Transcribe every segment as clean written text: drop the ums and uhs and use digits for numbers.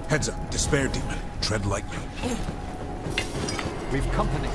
Heads up, Despair Demon. Tread lightly. We've company.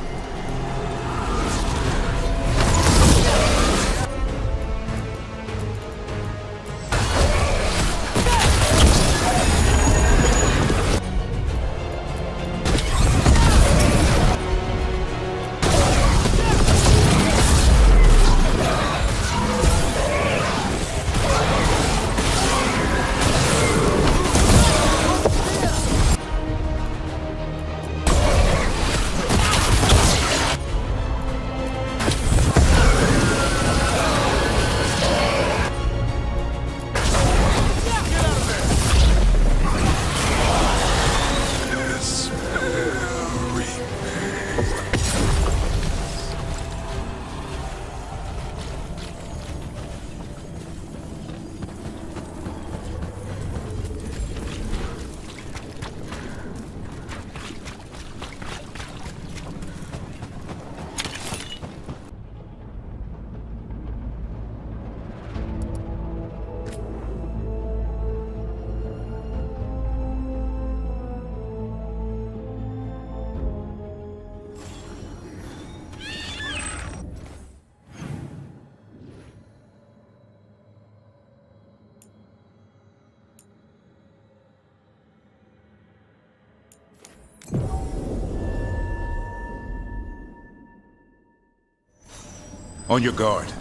On your guard.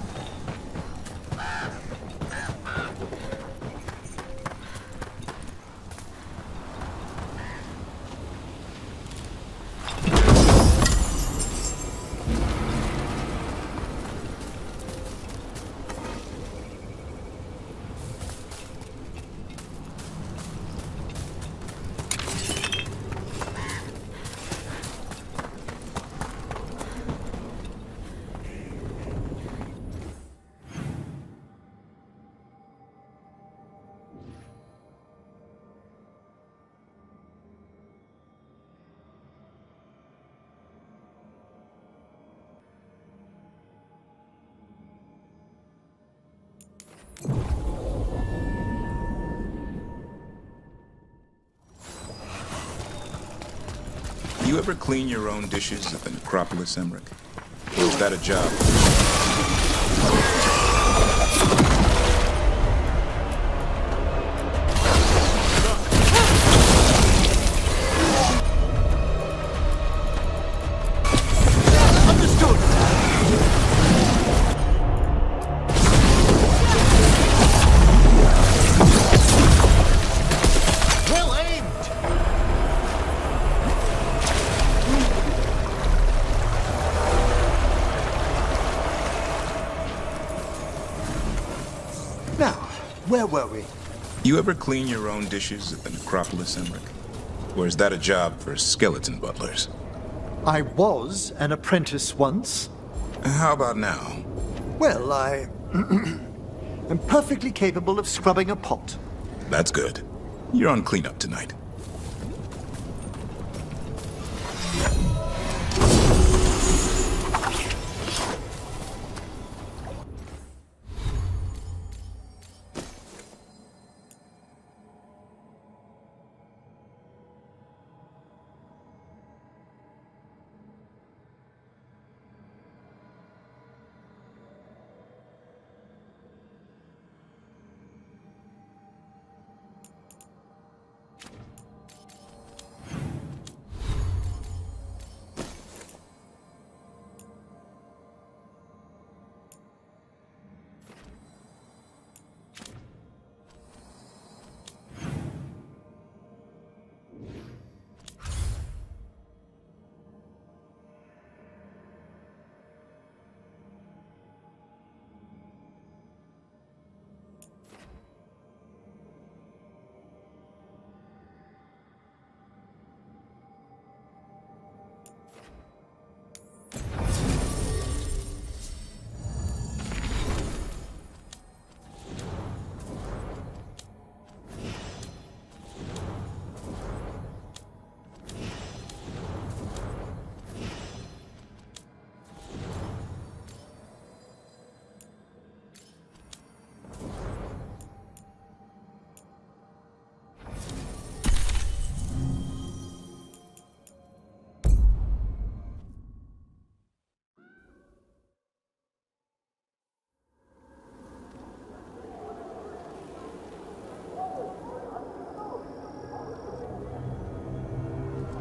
You ever clean your own dishes at the necropolis, Emmerich? Or is that a job? Where were we? You ever clean your own dishes at the necropolis, Emmerich? Or is that a job for skeleton butlers? I was an apprentice once. How about now? Well, I am perfectly capable of scrubbing a pot. That's good. You're on cleanup tonight.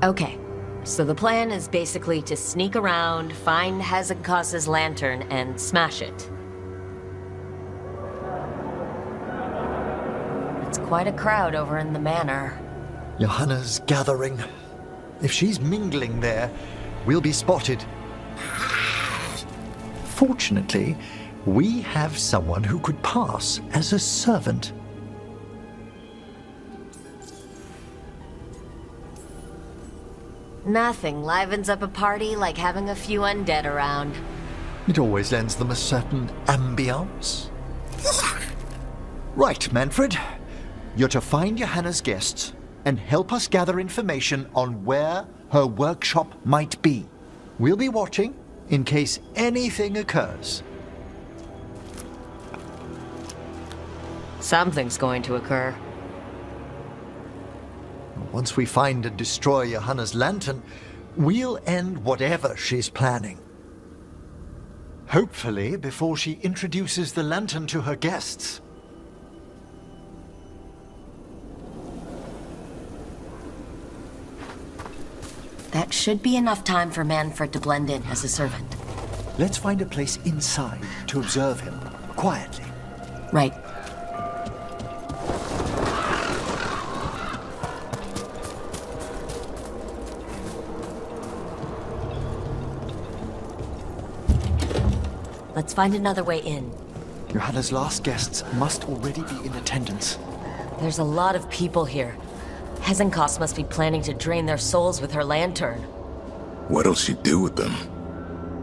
Okay, so the plan is basically to sneak around, find Hezekiah's lantern, and smash it. It's quite a crowd over in the manor. Johanna's gathering. If she's mingling there, we'll be spotted. Fortunately, we have someone who could pass as a servant. Nothing livens up a party like having a few undead around. It always lends them a certain ambiance. Right, Manfred. You're to find Johanna's guests and help us gather information on where her workshop might be. We'll be watching in case anything occurs. Something's going to occur. Once we find and destroy Johanna's lantern, we'll end whatever she's planning. Hopefully before she introduces the lantern to her guests. That should be enough time for Manfred to blend in as a servant. Let's find a place inside to observe him, quietly. Right. Let's find another way in. Johanna's last guests must already be in attendance. There's a lot of people here. Hezekiah must be planning to drain their souls with her lantern. What'll she do with them?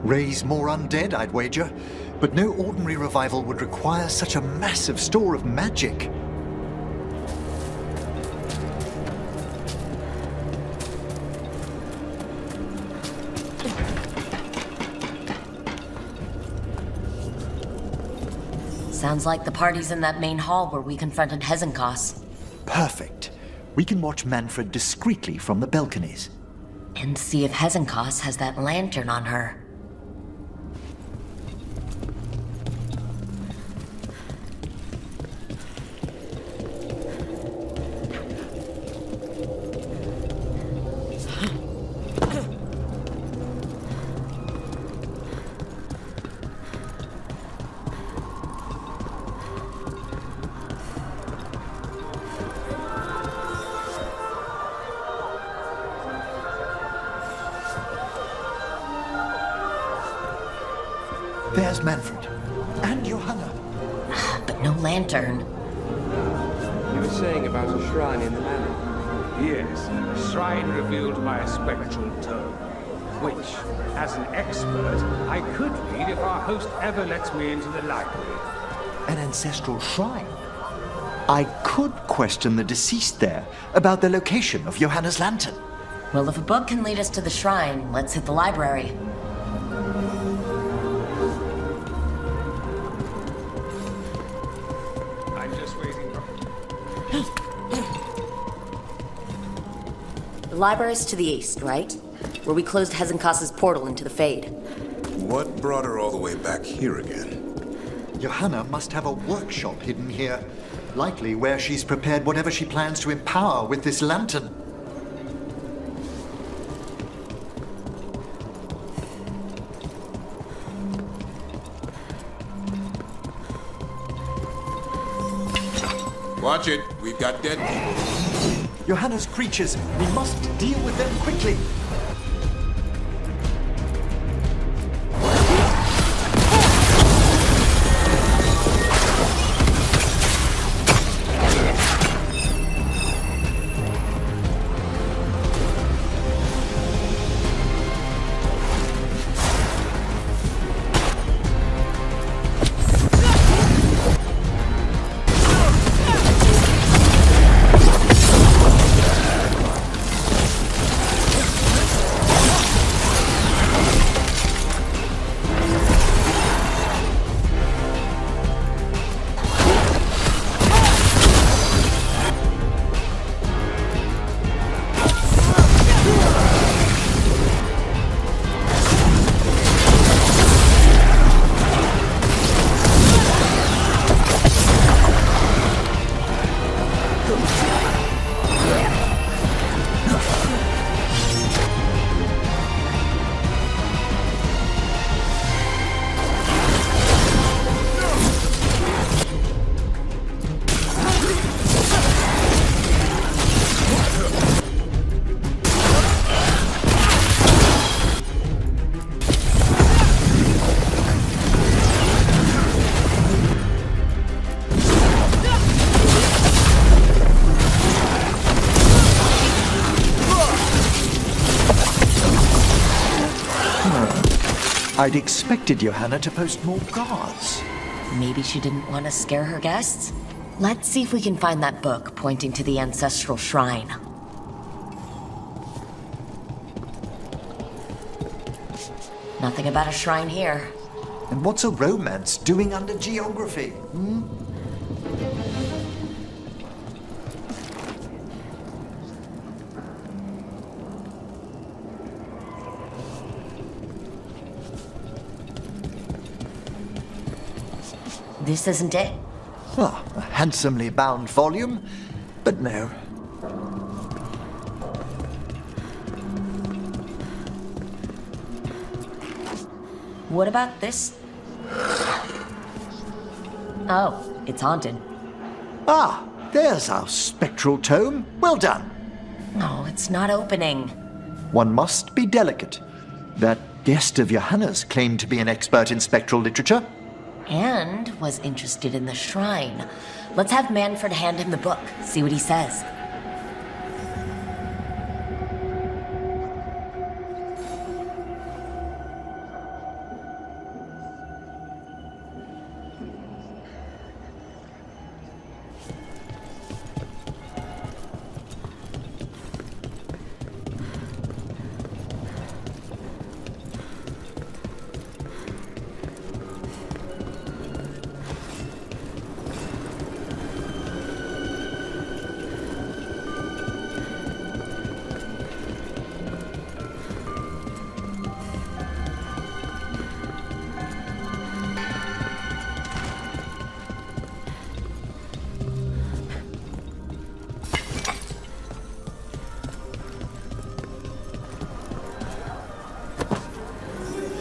Raise more undead, I'd wager. But no ordinary revival would require such a massive store of magic. Sounds like the party's in that main hall where we confronted Hezekiah. Perfect. We can watch Manfred discreetly from the balconies. And see if Hezekiah has that lantern on her. There's Manfred. And Johanna. But no lantern. You were saying about a shrine in the manor? Yes, a shrine revealed by a spectral tome, which, as an expert, I could read if our host ever lets me into the library. An ancestral shrine. I could question the deceased there about the location of Johanna's lantern. Well, if a book can lead us to the shrine, let's hit the library. I'm just waiting for... The library's to the east, right? Where we closed Hezekiah's portal into the Fade. What brought her all the way back here again? Johanna must have a workshop hidden here. Likely where she's prepared whatever she plans to empower with this lantern. Watch it. We've got dead people. Johanna's creatures. We must deal with them quickly. I'd expected Johanna to post more guards. Maybe she didn't want to scare her guests? Let's see if we can find that book pointing to the ancestral shrine. Nothing about a shrine here. And what's a romance doing under geography? This isn't it. Ah, a handsomely bound volume, but no. What about this? Oh, it's haunted. Ah, there's our spectral tome. Well done. No, it's not opening. One must be delicate. That guest of Johanna's claimed to be an expert in spectral literature. And was interested in the shrine. Let's have Manfred hand him the book, see what he says.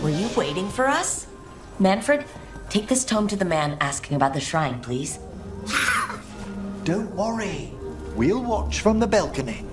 Were you waiting for us? Manfred, take this tome to the man asking about the shrine, please. Don't worry. We'll watch from the balcony.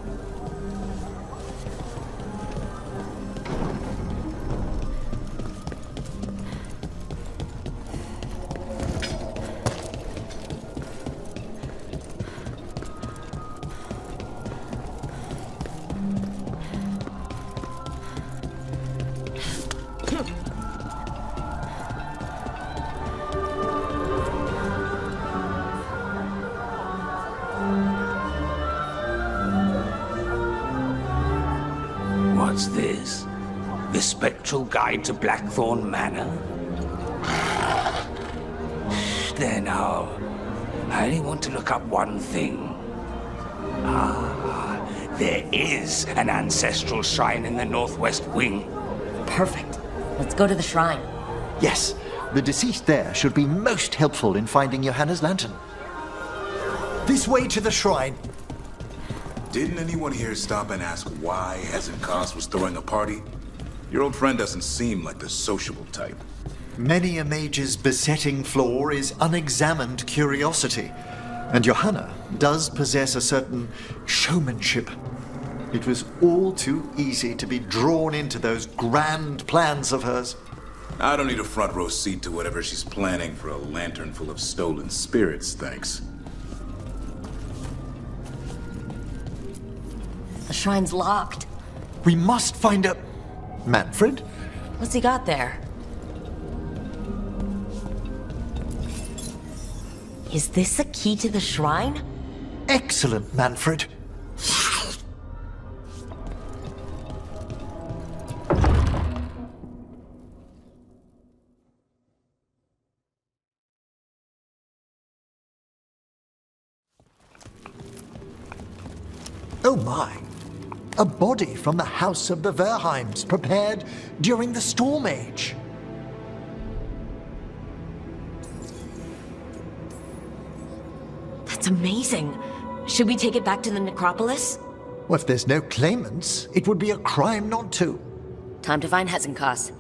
What's this? The Spectral Guide to Blackthorn Manor? There now. I only want to look up one thing. Ah, there is an ancestral shrine in the northwest wing. Perfect. Let's go to the shrine. Yes, the deceased there should be most helpful in finding Johanna's lantern. This way to the shrine. Didn't anyone here stop and ask why Hezekiah was throwing a party? Your old friend doesn't seem like the sociable type. Many a mage's besetting flaw is unexamined curiosity, and Johanna does possess a certain showmanship. It was all too easy to be drawn into those grand plans of hers. I don't need a front row seat to whatever she's planning for a lantern full of stolen spirits, thanks. The shrine's locked. We must find a... Manfred? What's he got there? Is this a key to the shrine? Excellent, Manfred. Oh my! A body from the house of the Verheims, prepared during the Storm Age. That's amazing. Should we take it back to the necropolis? Well, if there's no claimants, it would be a crime not to. Time to find Hezekiah.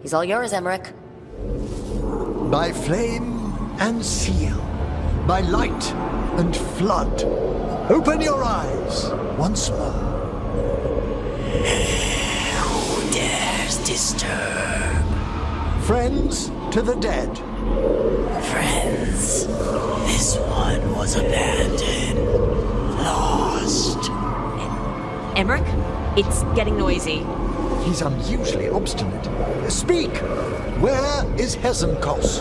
He's all yours, Emmerich. By flame and seal, by light and flood, open your eyes once more. Who dares disturb? Friends to the dead. Friends, this one was abandoned, lost. Emmerich, it's getting noisy. He's unusually obstinate. Speak! Where is Hezenkos?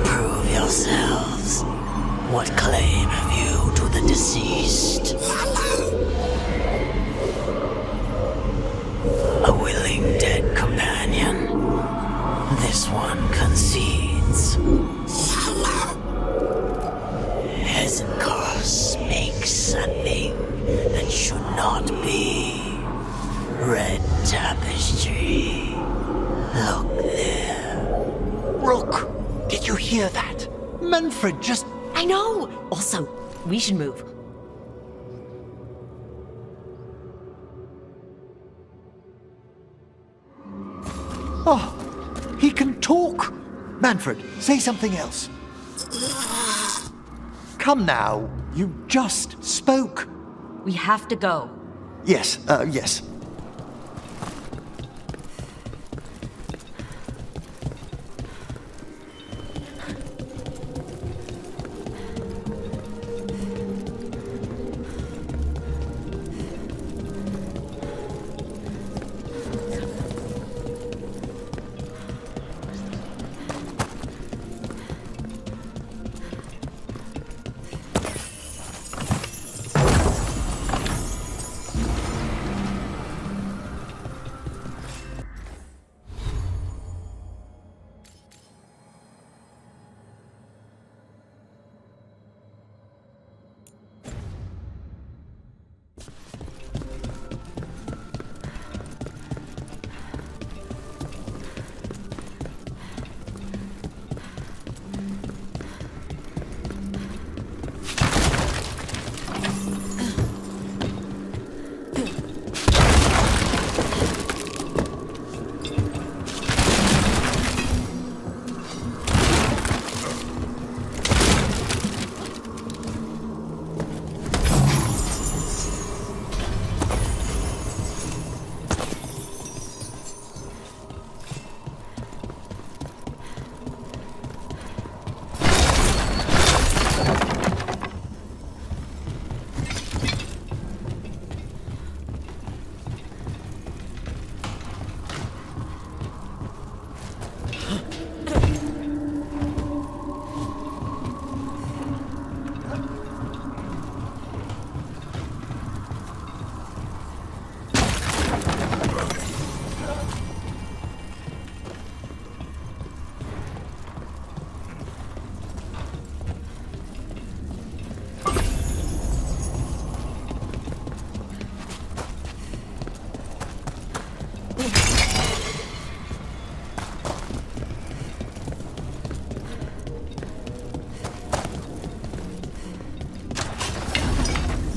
Prove yourselves. What claim have you to the deceased? A willing dead companion. This one concedes. Hezenkos makes a thing that should not be. Red tapestry. Look there. Rook, did you hear that? Manfred just... I know! Also, we should move. Oh, he can talk. Manfred, say something else. Come now, you just spoke. We have to go. Yes, yes.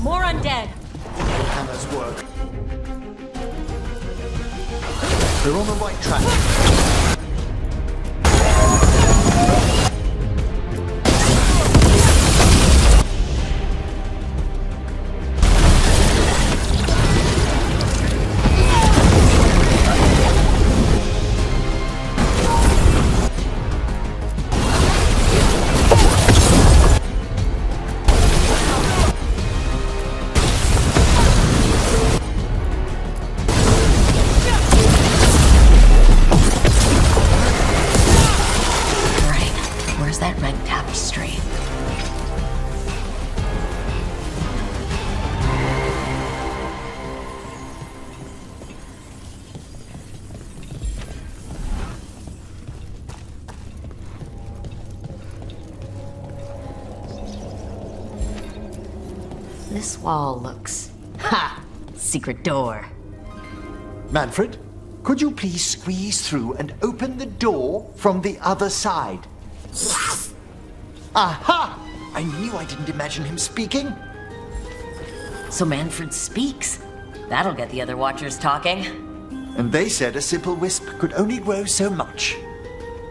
More undead. Hammer's work. They're on the right track. This wall looks... Ha! Secret door. Manfred, could you please squeeze through and open the door from the other side? Yes! Aha! I knew I didn't imagine him speaking. So Manfred speaks. That'll get the other Watchers talking. And they said a simple wisp could only grow so much.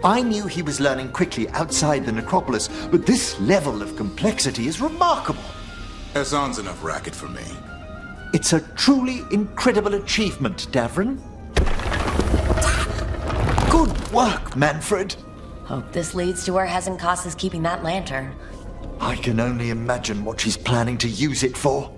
I knew he was learning quickly outside the necropolis, but this level of complexity is remarkable. Hassan's enough racket for me. It's a truly incredible achievement, Davrin. Good work, Manfred. Hope this leads to where Hezenkos is keeping that lantern. I can only imagine what she's planning to use it for.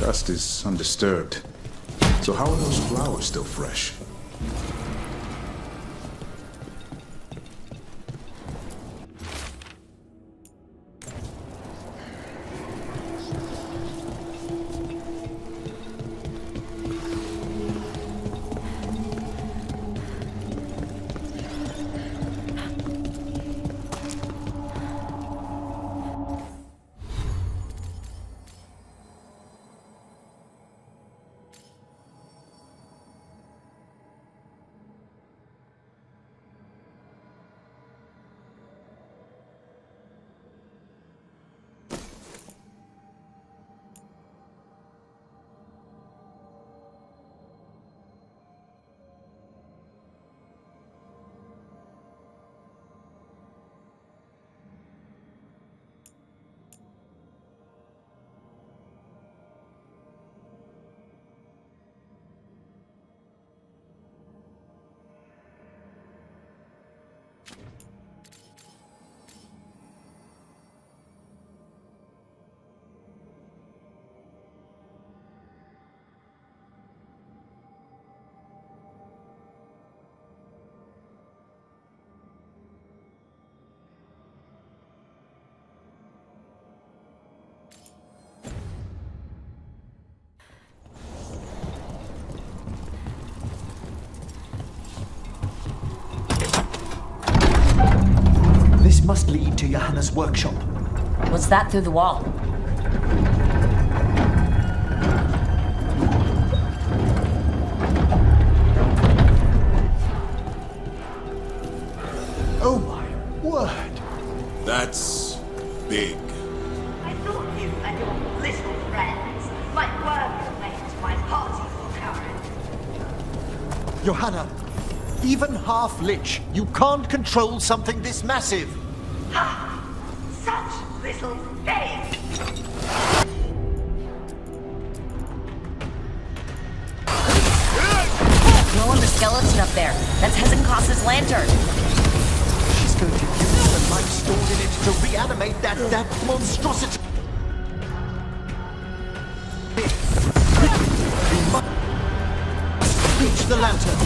Dust is undisturbed. So how are those flowers still fresh? This must lead to Johanna's workshop. What's that through the wall? Oh my word! That's big. I thought you and your little friends might work your way to my party for Karen. Johanna, even half-lich, you can't control something this massive. Ha! Such little faith! Throw on the skeleton up there. That's Hezekiah's lantern. She's going to use the life stored in it to reanimate that monstrosity. We must reach the lantern.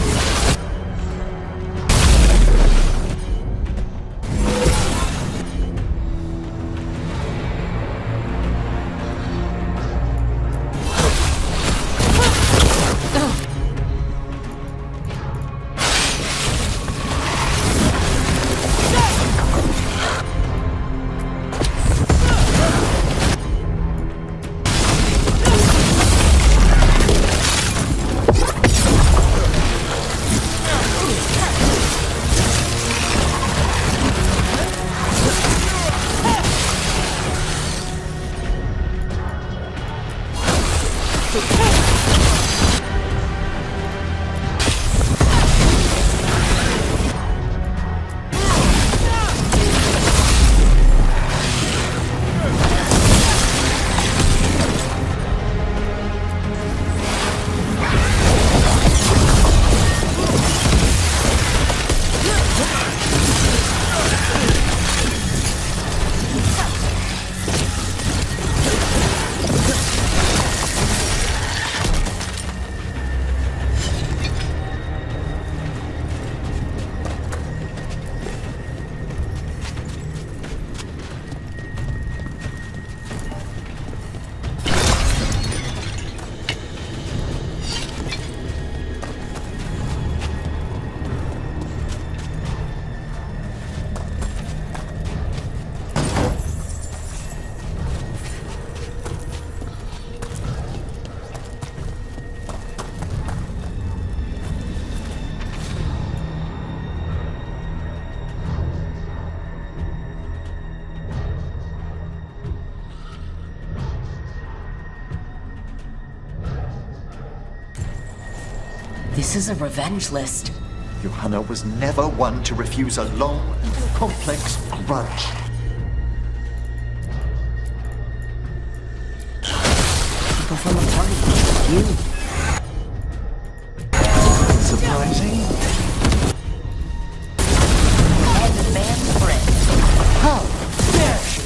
This is a revenge list. Johanna was never one to refuse a long and complex grudge. People from the party. You. Surprising? And the man's friend. How dare she?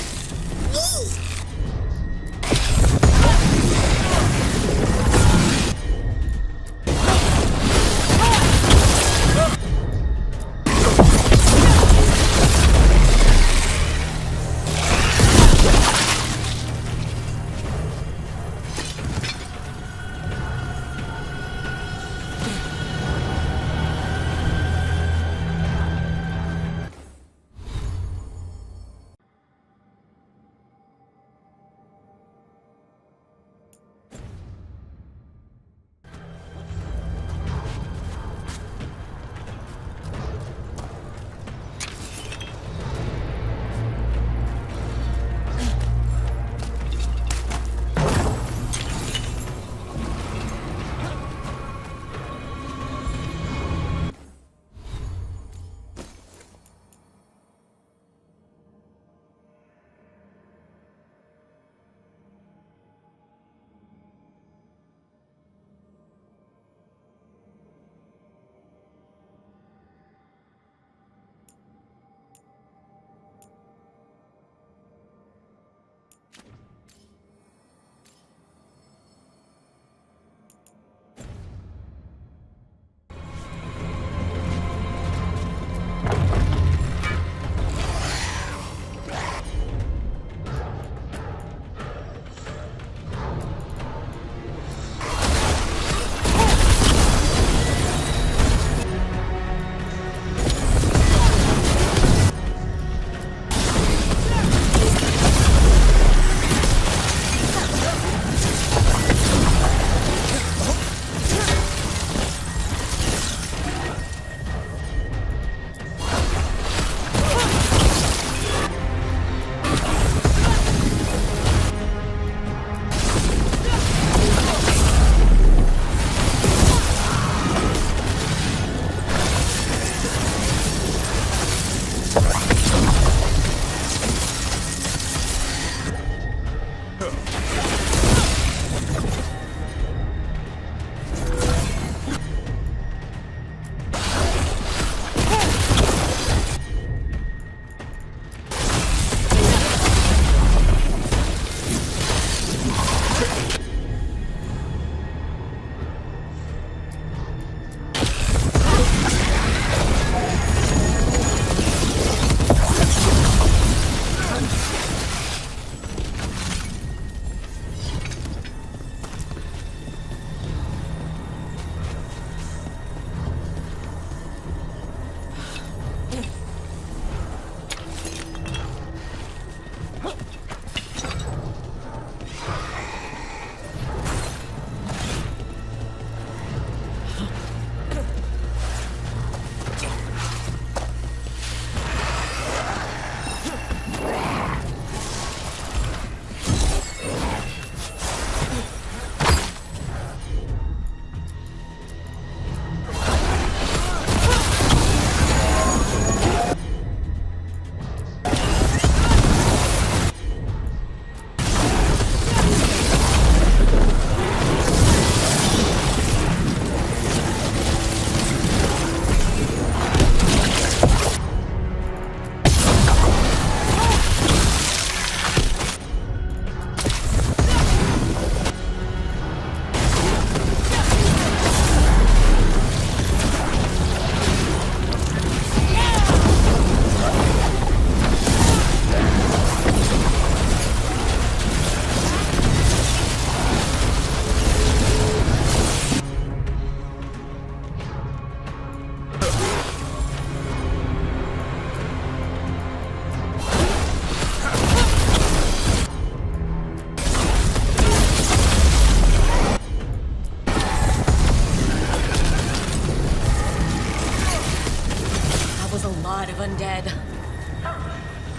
undead.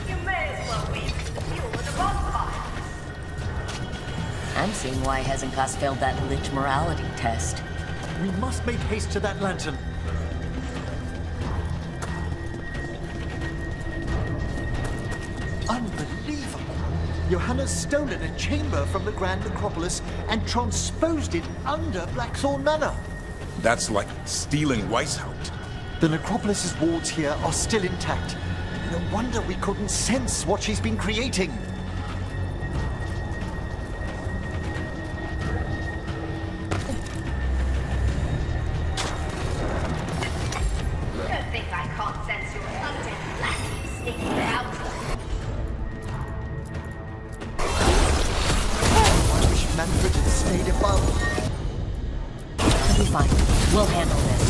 You may as well wait for the fuel at a bonfire. I'm seeing why Hezekiah failed that lich morality test. We must make haste to that lantern. Unbelievable! Johanna's stolen a chamber from the Grand Necropolis and transposed it under Blackthorn Manor. That's like stealing Weishaupt. The Necropolis's wards here are still intact. No wonder we couldn't sense what she's been creating. Don't think I can't sense your undead lackey sneaking around. I wish Manfred had stayed above. It'll be fine. We'll handle this.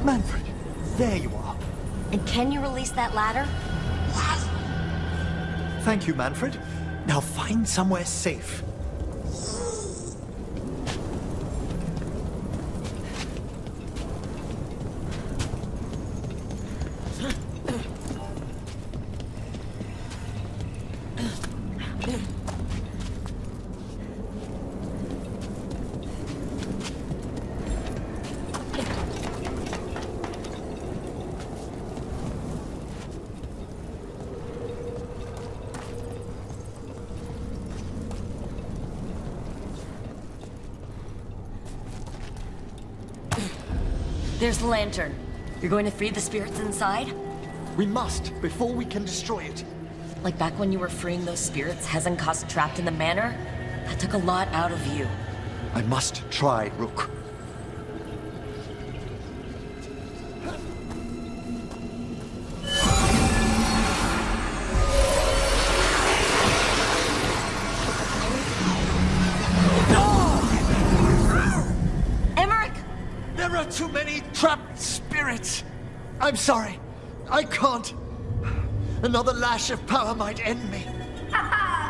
Manfred, there you are. And can you release that ladder? Thank you, Manfred. Now find somewhere safe. There's the lantern. You're going to free the spirits inside? We must, before we can destroy it. Like back when you were freeing those spirits Hezekiah trapped in the manor? That took a lot out of you. I must try, Rook. There are too many trapped spirits. I'm sorry. I can't. Another lash of power might end me. Coward!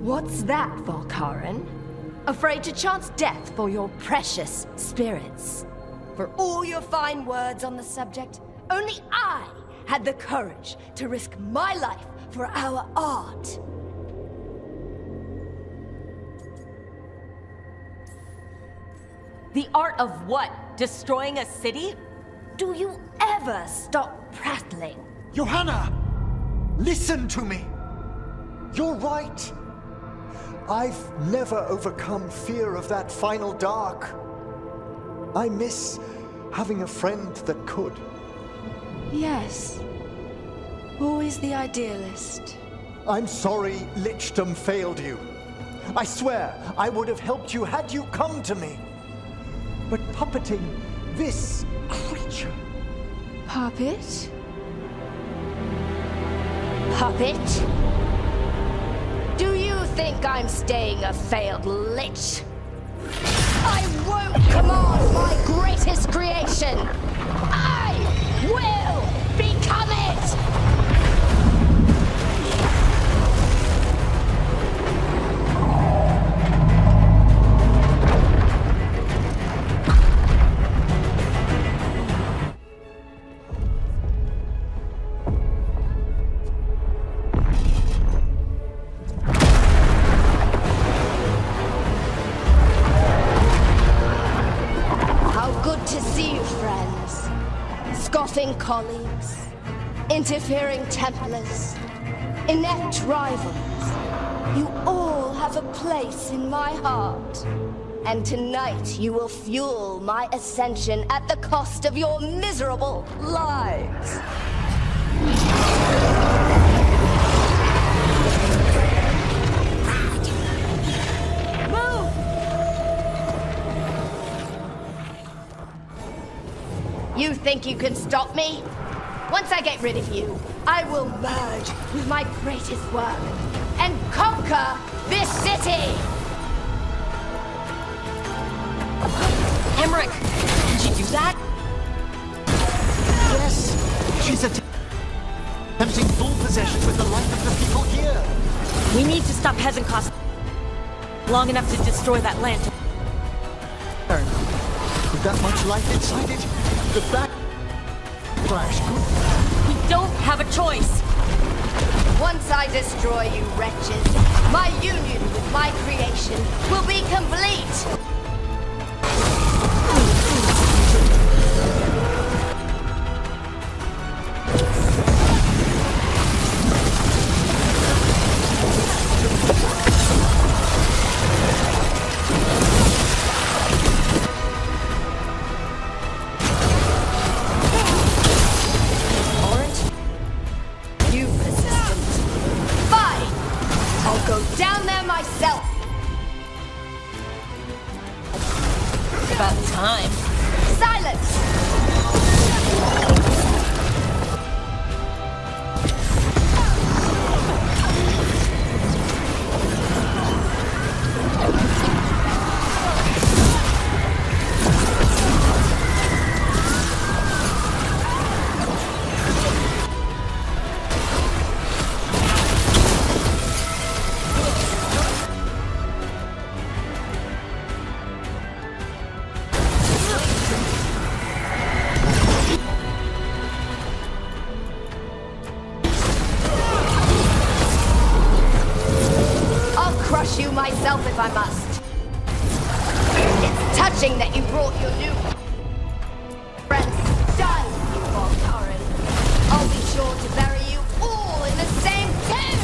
What's that, Volkaren? Afraid to chance death for your precious spirits? For all your fine words on the subject, only I had the courage to risk my life for our art. The art of what? Destroying a city? Do you ever stop prattling? Johanna! Listen to me! You're right. I've never overcome fear of that final dark. I miss having a friend that could. Yes. Always the idealist. I'm sorry Lichdom failed you. I swear I would have helped you had you come to me. But puppeting this creature... Puppet? Puppet? Do you think I'm staying a failed lich? I won't command my greatest creation! I will become it! Colleagues, interfering Templars, inept rivals, you all have a place in my heart. And tonight you will fuel my ascension at the cost of your miserable lives. You think you can stop me? Once I get rid of you, I will merge with my greatest work and conquer this city! Emmerich, did you do that? Yes, she's attempting full possession with the life of the people here. We need to stop Hezenkos long enough to destroy that lantern. With that much life inside it, the backlash could... We don't have a choice! Once I destroy you wretches, my union with my creation will be complete! If I must. It's touching that you brought your new friends done, you Volkaren. I'll be sure to bury you all in the same tomb!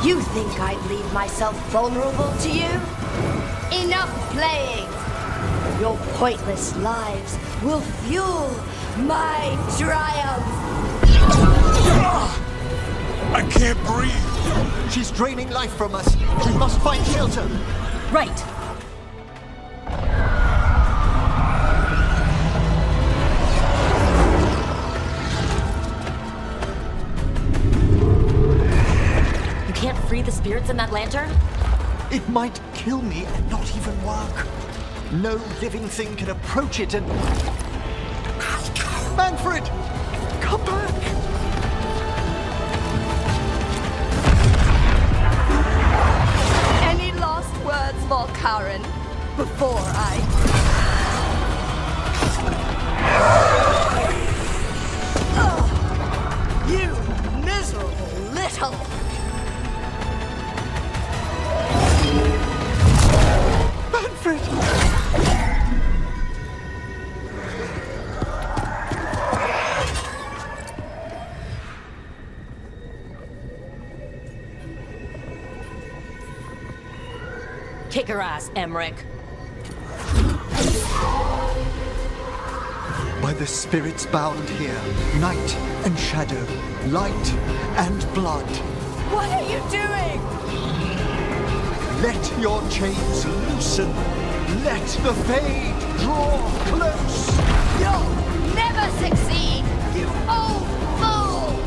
You think I'd leave myself vulnerable to you? Enough playing! Your pointless lives will fuel my triumph! I can't breathe! She's draining life from us. We must find shelter. Right. You can't free the spirits in that lantern? It might kill me and not even work. No living thing can approach it and... Manfred! Come back! Any last words, Volkaren, before I... You miserable little... Manfred! Kick her ass, Emmerich. By the spirits bound here, night and shadow, light and blood. What are you doing? Let your chains loosen. Let the fade draw close. You'll never succeed, you old fool!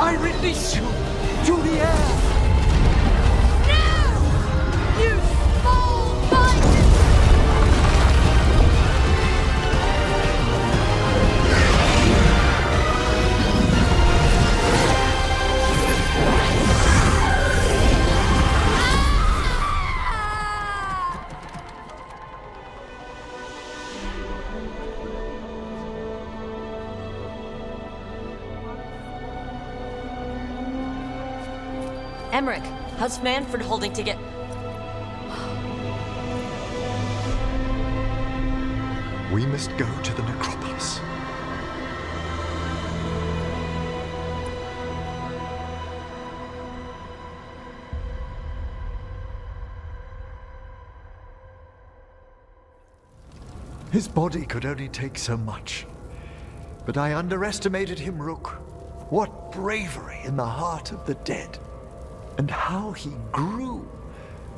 I release you to the air. No! You small minded! Emmerich, how's Manfred holding to get... We must go to the necropolis. His body could only take so much. But I underestimated him, Rook. What bravery in the heart of the dead. And how he grew.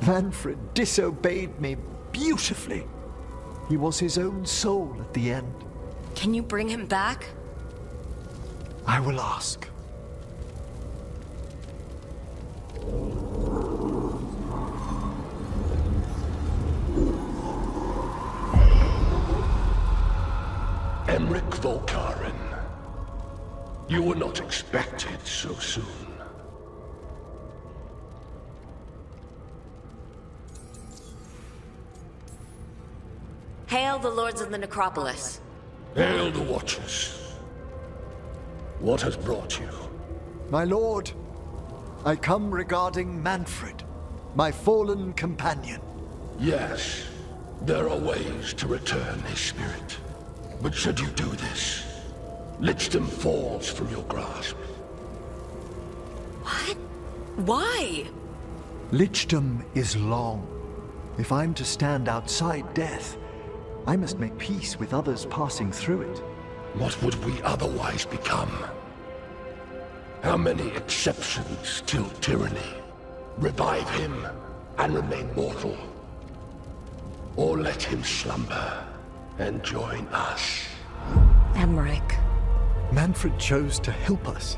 Manfred disobeyed me beautifully. He was his own soul at the end. Can you bring him back? I will ask. Emmerich Volkaren. You were not expected so soon. Hail the Lords of the Necropolis. Hail the Watchers. What has brought you? My lord, I come regarding Manfred, my fallen companion. Yes, there are ways to return his spirit. But should you do this, Lichdom falls from your grasp. What? Why? Lichdom is long. If I'm to stand outside death, I must make peace with others passing through it. What would we otherwise become? How many exceptions till tyranny? Revive him and remain mortal. Or let him slumber and join us. Emmerich. Manfred chose to help us.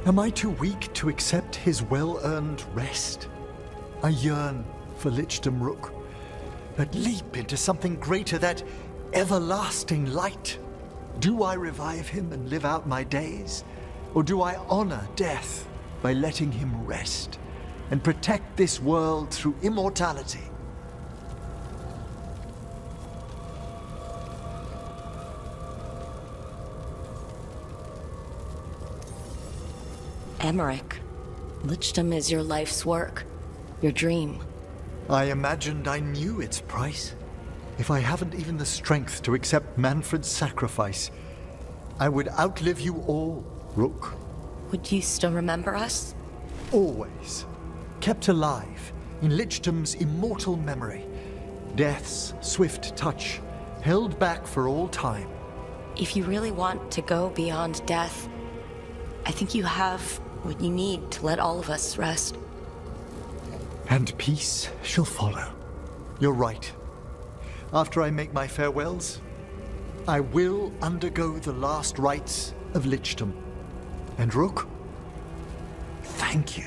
Am I too weak to accept his well-earned rest? I yearn for Lichdom, Rook. That leap into something greater, that everlasting light. Do I revive him and live out my days? Or do I honor death by letting him rest and protect this world through immortality? Emmerich. Lichdom is your life's work. Your dream. I imagined I knew its price. If I haven't even the strength to accept Manfred's sacrifice, I would outlive you all, Rook. Would you still remember us? always kept alive in Lichtam's immortal memory. Death's swift touch, held back for all time. If you really want to go beyond death, I think you have what you need to let all of us rest. And peace shall follow. You're right. After I make my farewells, I will undergo the last rites of Lichtam. And Rook, thank you.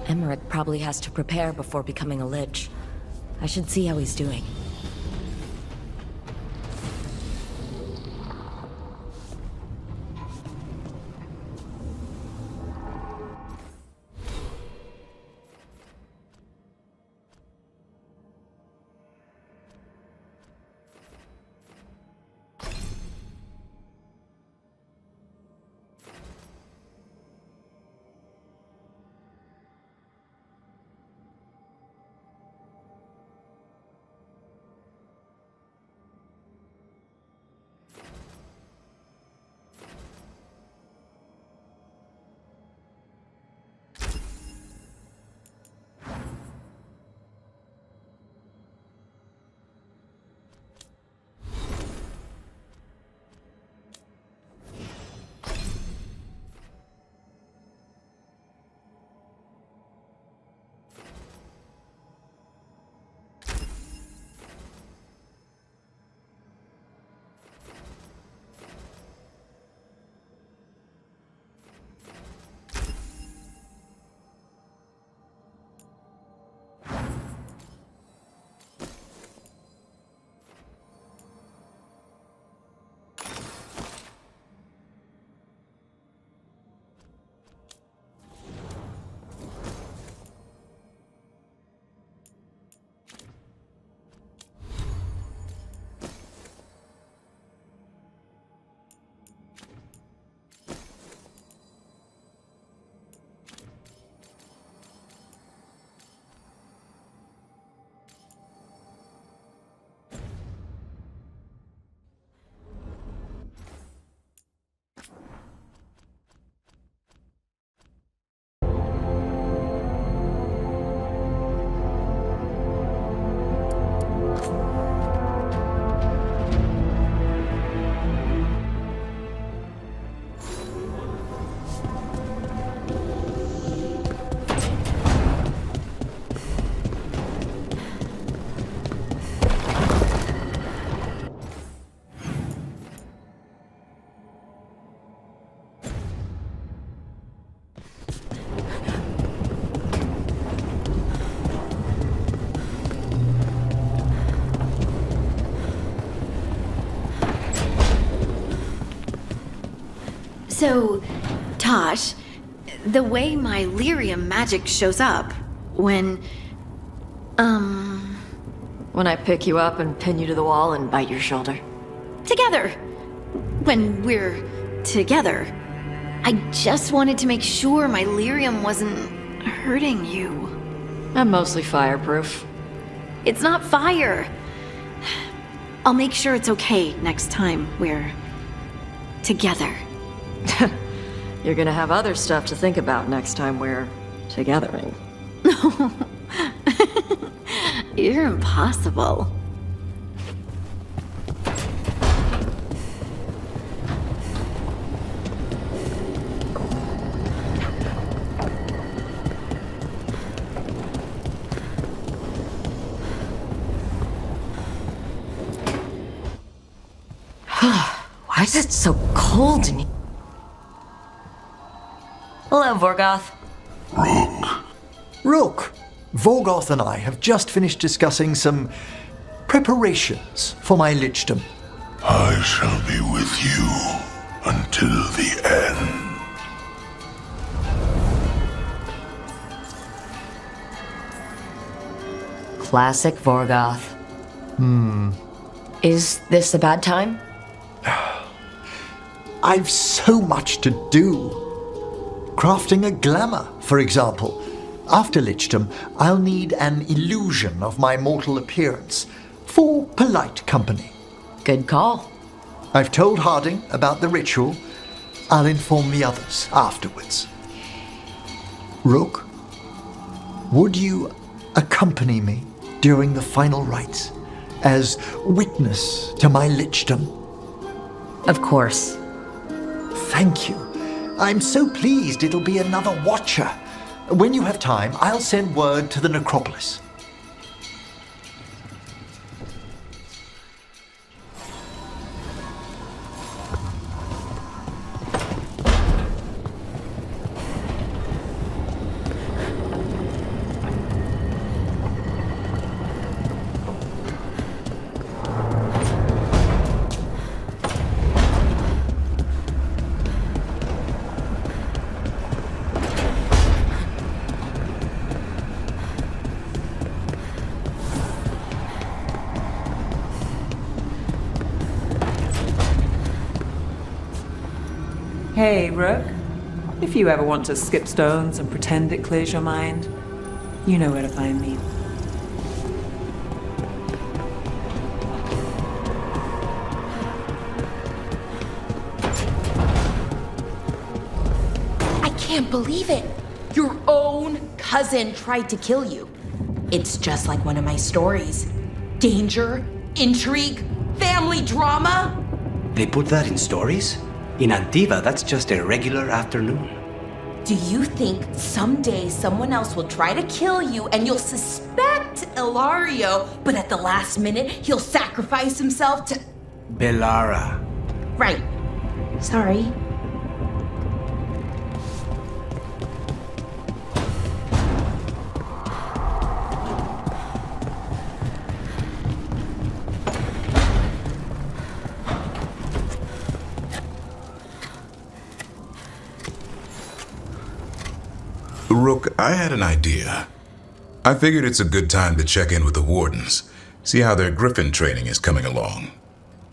Emmerich probably has to prepare before becoming a Lich. I should see how he's doing. So, Tosh, the way my lyrium magic shows up when I pick you up and pin you to the wall and bite your shoulder. together. When we're together. I just wanted to make sure my lyrium wasn't hurting you. I'm mostly fireproof. It's not fire. I'll make sure it's okay next time we're together. You're gonna have other stuff to think about next time we're togethering. You're impossible. Why is it so cold in here? Hello, Vorgoth. Rook, Vorgoth and I have just finished discussing some preparations for my lichdom. I shall be with you until the end. Classic Vorgoth. Is this a bad time? I've so much to do. Crafting a glamour, for example. After Lichdom, I'll need an illusion of my mortal appearance for polite company. Good call. I've told Harding about the ritual. I'll inform the others afterwards. Rook, would you accompany me during the final rites as witness to my Lichdom? Of course. Thank you. I'm so pleased it'll be another Watcher. When you have time, I'll send word to the necropolis. Hey, Rook. If you ever want to skip stones and pretend it clears your mind, you know where to find me. I can't believe it! Your own cousin tried to kill you. It's just like one of my stories. Danger, intrigue, family drama. They put that in stories? In Antiva, that's just a regular afternoon. Do you think someday someone else will try to kill you and you'll suspect Ilario, but at the last minute he'll sacrifice himself to... Bellara. Right. Sorry. Rook, I had an idea. I figured it's a good time to check in with the Wardens, see how their Griffin training is coming along.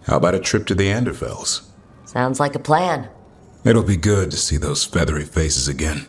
How about a trip to the Anderfells? Sounds like a plan. It'll be good to see those feathery faces again.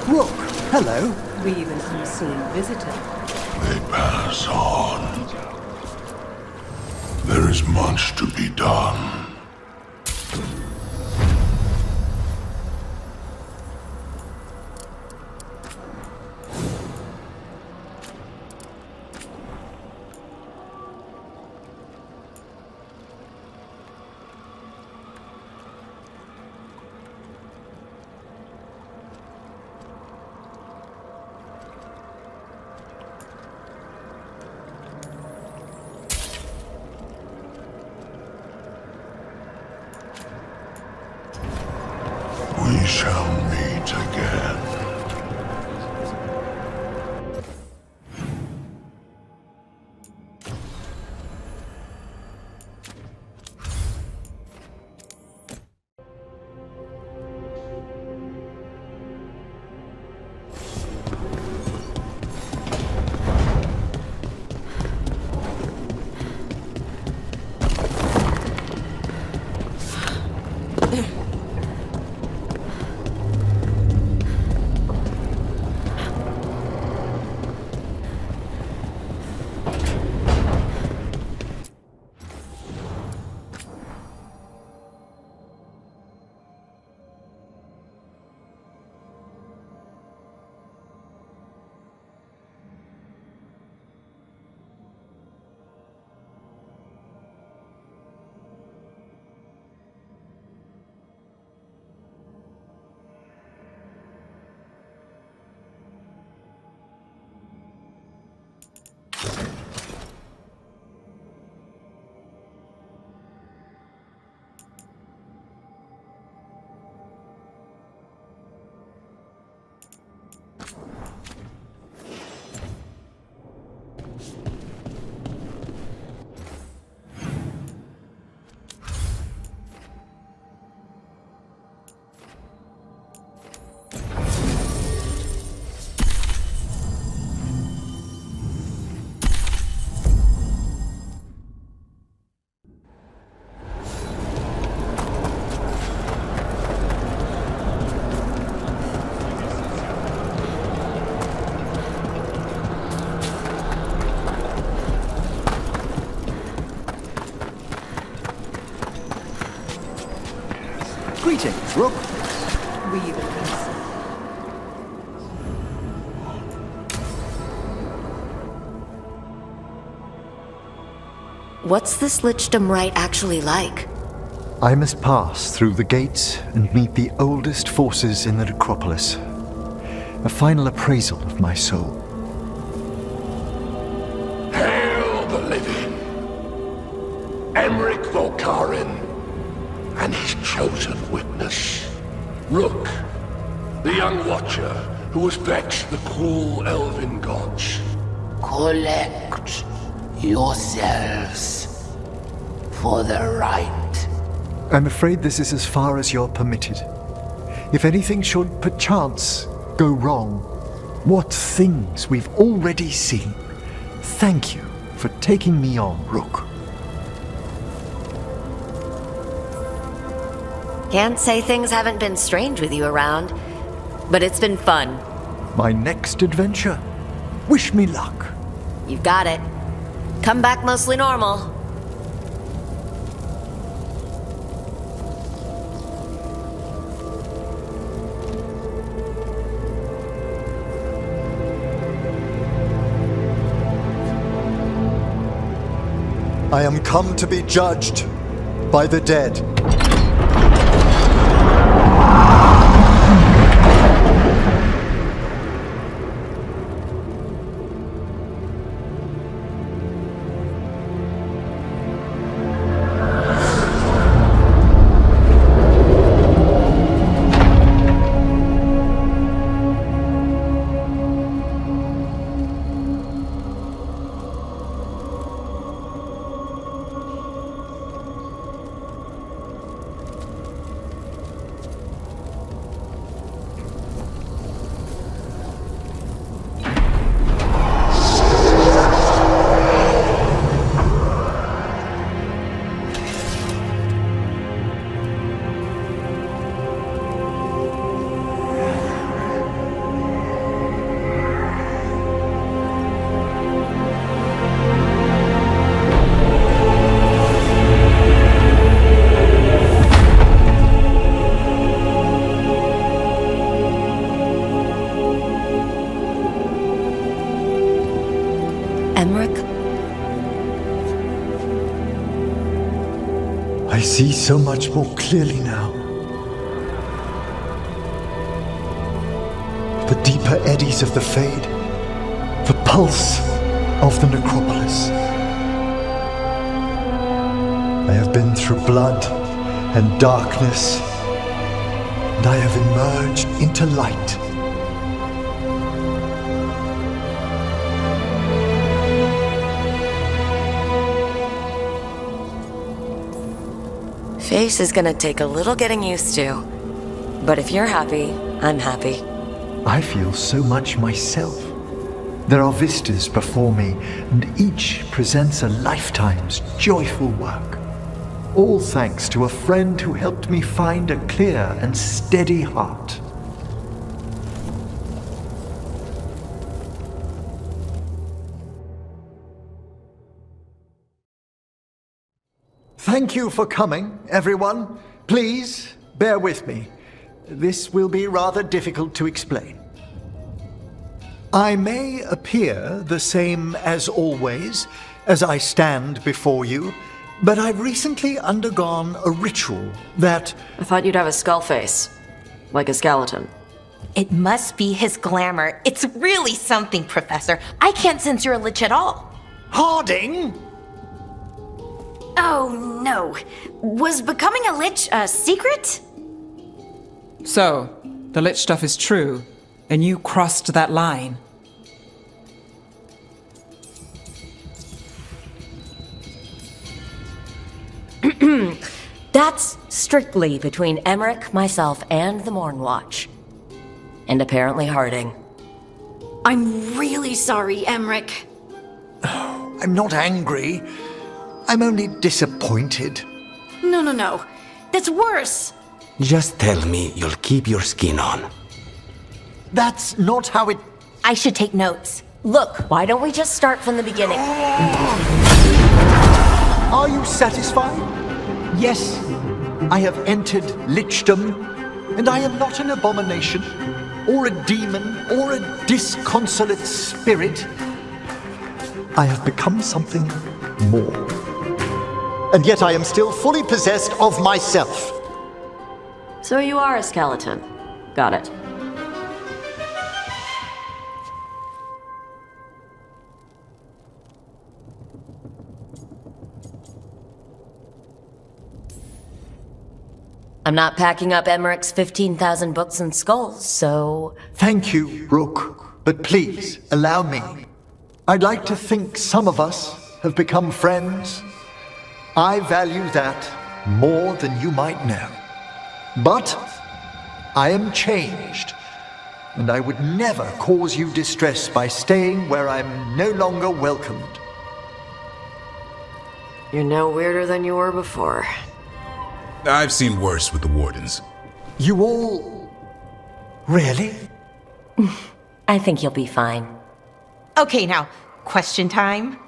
Rook, hello. We even soon visitor. They pass on. There is much to be done. We shall meet again. Greetings, Rook. We always. What's this Lichdom Rite actually like? I must pass through the gates and meet the oldest forces in the necropolis. A final appraisal of my soul. Hail the living! Emmerich Volkaren and his chosen witness. Rook, the young watcher who has vexed the cruel elven gods. Collect yourselves for the right. I'm afraid this is as far as you're permitted. If anything should perchance go wrong, what things we've already seen. Thank you for taking me on, Rook. Can't say things haven't been strange with you around, but it's been fun. My next adventure. Wish me luck. You've got it. Come back mostly normal. I am come to be judged by the dead. I see so much more clearly now. The deeper eddies of the Fade, the pulse of the necropolis. I have been through blood and darkness, and I have emerged into light. Face is gonna take a little getting used to. But if you're happy, I'm happy. I feel so much myself. There are vistas before me, and each presents a lifetime's joyful work. All thanks to a friend who helped me find a clear and steady heart. Thank you for coming, everyone. Please, bear with me. This will be rather difficult to explain. I may appear the same as always, as I stand before you, but I've recently undergone a ritual that... I thought you'd have a skull face. Like a skeleton. It must be his glamour. It's really something, Professor. I can't sense you're a lich at all. Harding! Oh, no. Was becoming a lich a secret? So, the lich stuff is true, and you crossed that line. That's strictly between Emmerich, myself, and the Mourne Watch. And apparently Harding. I'm really sorry, Emmerich. I'm not angry. I'm only disappointed. No. That's worse. Just tell me you'll keep your skin on. That's not how it... I should take notes. Look, why don't we just start from the beginning? Are you satisfied? Yes I have entered lichdom, and I am not an abomination, or a demon, or a disconsolate spirit. I have become something more. And yet I am still fully possessed of myself. So you are a skeleton. Got it. I'm not packing up Emmerich's 15,000 books and skulls, so... Thank you, Rook. But please, allow me. I'd like to think some of us have become friends. I value that more than you might know. But I am changed, and I would never cause you distress by staying where I'm no longer welcomed. You're no weirder than you were before. I've seen worse with the Wardens. You all... Really? I think you'll be fine. Okay, now, question time.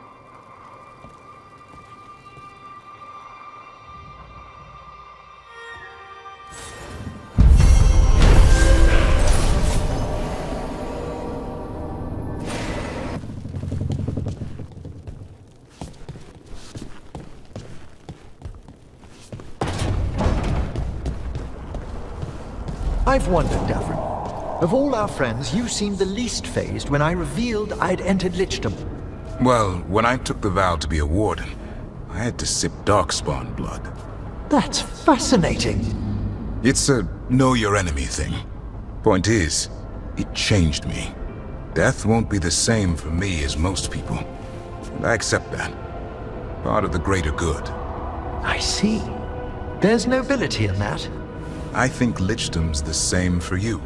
I've wondered, Davrin. Of all our friends, you seemed the least fazed when I revealed I'd entered lichdom. Well, when I took the vow to be a Warden, I had to sip Darkspawn blood. That's fascinating. It's a know-your-enemy thing. Point is, it changed me. Death won't be the same for me as most people. And I accept that. Part of the greater good. I see. There's nobility in that. I think lichdom's the same for you.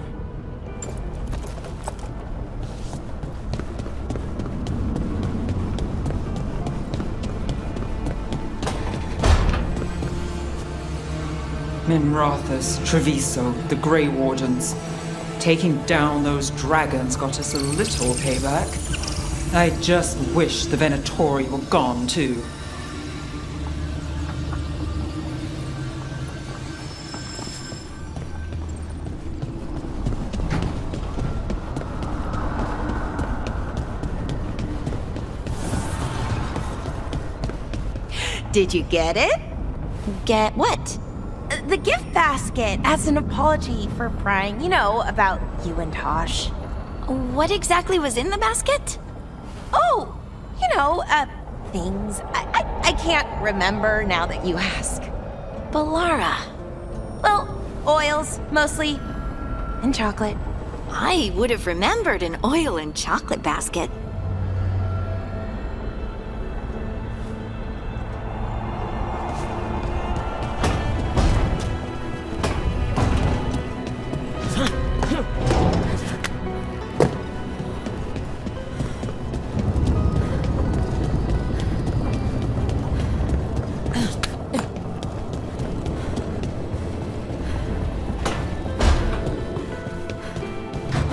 Minrathus, Treviso, the Grey Wardens. Taking down those dragons got us a little payback. I just wish the Venatori were gone too. Did you get it? Get what? The gift basket as an apology for prying, you know, about you and Tosh. What exactly was in the basket? Oh, you know, things. I can't remember now that you ask. Balara. Well, oils, mostly. And chocolate. I would have remembered an oil and chocolate basket.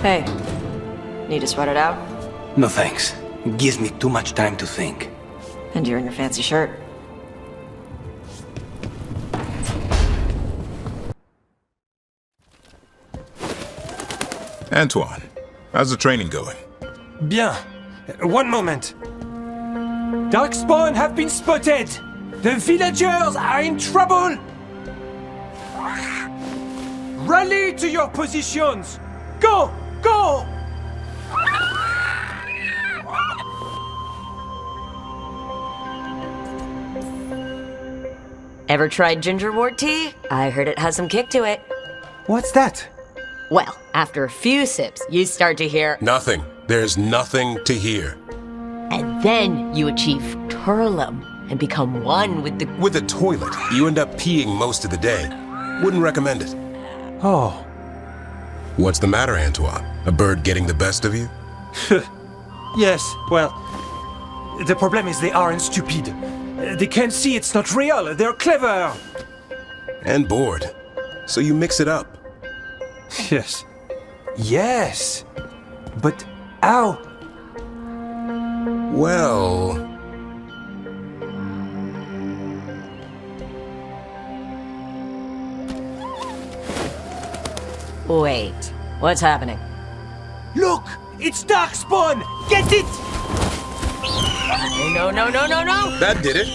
Hey, need to sweat it out? No thanks. It gives me too much time to think. And you're in your fancy shirt. Antoine, how's the training going? Bien. One moment. Darkspawn have been spotted! The villagers are in trouble! Rally to your positions! Go! Go! Ever tried gingerwort tea? I heard it has some kick to it. What's that? Well, after a few sips, you start to hear... Nothing. There's nothing to hear. And then you achieve Turlum and become one with the... With the toilet. You end up peeing most of the day. Wouldn't recommend it. Oh. What's the matter, Antoine? A bird getting the best of you? Yes, well, the problem is they aren't stupid. They can't see it's not real. They're clever. And bored. So you mix it up. Yes. Yes. But how? Well... Wait, what's happening? Look! It's Darkspawn! Get it! No, no, no, no, no! That did it.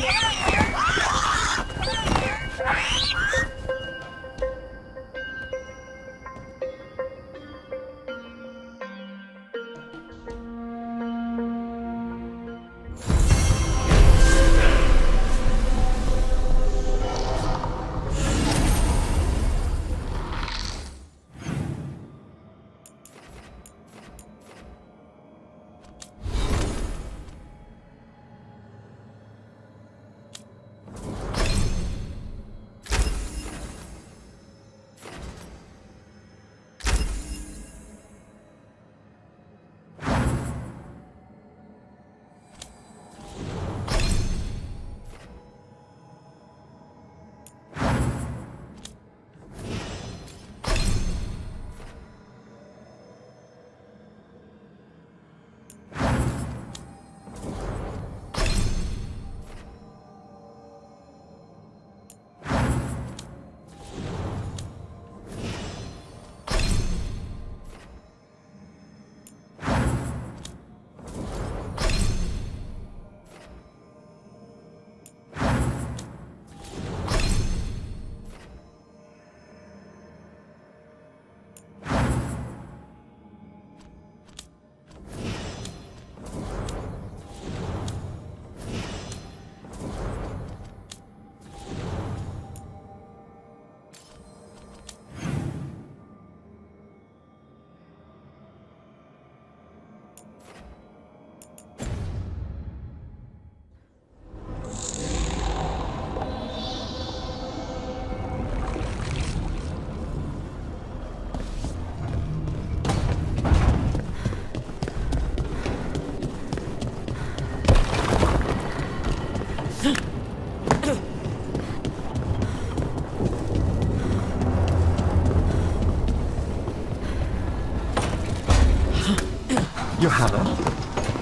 Johanna?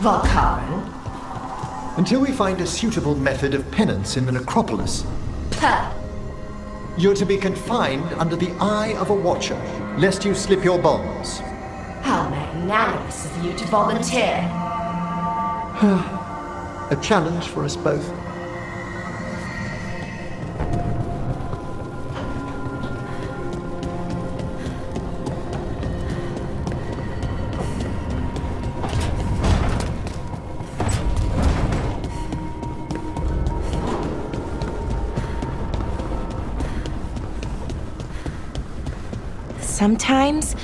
Valkarin? Until we find a suitable method of penance in the necropolis, Huh. you're to be confined under the eye of a watcher, lest you slip your bonds. How magnanimous of you to volunteer. A challenge for us both. Sometimes,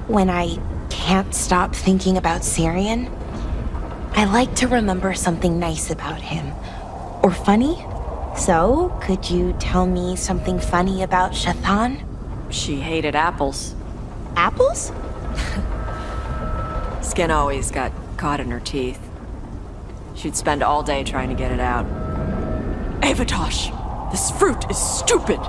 when I can't stop thinking about Syrian, I like to remember something nice about him. Or funny. So, could you tell me something funny about Shathan? She hated apples. Apples? Skin always got caught in her teeth. She'd spend all day trying to get it out. Avatosh, this fruit is stupid!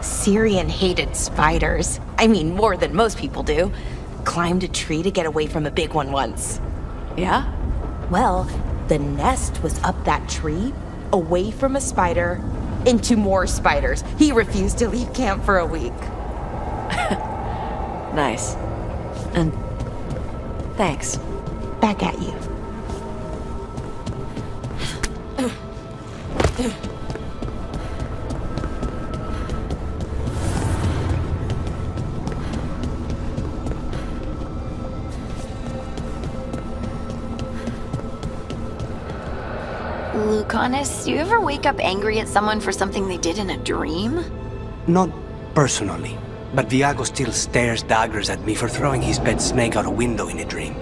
Syrian hated spiders. I mean, more than most people do. Climbed a tree to get away from a big one once. Yeah? Well, the nest was up that tree, away from a spider, into more spiders. He refused to leave camp for a week. Nice. And thanks. Back at you. Lucanus, do you ever wake up angry at someone for something they did in a dream? Not personally, but Viago still stares daggers at me for throwing his pet snake out a window in a dream.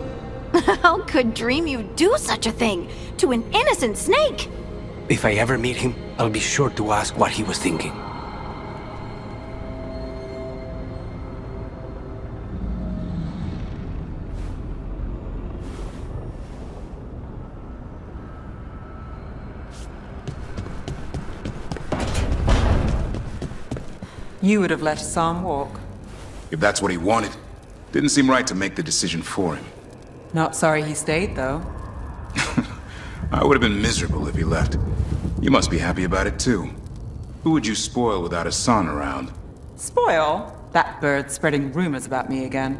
How could dream you do such a thing to an innocent snake? If I ever meet him, I'll be sure to ask what he was thinking. You would have let Sam walk. If that's what he wanted, didn't seem right to make the decision for him. Not sorry he stayed, though. I would have been miserable if he left. You must be happy about it too. Who would you spoil without a son around? Spoil? That bird's spreading rumors about me again.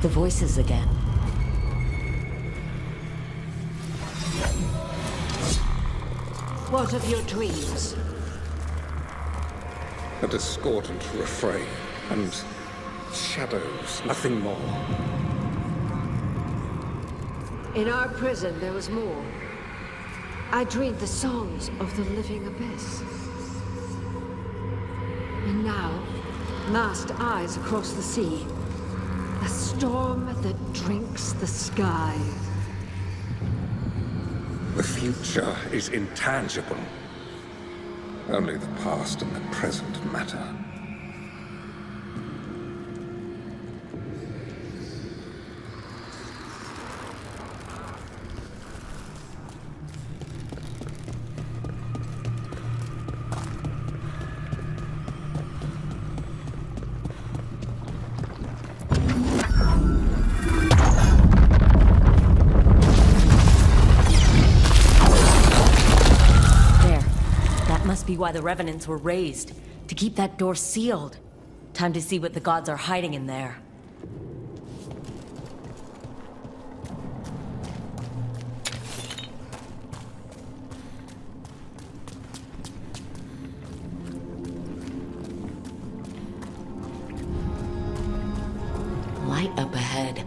The voices again. What of your dreams? A discordant refrain and shadows, nothing more. In our prison, there was more. I dreamed the songs of the living abyss. And now, masked eyes across the sea. A storm that drinks the sky. The future is intangible. Only the past and the present matter. Be why the Revenants were raised, to keep that door sealed. Time to see what the gods are hiding in there. Light up ahead.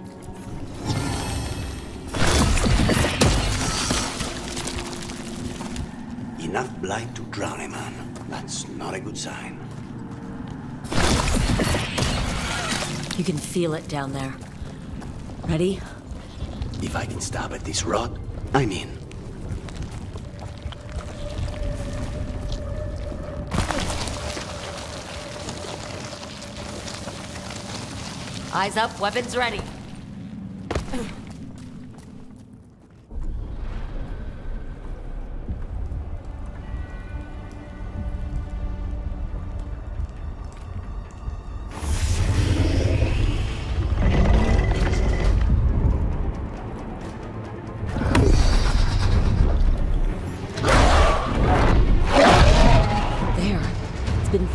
Enough blight to drown a man. That's not a good sign. You can feel it down there. Ready? If I can stop at this rot, I'm in. Eyes up, weapons ready.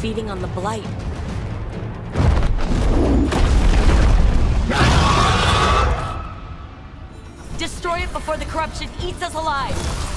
Feeding on the blight. Destroy it before the corruption eats us alive!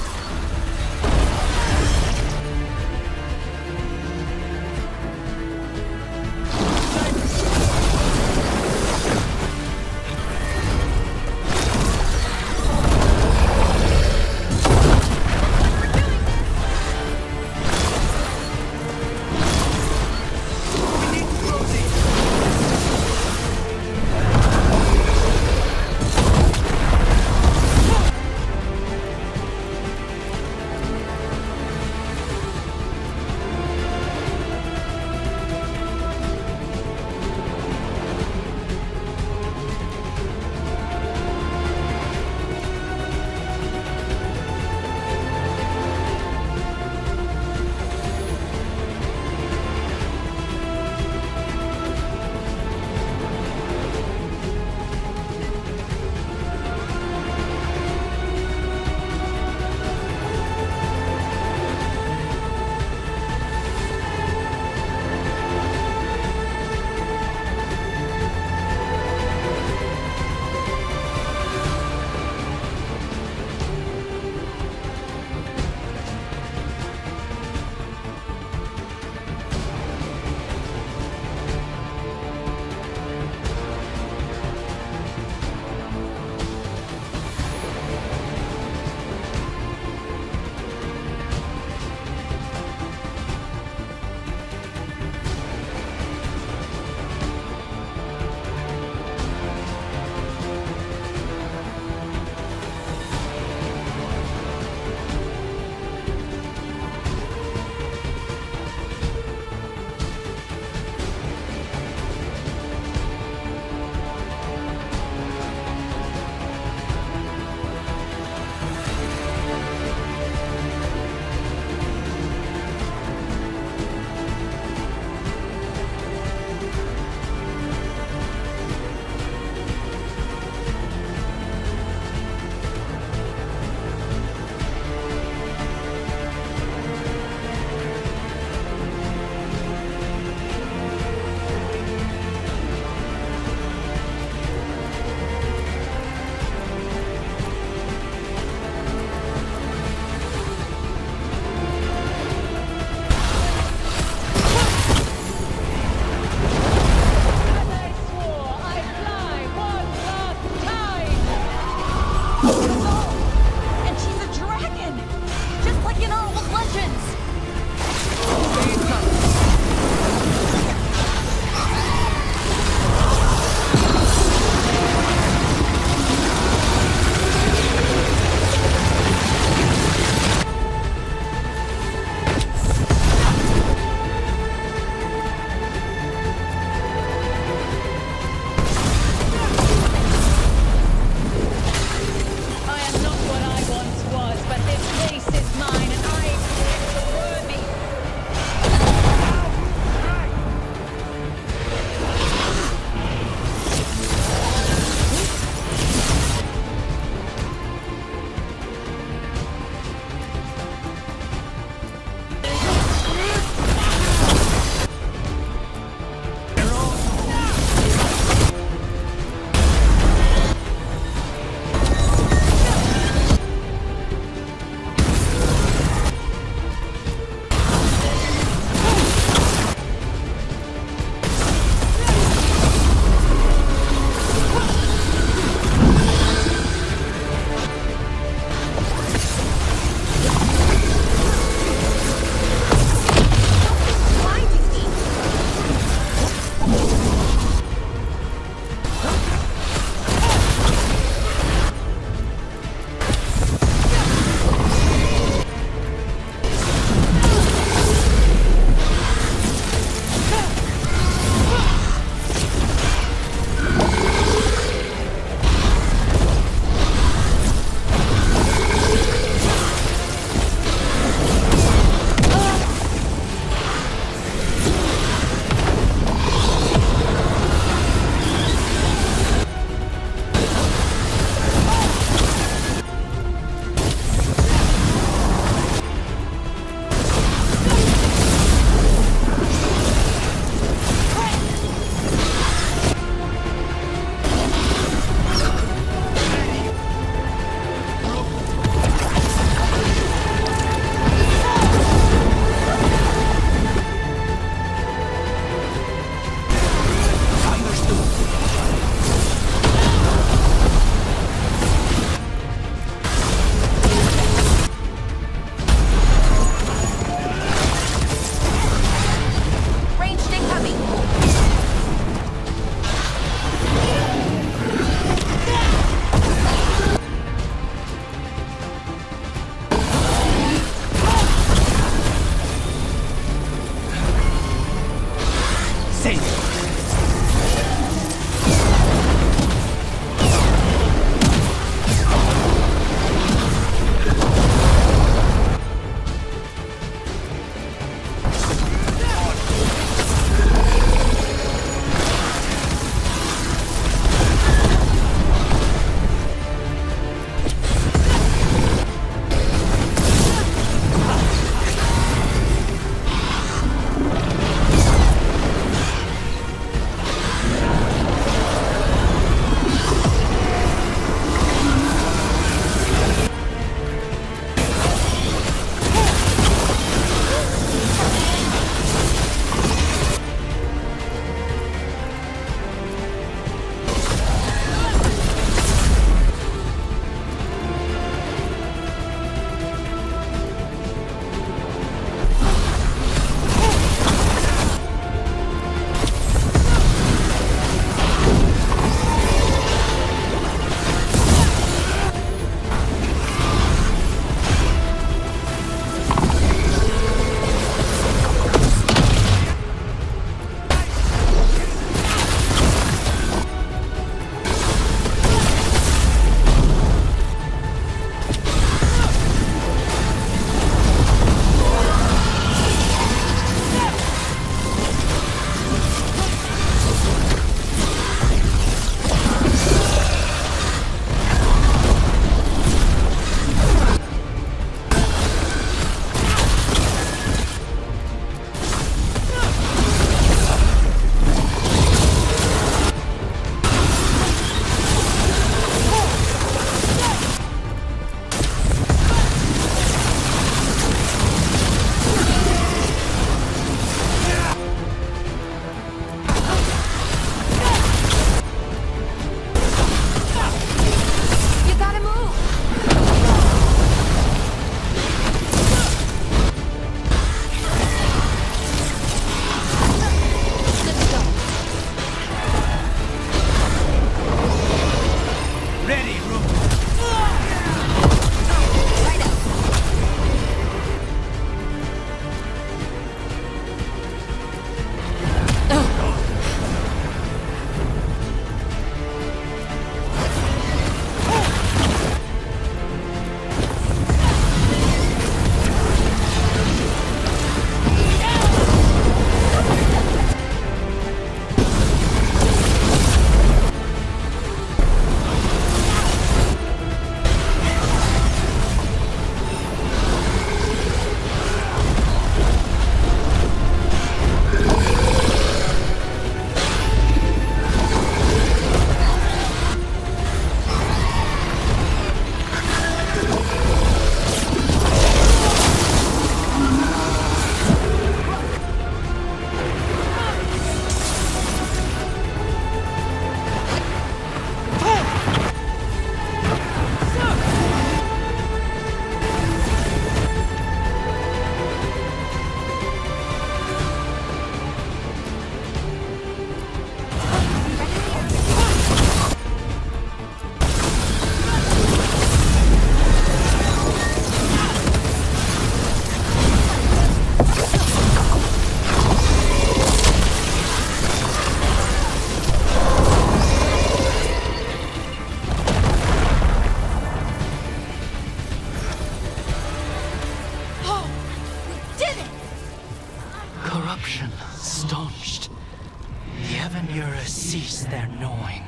cease their gnawing.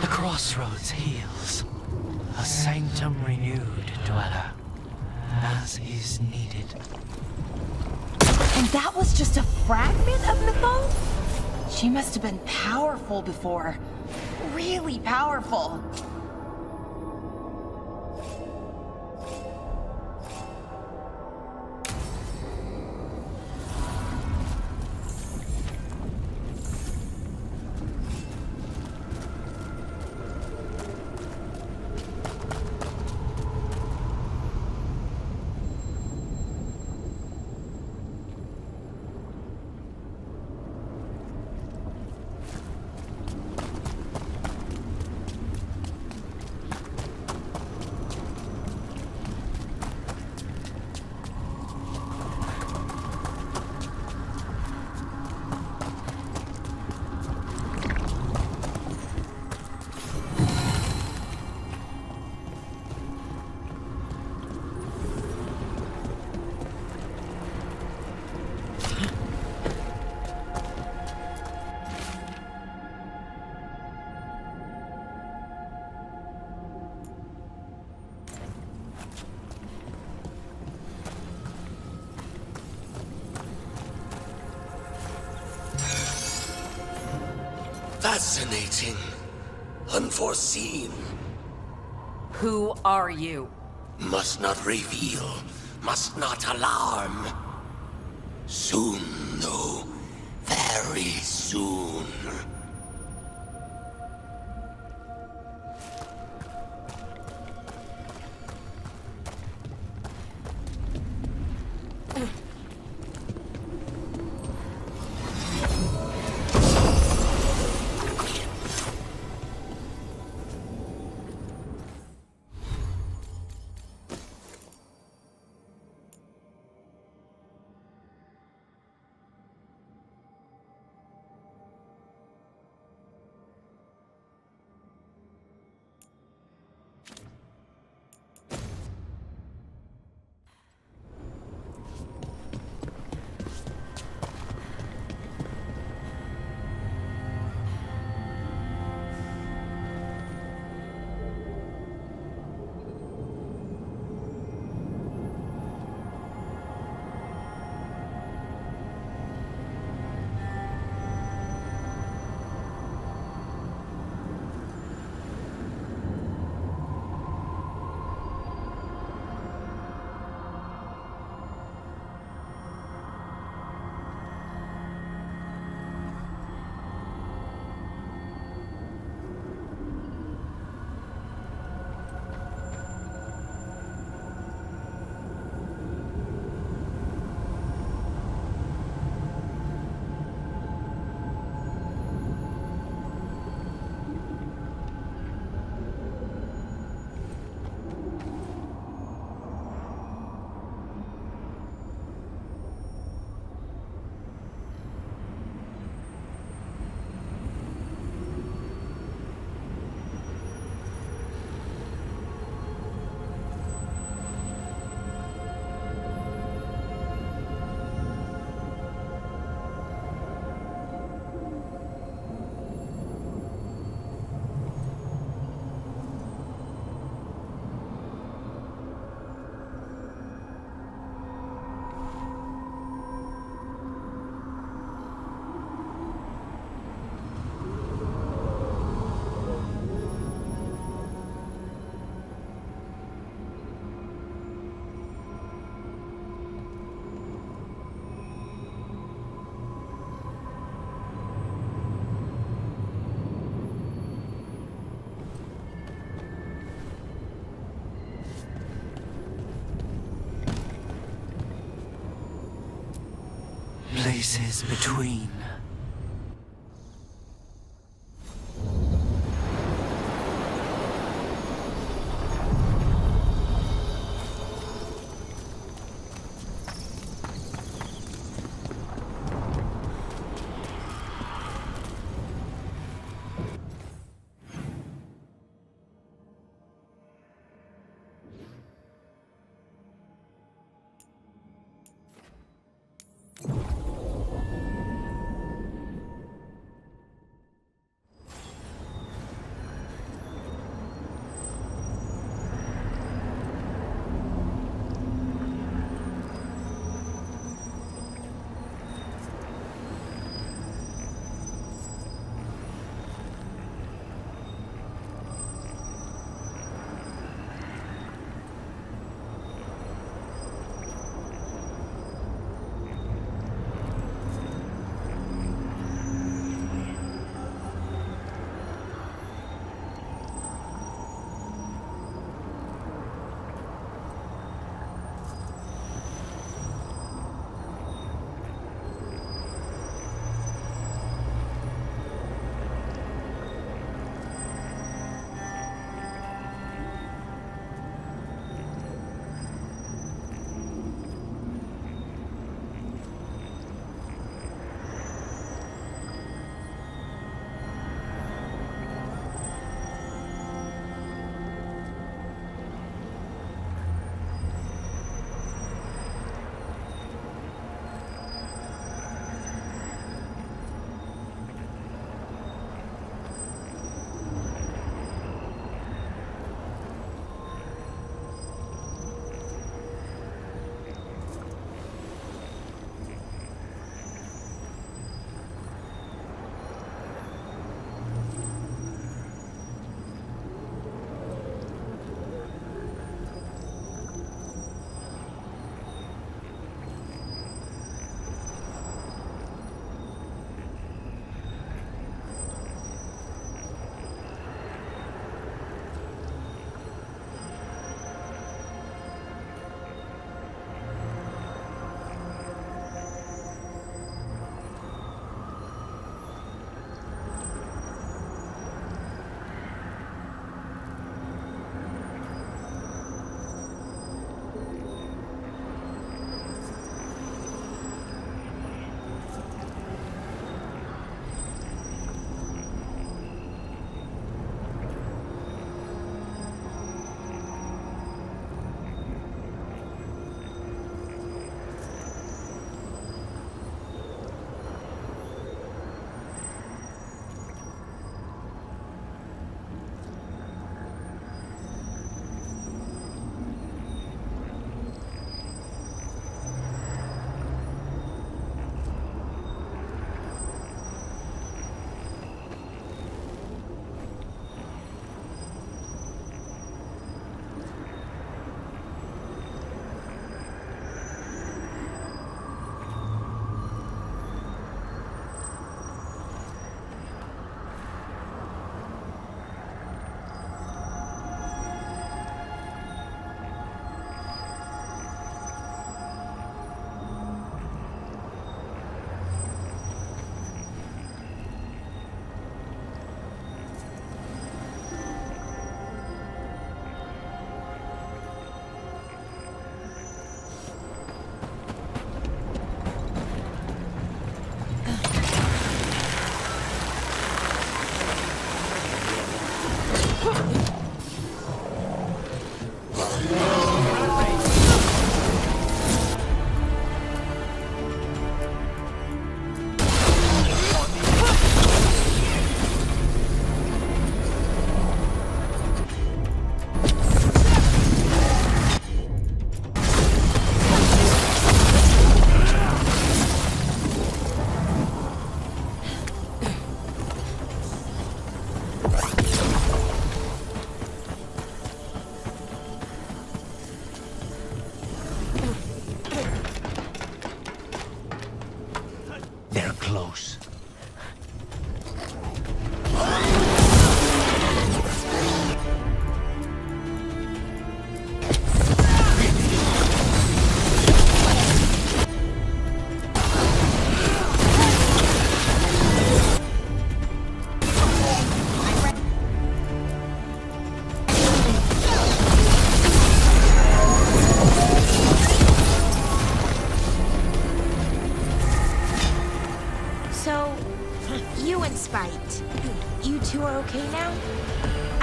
The crossroads heals. A sanctum renewed, dweller, as is needed. And that was just a fragment of Mythal? She must have been powerful before. Really powerful. Fascinating. Unforeseen. Who are you? Must not reveal. Must not alarm. Soon, though. Very soon. Places between.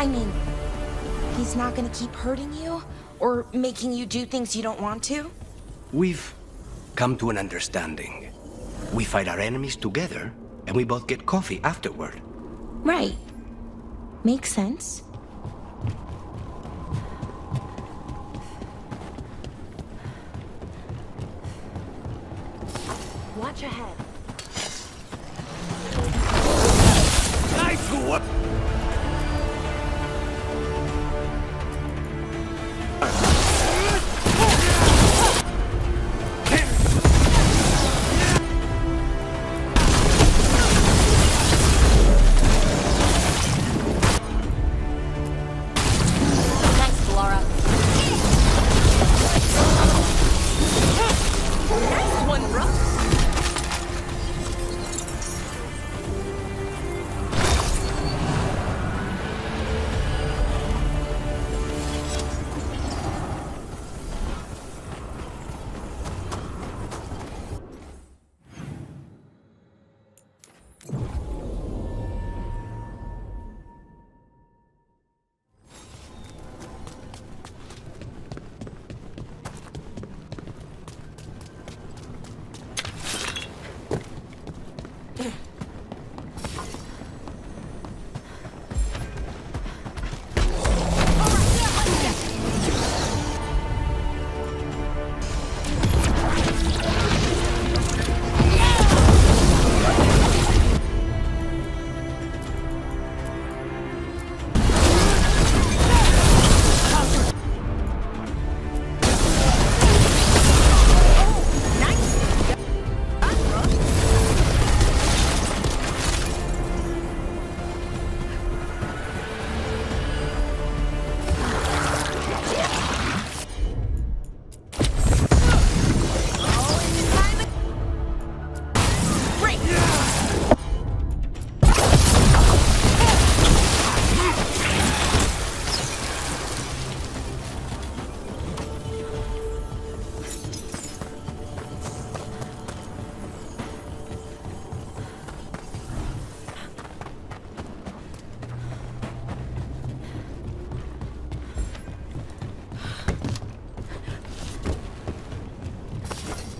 I mean, he's not gonna keep hurting you? Or making you do things you don't want to? We've come to an understanding. We fight our enemies together, and we both get coffee afterward. Right. Makes sense. Watch ahead. Knife what?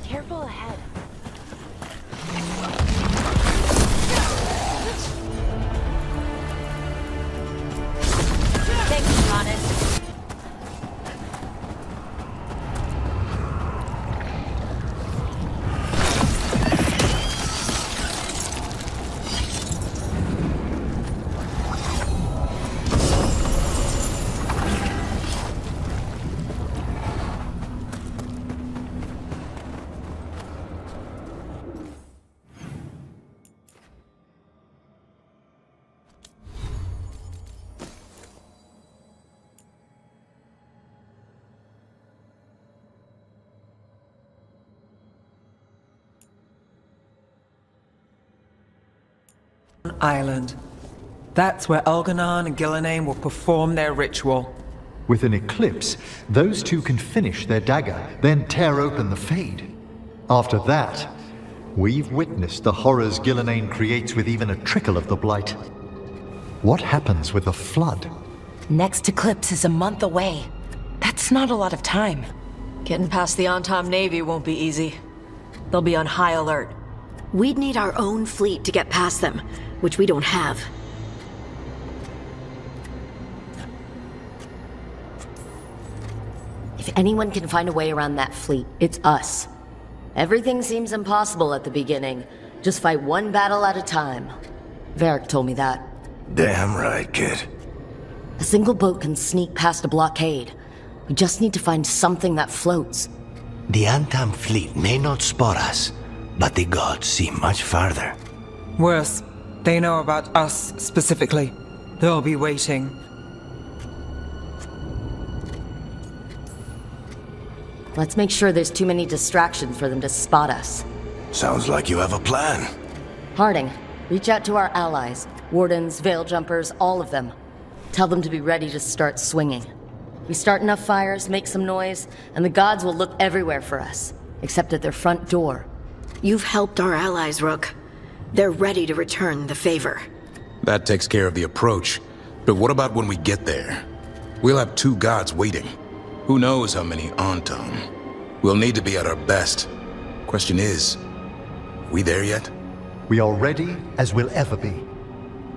Careful ahead. Thanks, Johannes. Island. That's where Elganon and Gillenane will perform their ritual. With an eclipse, those two can finish their dagger, then tear open the Fade. After that, we've witnessed the horrors Gillenane creates with even a trickle of the Blight. What happens with the Flood? Next eclipse is a month away. That's not a lot of time. Getting past the on-time Navy won't be easy. They'll be on high alert. We'd need our own fleet to get past them, which we don't have. If anyone can find a way around that fleet, it's us. Everything seems impossible at the beginning. Just fight one battle at a time. Varric told me that. Damn right, kid. A single boat can sneak past a blockade. We just need to find something that floats. The Antam fleet may not spot us, but the gods see much farther. Worse, they know about us specifically. They'll be waiting. Let's make sure there's too many distractions for them to spot us. Sounds like you have a plan. Harding, reach out to our allies. Wardens, Veil Jumpers, all of them. Tell them to be ready to start swinging. We start enough fires, make some noise, and the gods will look everywhere for us. Except at their front door. You've helped our allies, Rook. They're ready to return the favor. That takes care of the approach. But what about when we get there? We'll have 2 gods waiting. Who knows how many Anton? We'll need to be at our best. Question is, we there yet? We are ready as we'll ever be.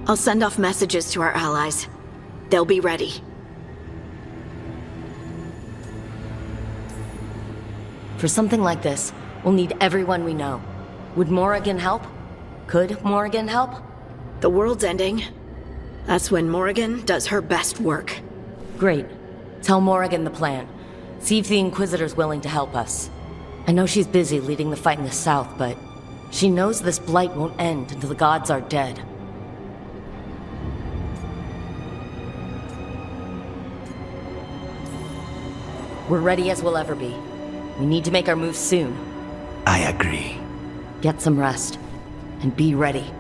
I'll send off messages to our allies. They'll be ready. For something like this, we'll need everyone we know. Would Morrigan help? Could Morrigan help? The world's ending. That's when Morrigan does her best work. Great. Tell Morrigan the plan. See if the Inquisitor's willing to help us. I know she's busy leading the fight in the south, but she knows this blight won't end until the gods are dead. We're ready as we'll ever be. We need to make our move soon. I agree. Get some rest, and be ready.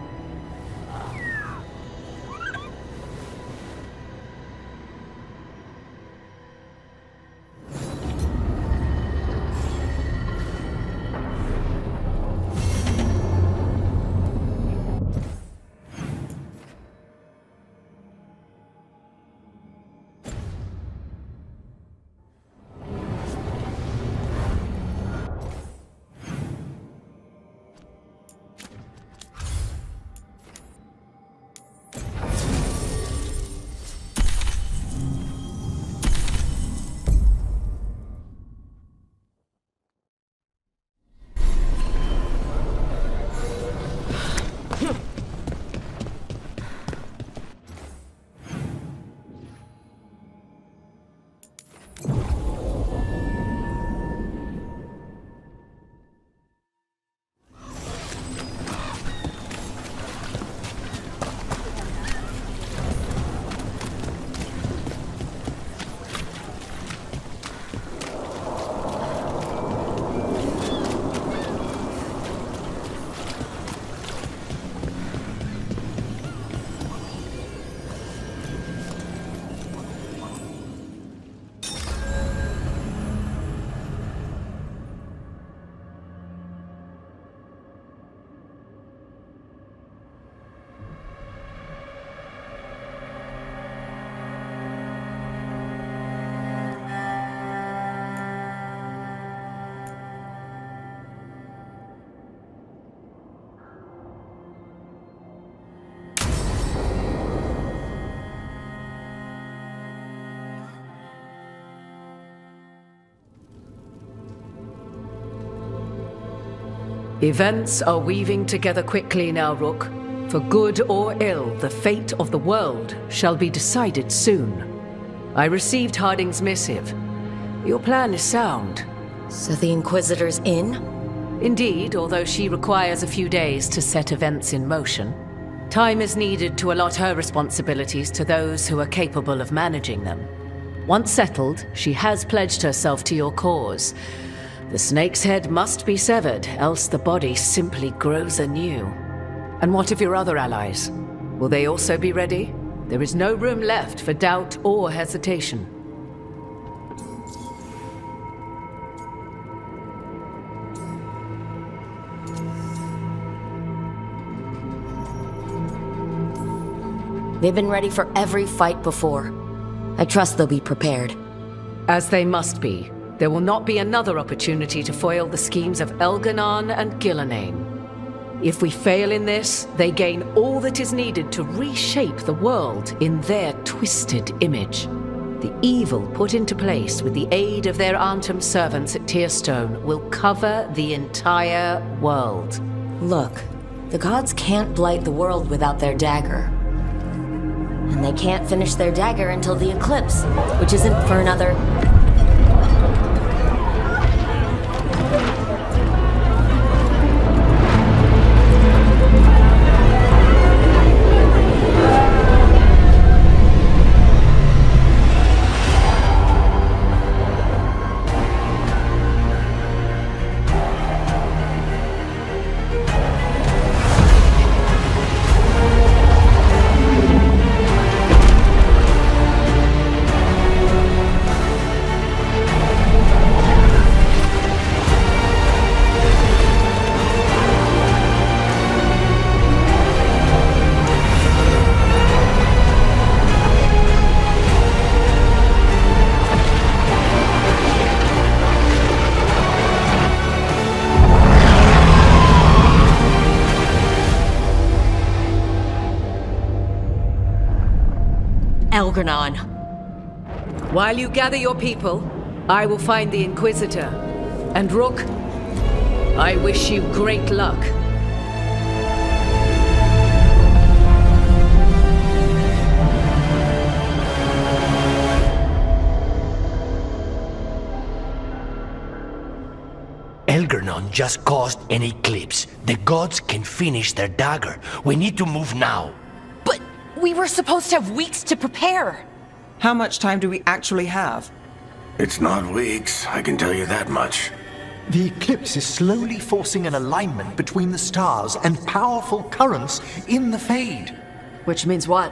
Events are weaving together quickly now, Rook. For good or ill, the fate of the world shall be decided soon. I received Harding's missive. Your plan is sound. So the Inquisitor's in? Indeed, although she requires a few days to set events in motion. Time is needed to allot her responsibilities to those who are capable of managing them. Once settled, she has pledged herself to your cause. The snake's head must be severed, else the body simply grows anew. And what of your other allies? Will they also be ready? There is no room left for doubt or hesitation. They've been ready for every fight before. I trust they'll be prepared. As they must be. There will not be another opportunity to foil the schemes of Elganon and Gillenane. If we fail in this, they gain all that is needed to reshape the world in their twisted image. The evil put into place with the aid of their Arnhem servants at Tearstone will cover the entire world. Look, the gods can't blight the world without their dagger. And they can't finish their dagger until the eclipse, which isn't for another... Algernon. While you gather your people, I will find the Inquisitor. And Rook, I wish you great luck. Algernon just caused an eclipse. The gods can finish their dagger. We need to move now. But we were supposed to have weeks to prepare. How much time do we actually have? It's not weeks, I can tell you that much. The eclipse is slowly forcing an alignment between the stars and powerful currents in the Fade. Which means what?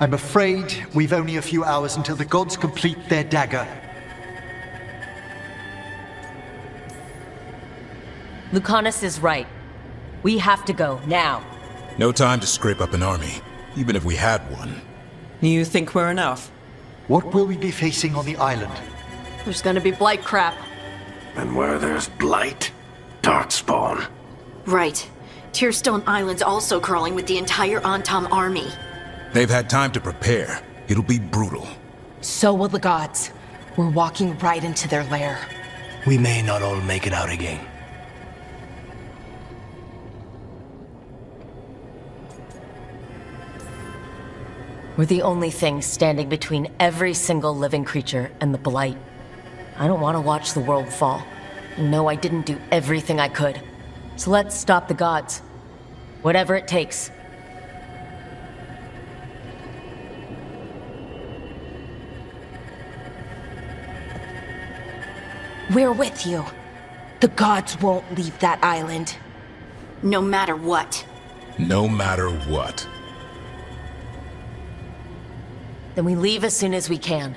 I'm afraid we've only a few hours until the gods complete their dagger. Lucanus is right. We have to go, now. No time to scrape up an army, even if we had one. You think we're enough? What will we be facing on the island? There's gonna be blight crap. And where there's blight, darkspawn. Right. Tearstone Island's also crawling with the entire Antam army. They've had time to prepare. It'll be brutal. So will the gods. We're walking right into their lair. We may not all make it out again. We're the only thing standing between every single living creature and the Blight. I don't want to watch the world fall. No, I didn't do everything I could. So let's stop the gods. Whatever it takes. We're with you. The gods won't leave that island. No matter what. No matter what. Then we leave as soon as we can.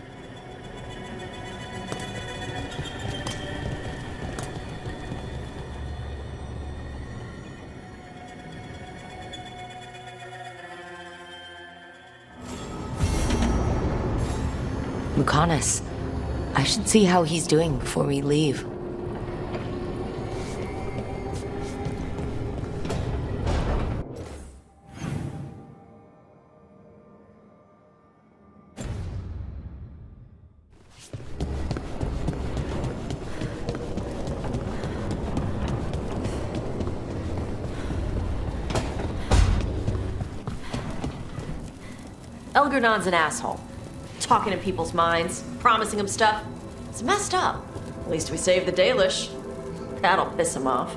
Lucanus, I should see how he's doing before we leave. Algernon's an asshole. Talking in people's minds, promising them stuff. It's messed up. At least we saved the Dalish. That'll piss him off.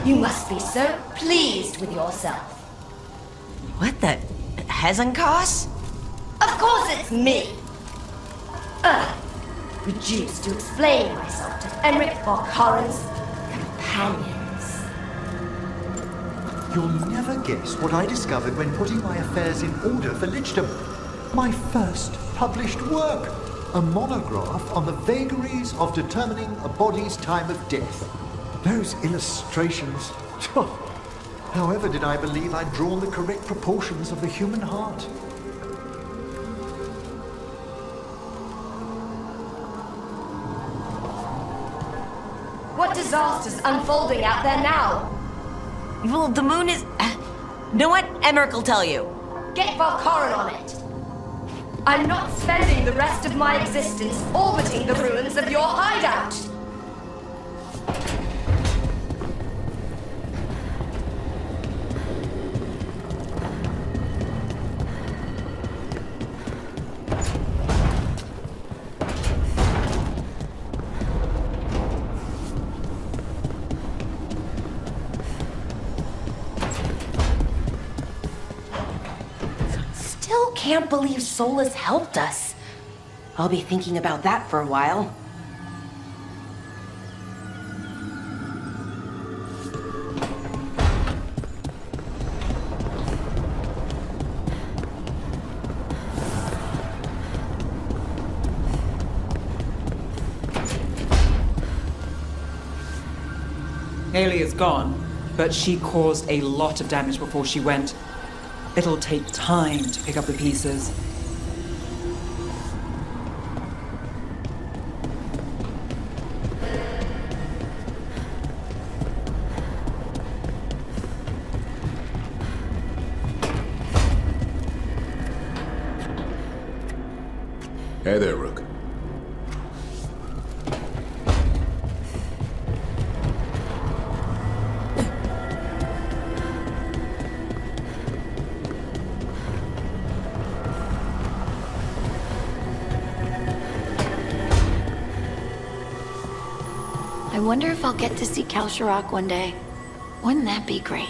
You must be so pleased with yourself. What the? Hezenkos? Of course it's me! Reduced to explain myself to Emmerich Volkaren's companions. You'll never guess what I discovered when putting my affairs in order for Lichdom. My first published work. A monograph on the vagaries of determining a body's time of death. Those illustrations. However did I believe I'd drawn the correct proportions of the human heart? What disaster's unfolding out there now? Well, the moon is... You know what? Emmerich will tell you. Get Volkaren on it. I'm not spending the rest of my existence orbiting the ruins of your hideout. can't believe Solus helped us. I'll be thinking about that for a while. Haley is gone, but she caused a lot of damage before she went. It'll take time to pick up the pieces. Hey there, Rook. I wonder if I'll get to see Kalsharak one day. Wouldn't that be great?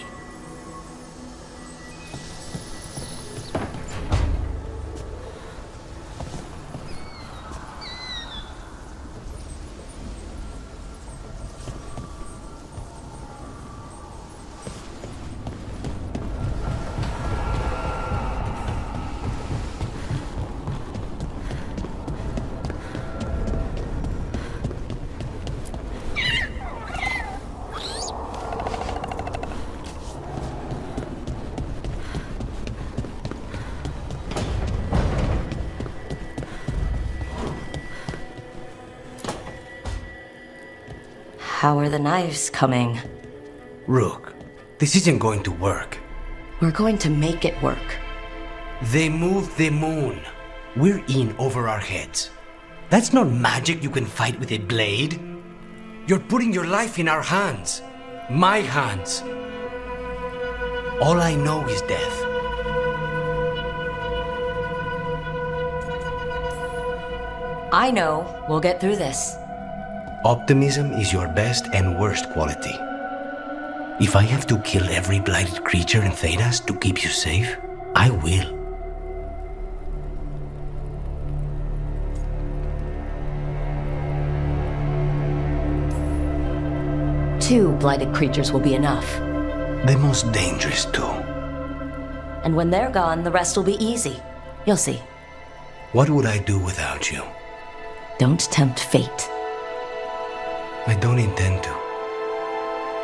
How are the knives coming? Rook, this isn't going to work. We're going to make it work. They moved the moon. We're in over our heads. That's not magic you can fight with a blade. You're putting your life in our hands. My hands. All I know is death. I know we'll get through this. Optimism is your best and worst quality. If I have to kill every blighted creature in Thedas to keep you safe, I will. Two blighted creatures will be enough. The most dangerous too. And when they're gone, the rest will be easy. You'll see. What would I do without you? Don't tempt fate. I don't intend to.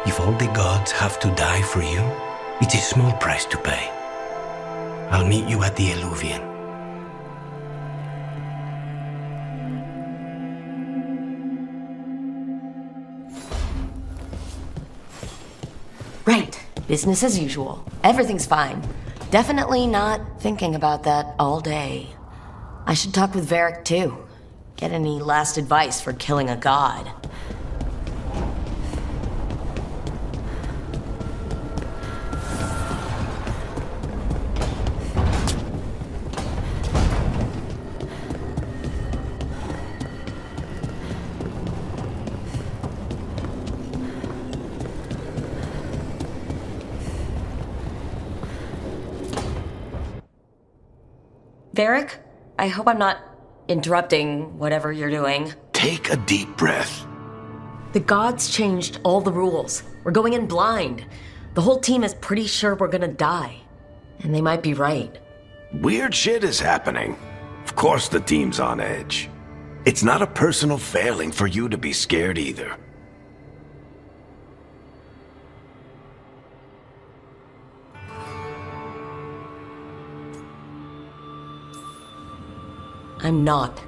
If all the gods have to die for you, it's a small price to pay. I'll meet you at the Eluvian. Right. Business as usual. Everything's fine. Definitely not thinking about that all day. I should talk with Varric too. Get any last advice for killing a god. Varric, I hope I'm not interrupting whatever you're doing. Take a deep breath. The gods changed all the rules. We're going in blind. The whole team is pretty sure we're gonna die. And they might be right. Weird shit is happening. Of course the team's on edge. It's not a personal failing for you to be scared either. I'm not.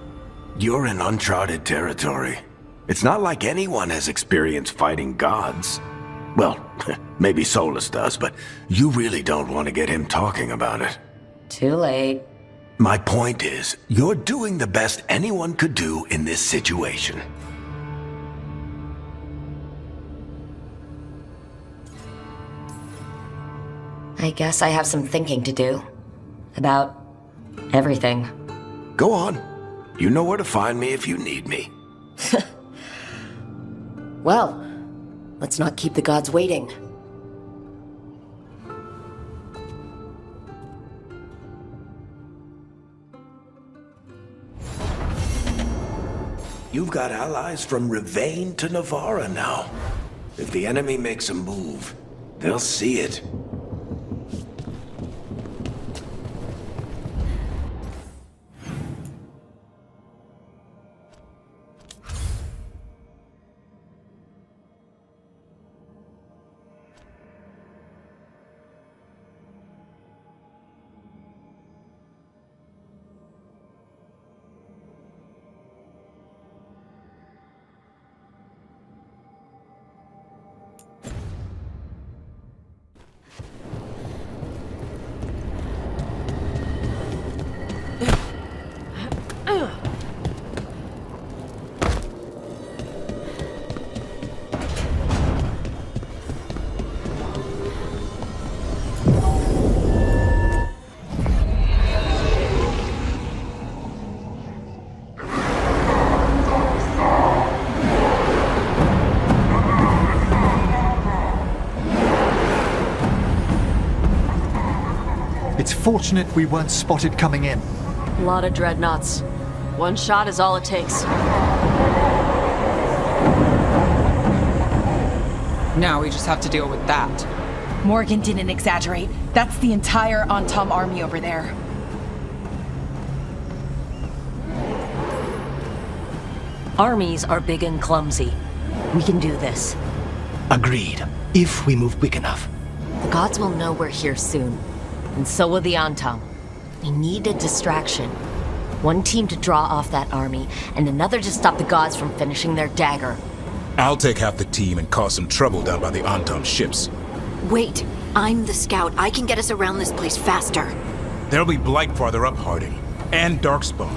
You're in uncharted territory. It's not like anyone has experience fighting gods. Well, maybe Solus does, but you really don't want to get him talking about it. Too late. My point is, you're doing the best anyone could do in this situation. I guess I have some thinking to do. About everything. Go on. You know where to find me if you need me. Well, let's not keep the gods waiting. You've got allies from Rivain to Navarra now. If the enemy makes a move, they'll see it. It's fortunate we weren't spotted coming in. A lot of dreadnoughts. One shot is all it takes. Now we just have to deal with that. Morgan didn't exaggerate. That's the entire Antom army over there. Armies are big and clumsy. We can do this. Agreed. If we move quick enough. The gods will know we're here soon. And so will the Antom. We need a distraction. One team to draw off that army, and another to stop the gods from finishing their dagger. I'll take half the team and cause some trouble down by the Antom ships. Wait, I'm the scout. I can get us around this place faster. There'll be Blight farther up, Harding. And Darkspawn.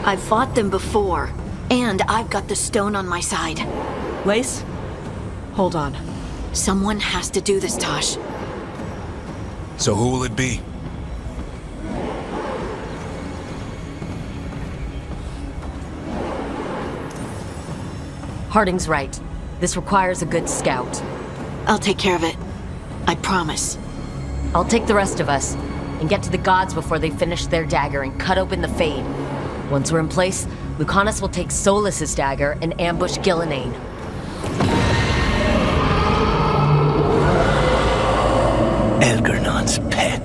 I've fought them before. And I've got the stone on my side. Lace? Hold on. Someone has to do this, Tosh. So who will it be? Harding's right. This requires a good scout. I'll take care of it. I promise. I'll take the rest of us and get to the gods before they finish their dagger and cut open the Fade. Once we're in place, Lucanus will take Solas's dagger and ambush Gillinane. Elgernon's pet.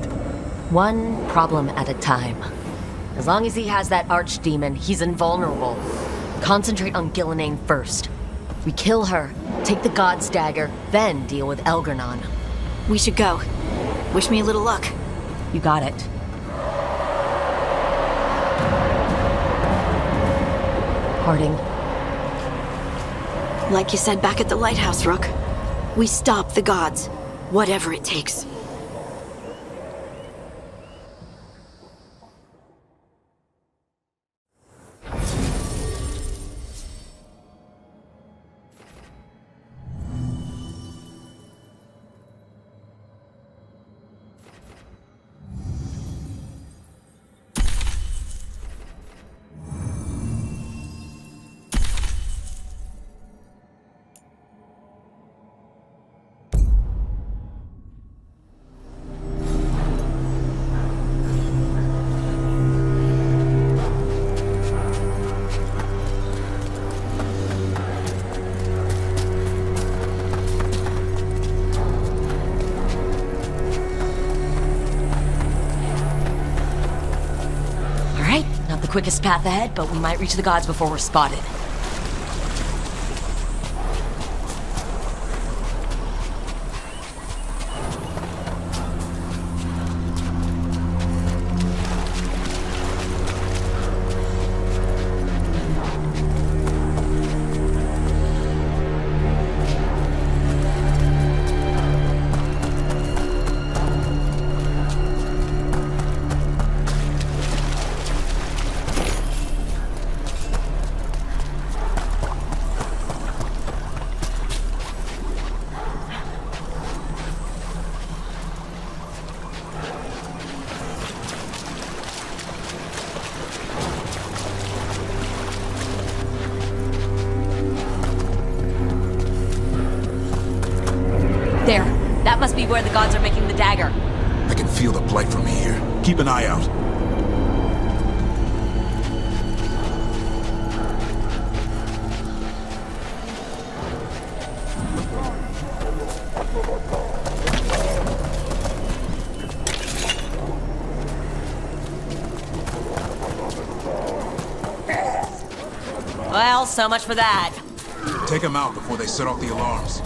One problem at a time. As long as he has that archdemon, he's invulnerable. Concentrate on Gillinane first. We kill her, take the god's dagger, then deal with Elgernon. We should go. Wish me a little luck. You got it. Harding. Like you said back at the lighthouse, Rook. We stop the gods. Whatever it takes. Quickest path ahead, but we might reach the gods before we're spotted. There. That must be where the gods are making the dagger. I can feel the blight from here. Keep an eye out. Well, so much for that. Take them out before they set off the alarms.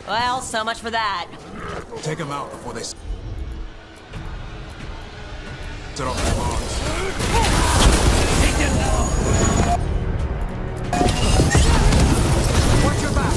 Well, so much for that. Take them out before they set off the alarms. Watch your back!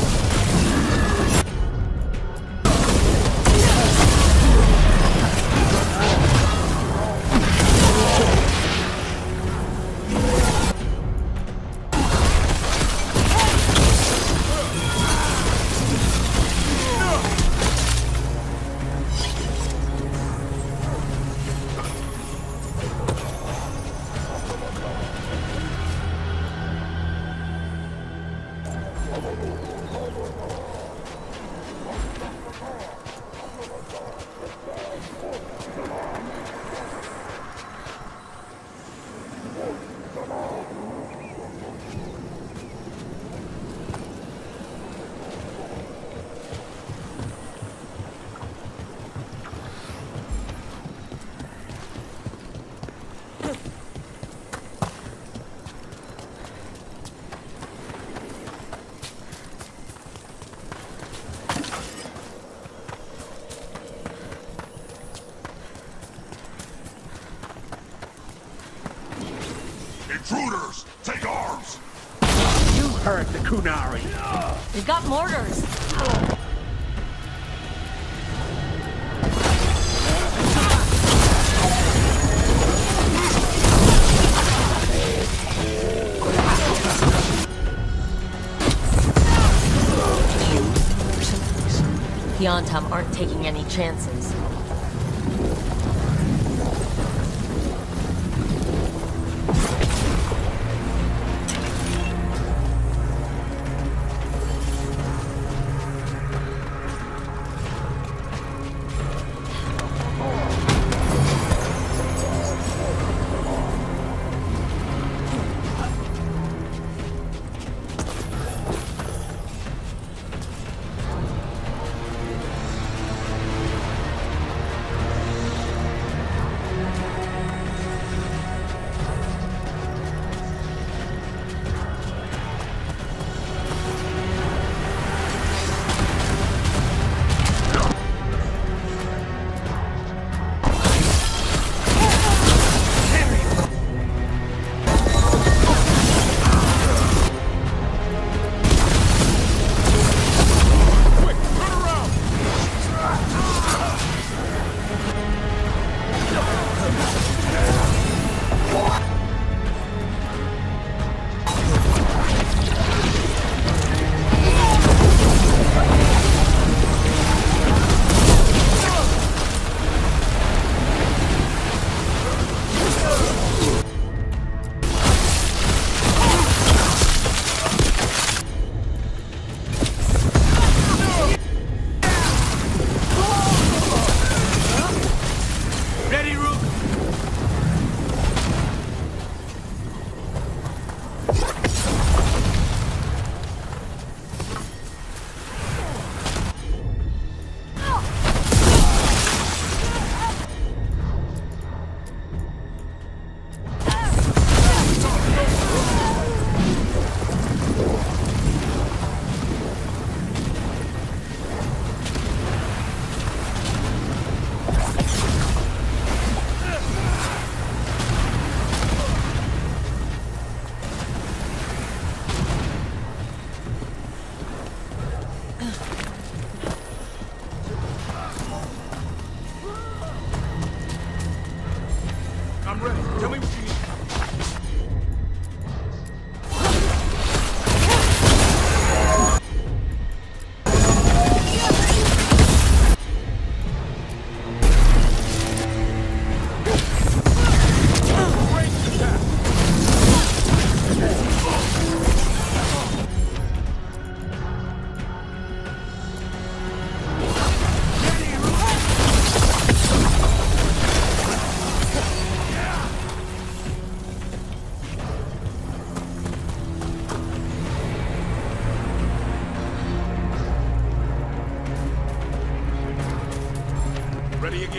Intruders! Take arms! You heard the Kunari! We've got mortars. The Ontom aren't taking any chances.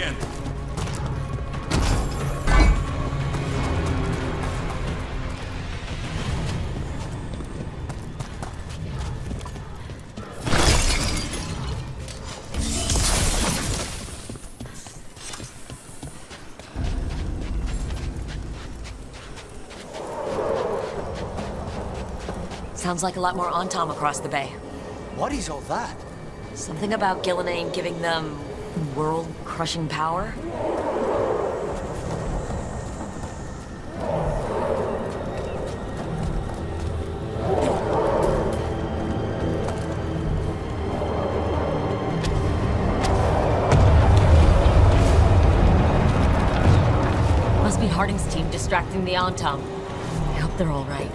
again. Sounds like a lot more Antom across the bay. What is all that? Something about Gillenane giving them world-crushing power? Must be Harding's team distracting the Antom. I hope they're all right.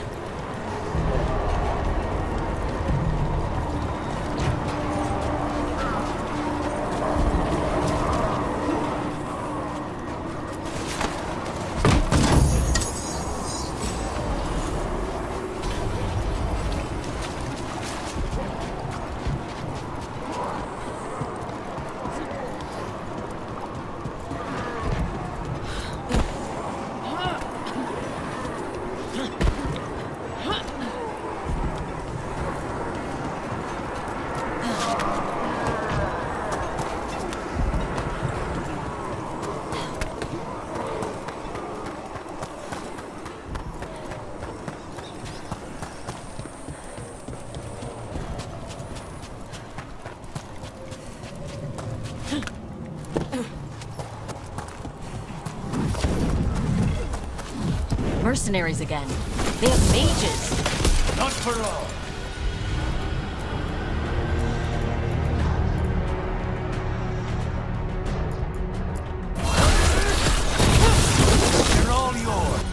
Mercenaries again. They have mages. Not for long. They're all yours.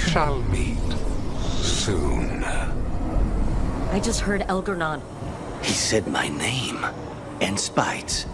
shall meet soon. I just heard Elgernon. He said my name. And Spites.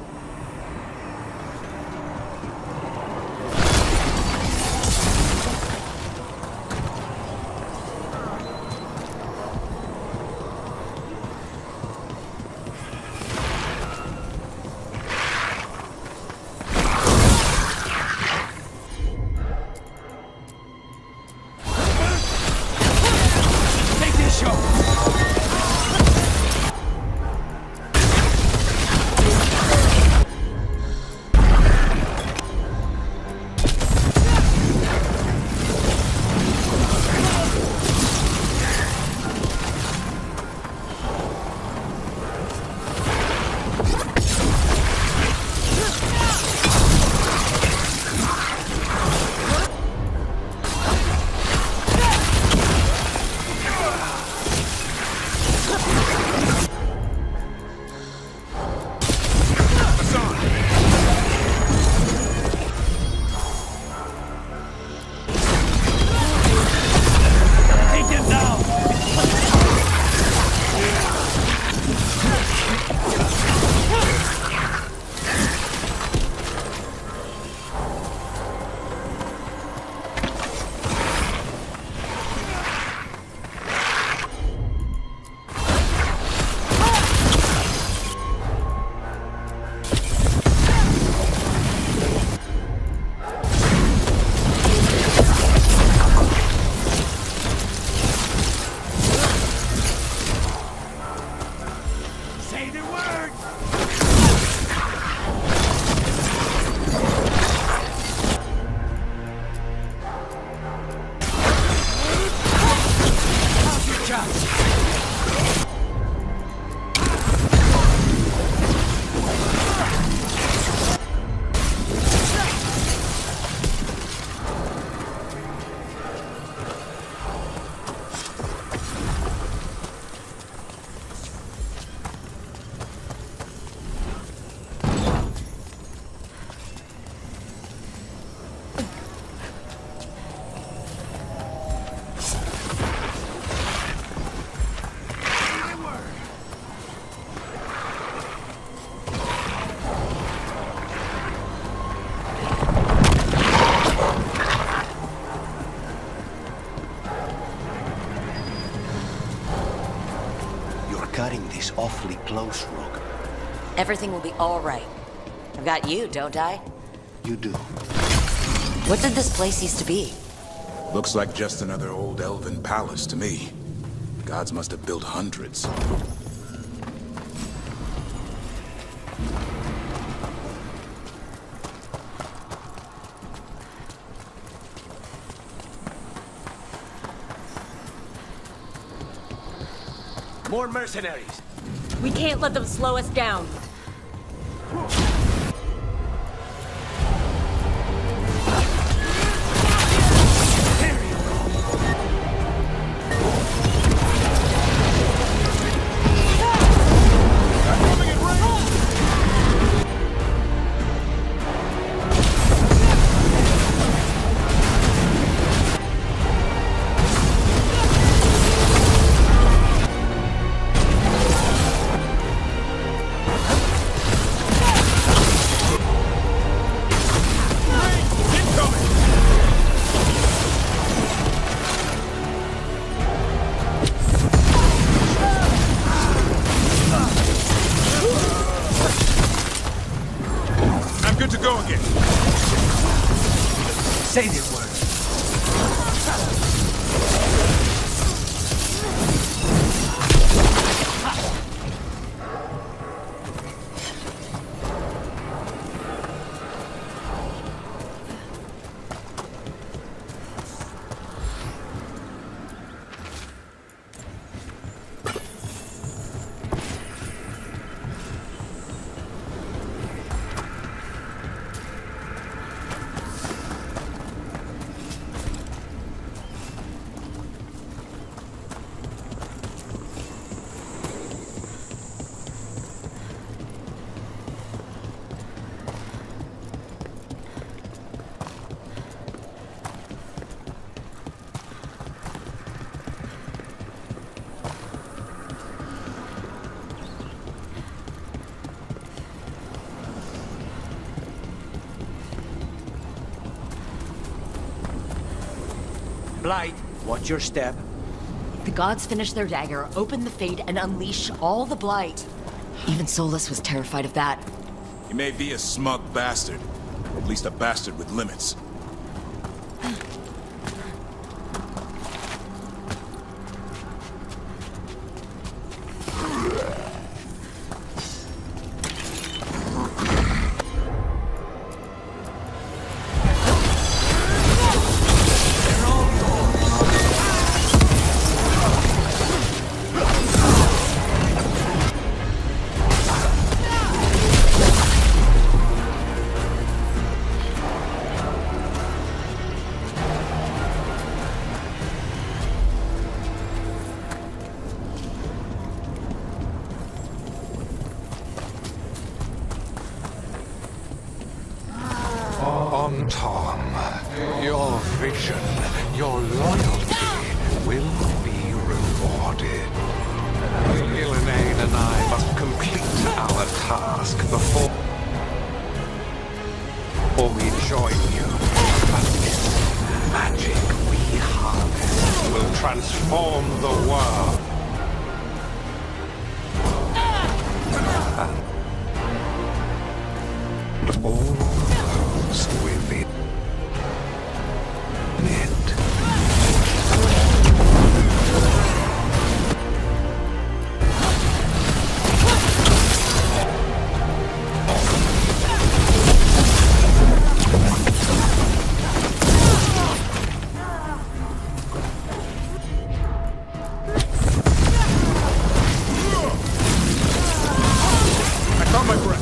Cutting this awfully close, Rook. Everything will be all right. I've got you, don't I? You do. What did this place used to be? Looks like just another old elven palace to me. Gods must have built hundreds. More mercenaries! We can't let them slow us down. Say the word. Blight, watch your step. The gods finish their dagger, open the Fade, and unleash all the Blight. Even Solus was terrified of that. He may be a smug bastard. At least a bastard with limits. On Tom, your vision, your loyalty will be rewarded. Illuminae and I must complete our task before we join you. But this magic we harness will transform the world. And all those within it. I caught my breath.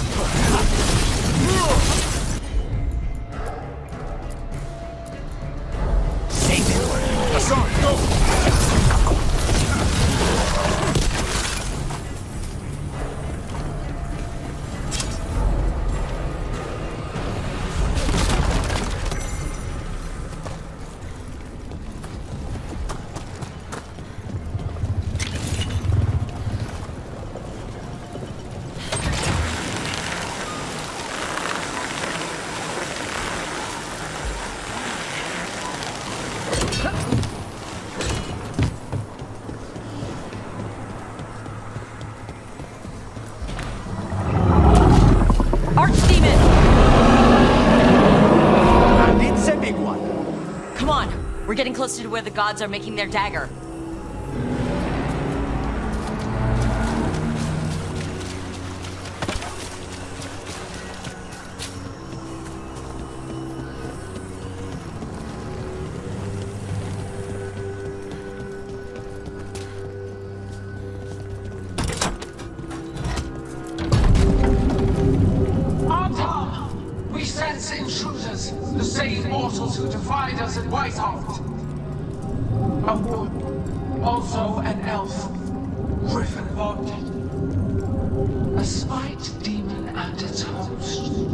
We're getting closer to where the gods are making their dagger. Artom! We sense intruders, the same mortals who defied us at Whiteheart. A woman, also an elf, Griffin Bonded. A spite demon and its host.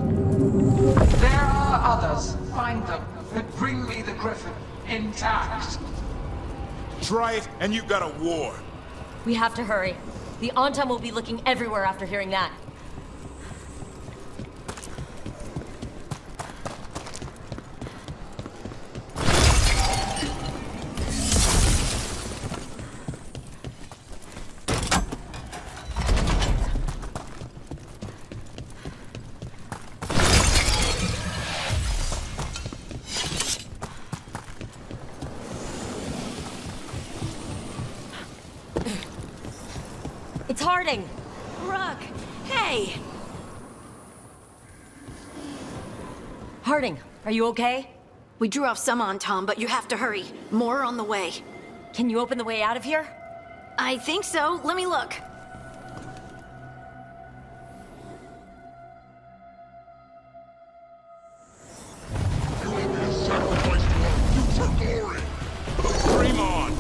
There are others, find them, that bring me the Griffin, intact. Try it, and you got a war. We have to hurry. The Antam will be looking everywhere after hearing that. It's Harding! Rook, hey! Harding, are you okay? We drew off some on Tom, but you have to hurry. More on the way. Can you open the way out of here? I think so. Let me look. Dream on!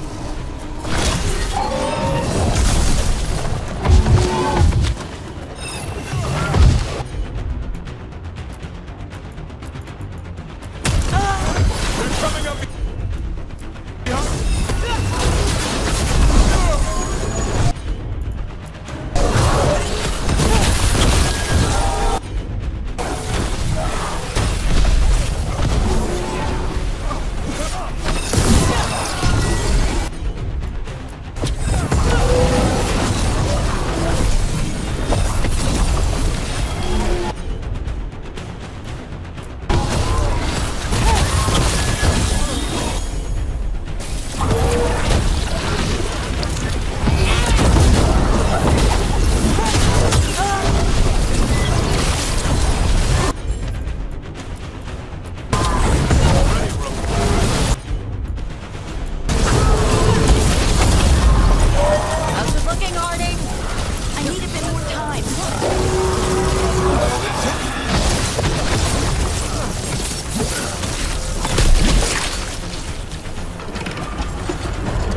I need a bit more time.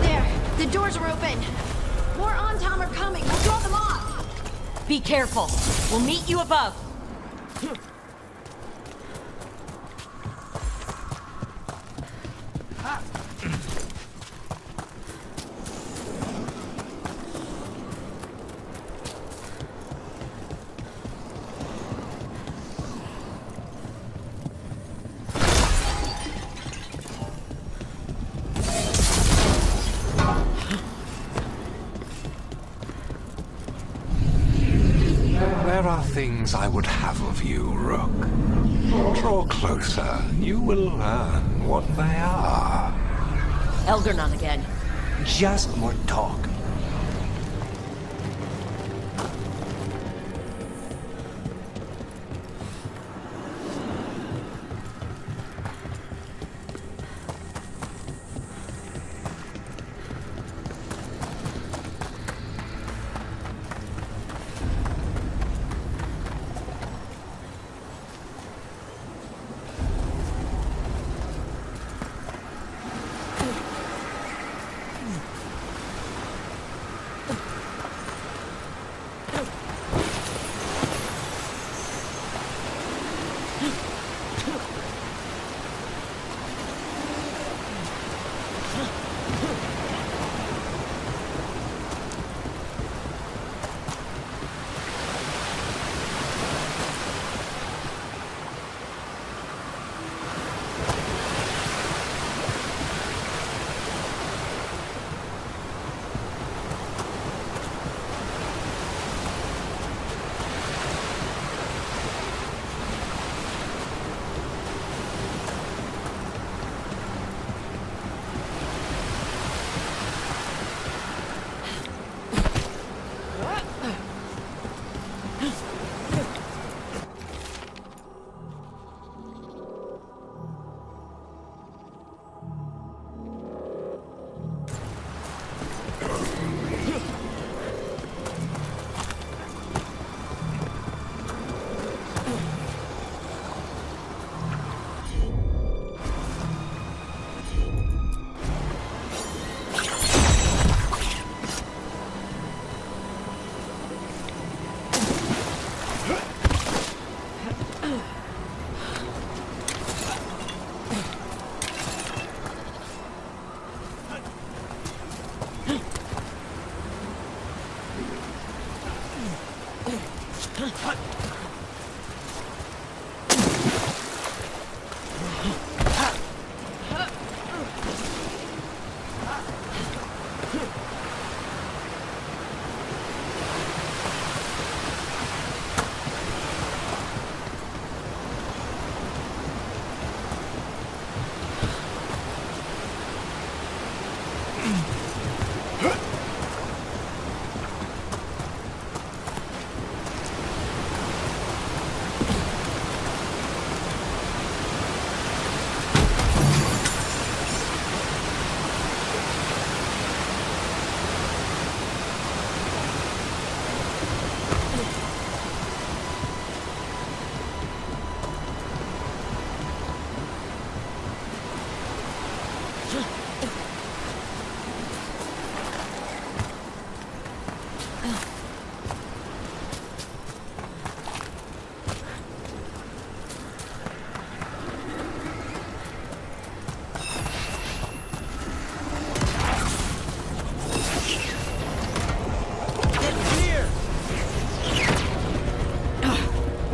There, the doors are open. More on-tom are coming. We'll draw them off. Be careful. We'll meet you above. There are things I would have of you, Rook. Draw closer. You will learn what they are. Elgernon again. Just more talk.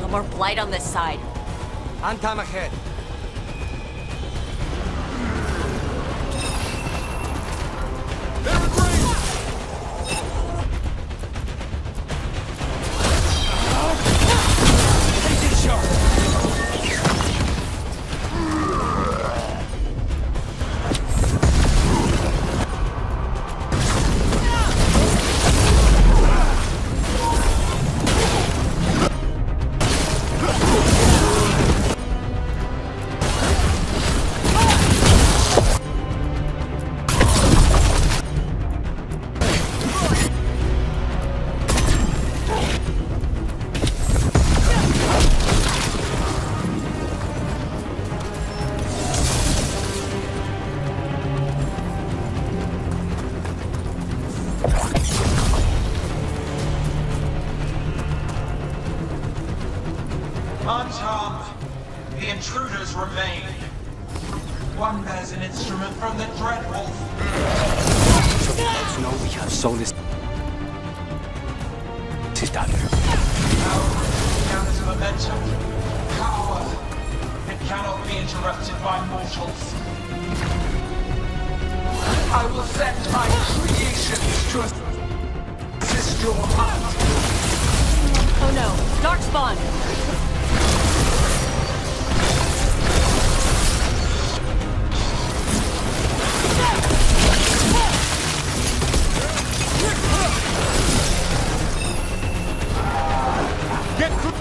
More blight on this side. On-tom ahead. Unharmed, the intruders remain. One bears an instrument from the Dreadwolf. So the gods know we have Solus. His dagger. Power gathers momentum. Power. It cannot be interrupted by mortals. I will send my creations to assist your hunt. Oh no, Darkspawn! Get clear!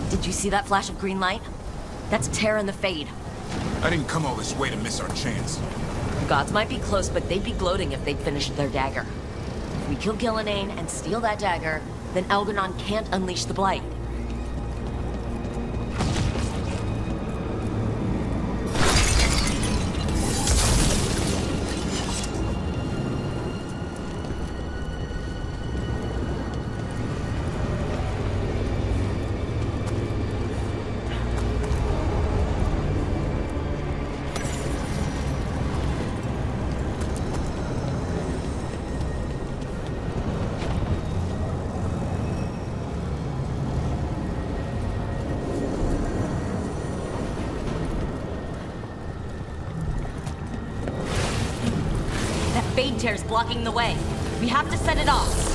Did you see that flash of green light? That's Terra and the Fade. I didn't come all this way to miss our chance. Gods might be close, but they'd be gloating if they'd finished their dagger. If we kill Gillenane and steal that dagger, then Algernon can't unleash the Blight. Fade Tear's blocking the way. We have to set it off.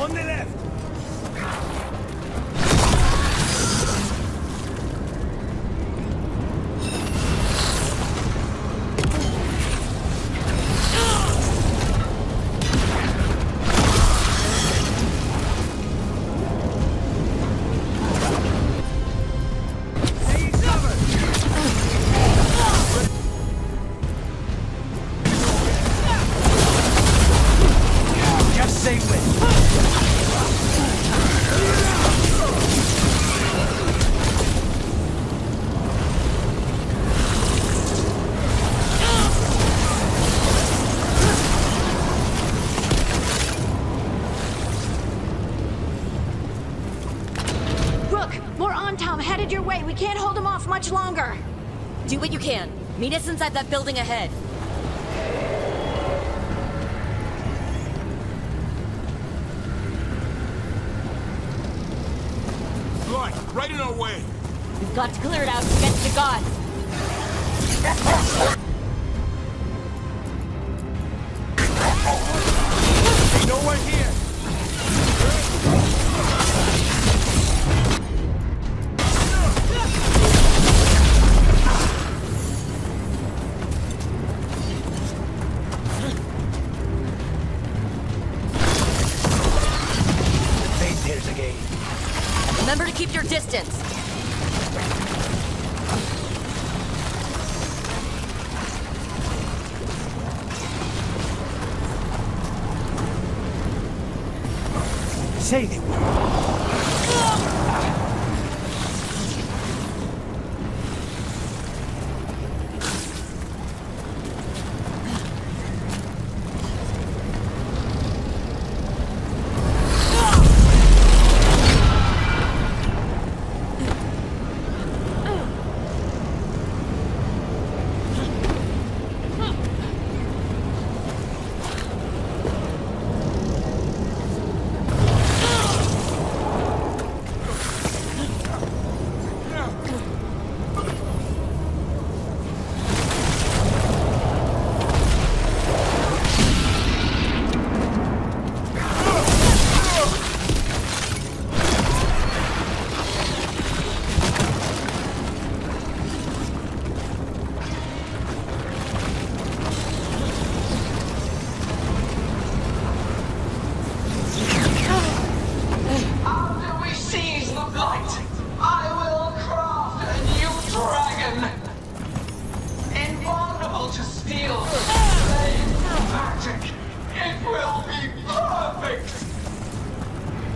On the left! Headed your way. We can't hold him off much longer. Do what you can. Meet us inside that building ahead. Right in our way. We've got to clear it out to get to the gods. Ain't no one here. Remember to keep your distance. Say they were.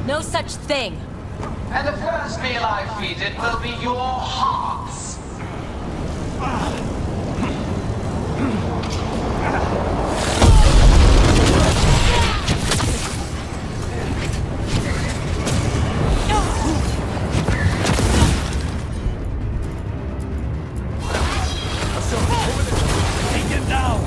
No such thing. And the first meal I feed it will be your hearts. Take him down!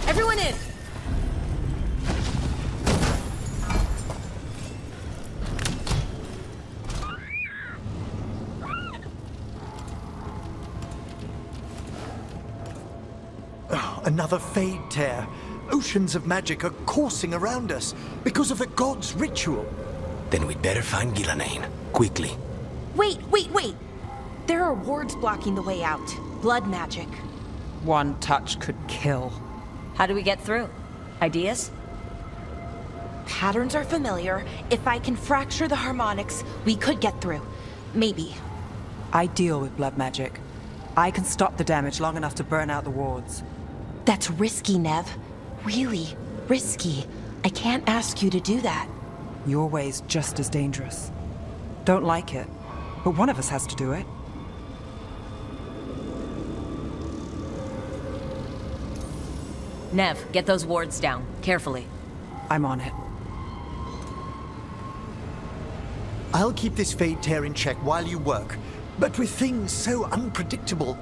Everyone in! Oh, another Fade tear. Oceans of magic are coursing around us because of the god's ritual. Then we'd better find Ghilanane. Quickly. Wait! There are wards blocking the way out. Blood magic. One touch could kill. How do we get through? Ideas? patterns are familiar. If I can fracture the harmonics, we could get through. Maybe. I deal with blood magic. I can stop the damage long enough to burn out the wards. That's risky, Nev. Really risky. I can't ask you to do that. Your way's just as dangerous. Don't like it, but one of us has to do it. Nev, get those wards down. Carefully. I'm on it. I'll keep this Fade Tear in check while you work. But with things so unpredictable,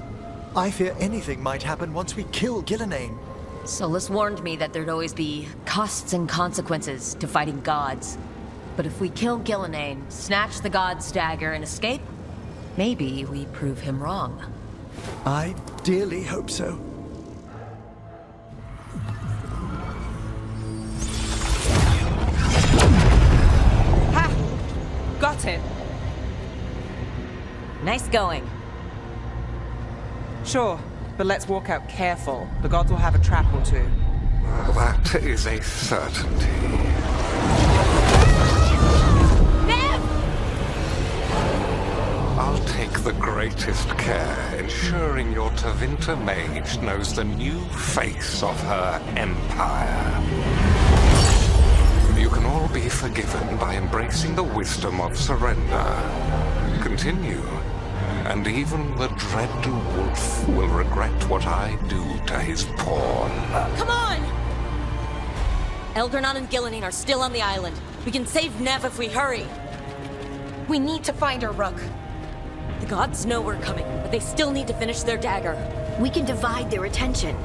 I fear anything might happen once we kill Gillenane. Solus warned me that there'd always be costs and consequences to fighting gods. But if we kill Gillenane, snatch the god's dagger, and escape, maybe we prove him wrong. I dearly hope so. Ha! Got it! Nice going. Sure, but let's walk out careful. The gods will have a trap or two. That is a certainty. I'll take the greatest care, ensuring your Tevinter Mage knows the new face of her empire. You can all be forgiven by embracing the wisdom of surrender. Continue, and even the dread wolf will regret what I do to his pawn. Come on! Elgar'nan and Gillenane are still on the island. We can save Nev if we hurry. We need to find her, Rook. The gods know we're coming, but they still need to finish their dagger. We can divide their attention.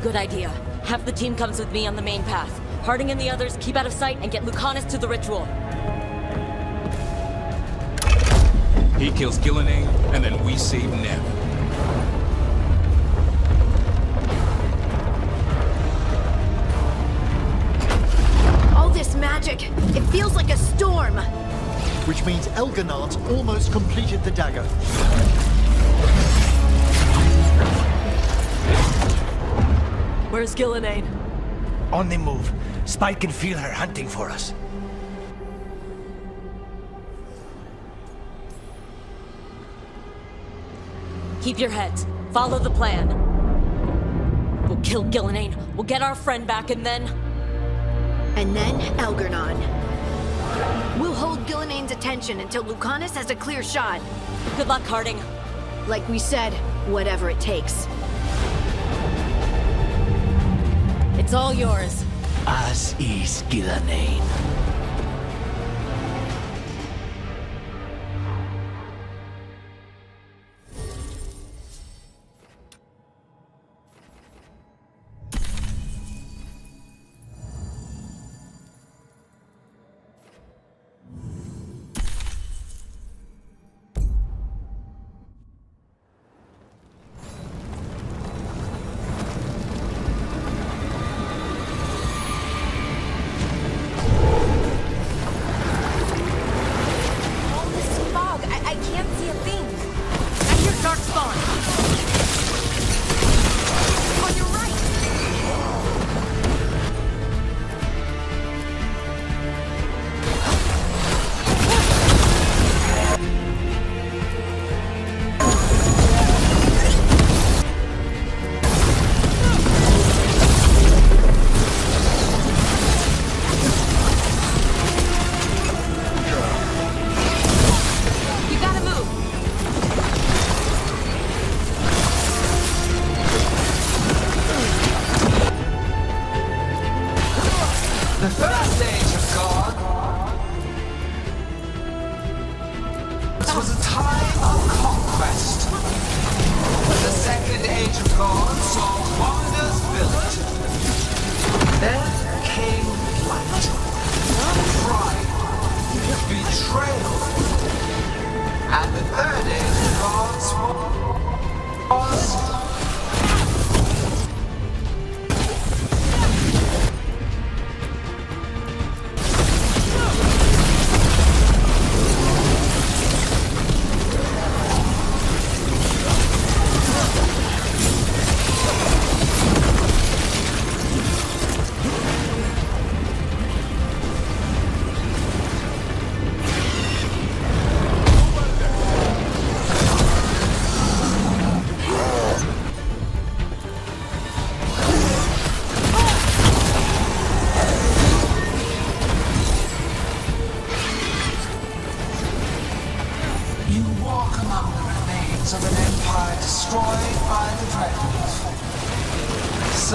Good idea. Half the team comes with me on the main path. Harding and the others keep out of sight and get Lucanus to the ritual. He kills Gillenane, and then we save Nev. All this magic, it feels like a storm. Which means Elgar'nan's almost completed the dagger. Where's Gillenane? On the move. Spike can feel her hunting for us. Keep your heads. Follow the plan. We'll kill Gillenane, we'll get our friend back, and then... And then Elgar'nan. We'll hold Gillenane's attention until Lucanus has a clear shot. Good luck, Harding. Like we said, whatever it takes. It's all yours. As is Gillenane.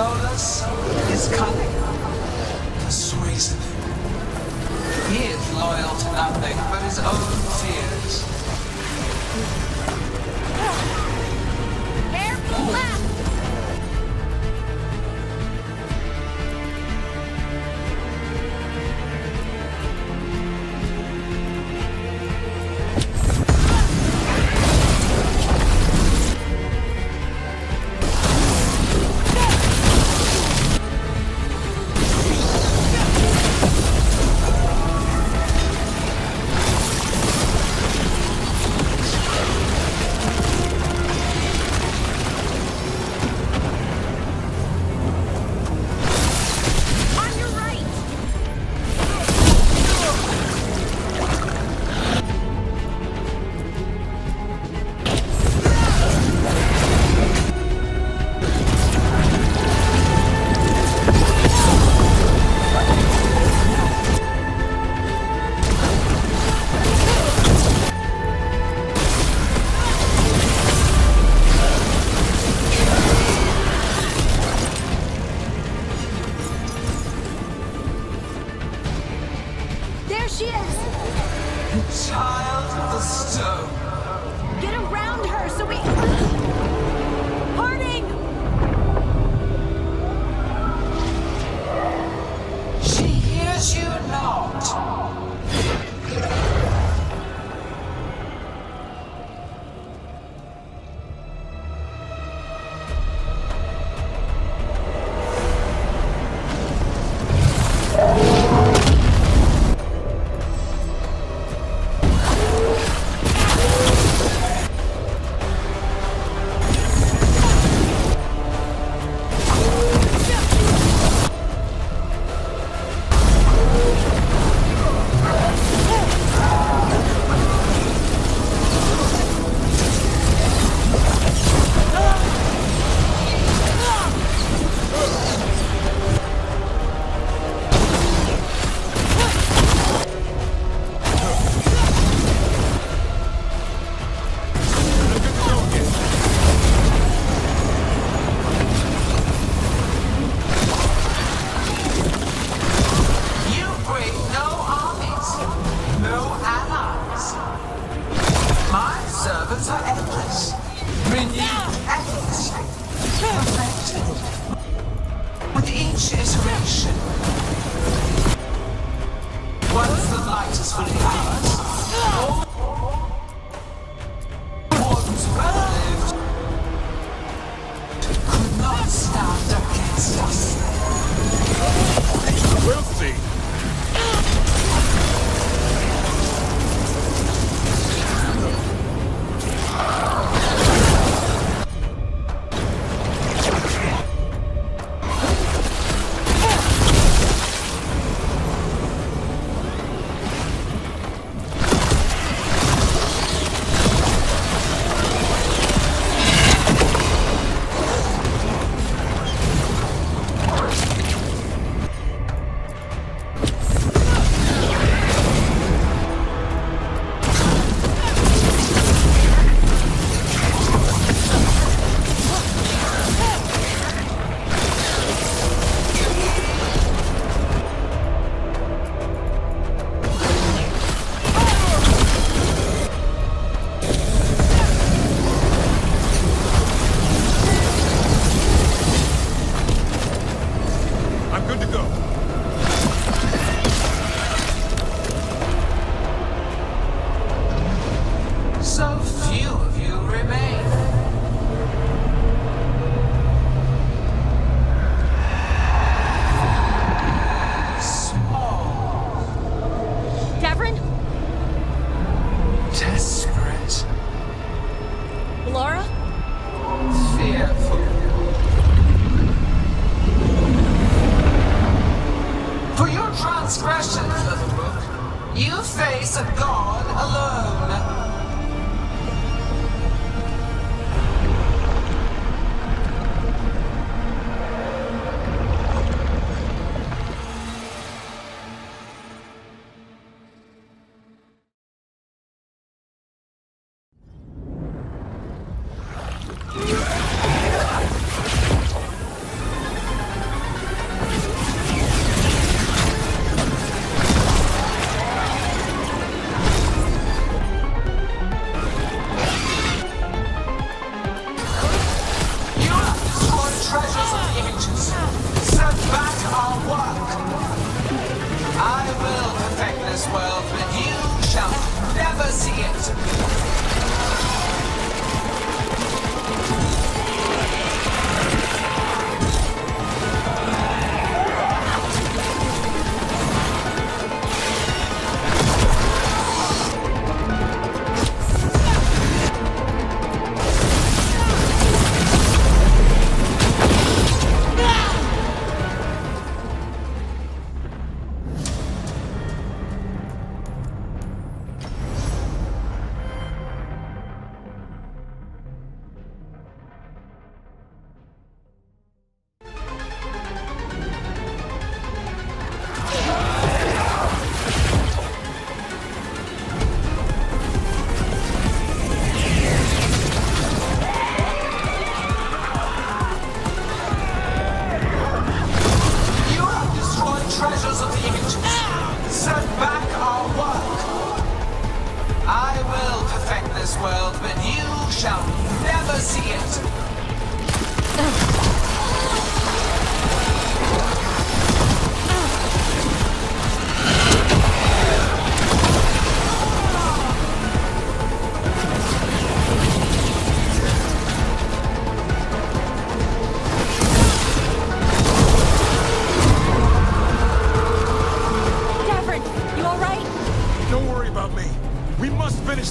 Solus is cunning, persuasive. He is loyal to nothing but his own fears. Careful left! Child of the stone. Get around her so we... Harding! She hears you not.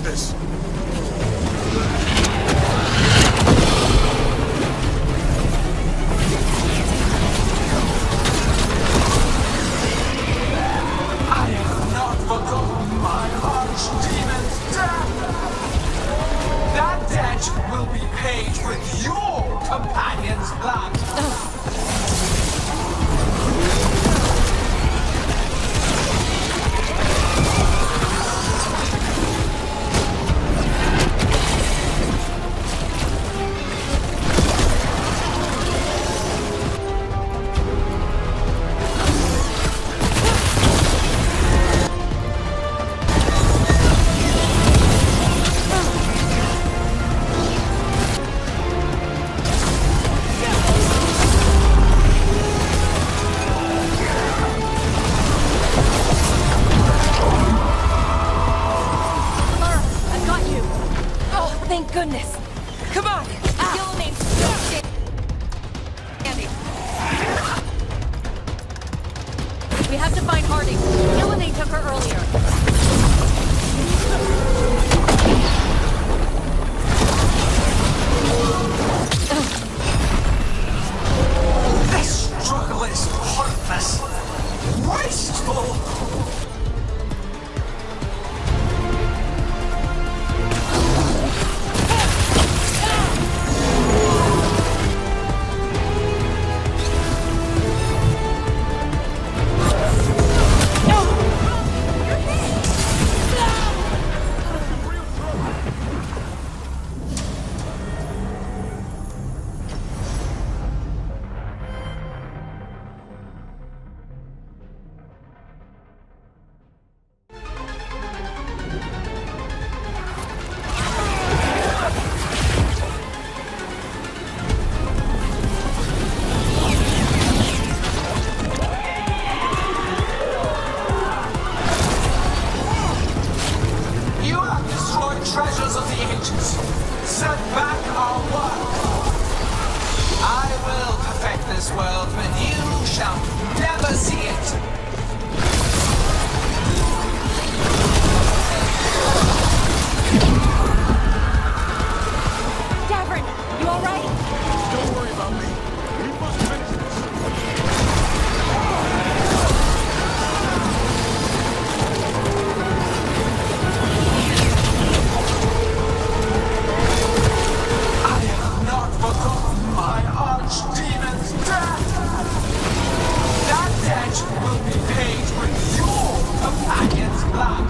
this. I have not forgotten my archdemon's death! That debt will be paid with your companion's blood! Thank goodness. Come on. Gillimane's still standing. We have to find Harding. Gillimane took her earlier. This struggle is hopeless, wasteful. Treasures of the ages, set back our work. I will perfect this world, but you shall never see it. Davrin, you all right? Don't worry about me. We must finish this. Forgotten my archdemon's death! That debt will be paid with your companion's blood!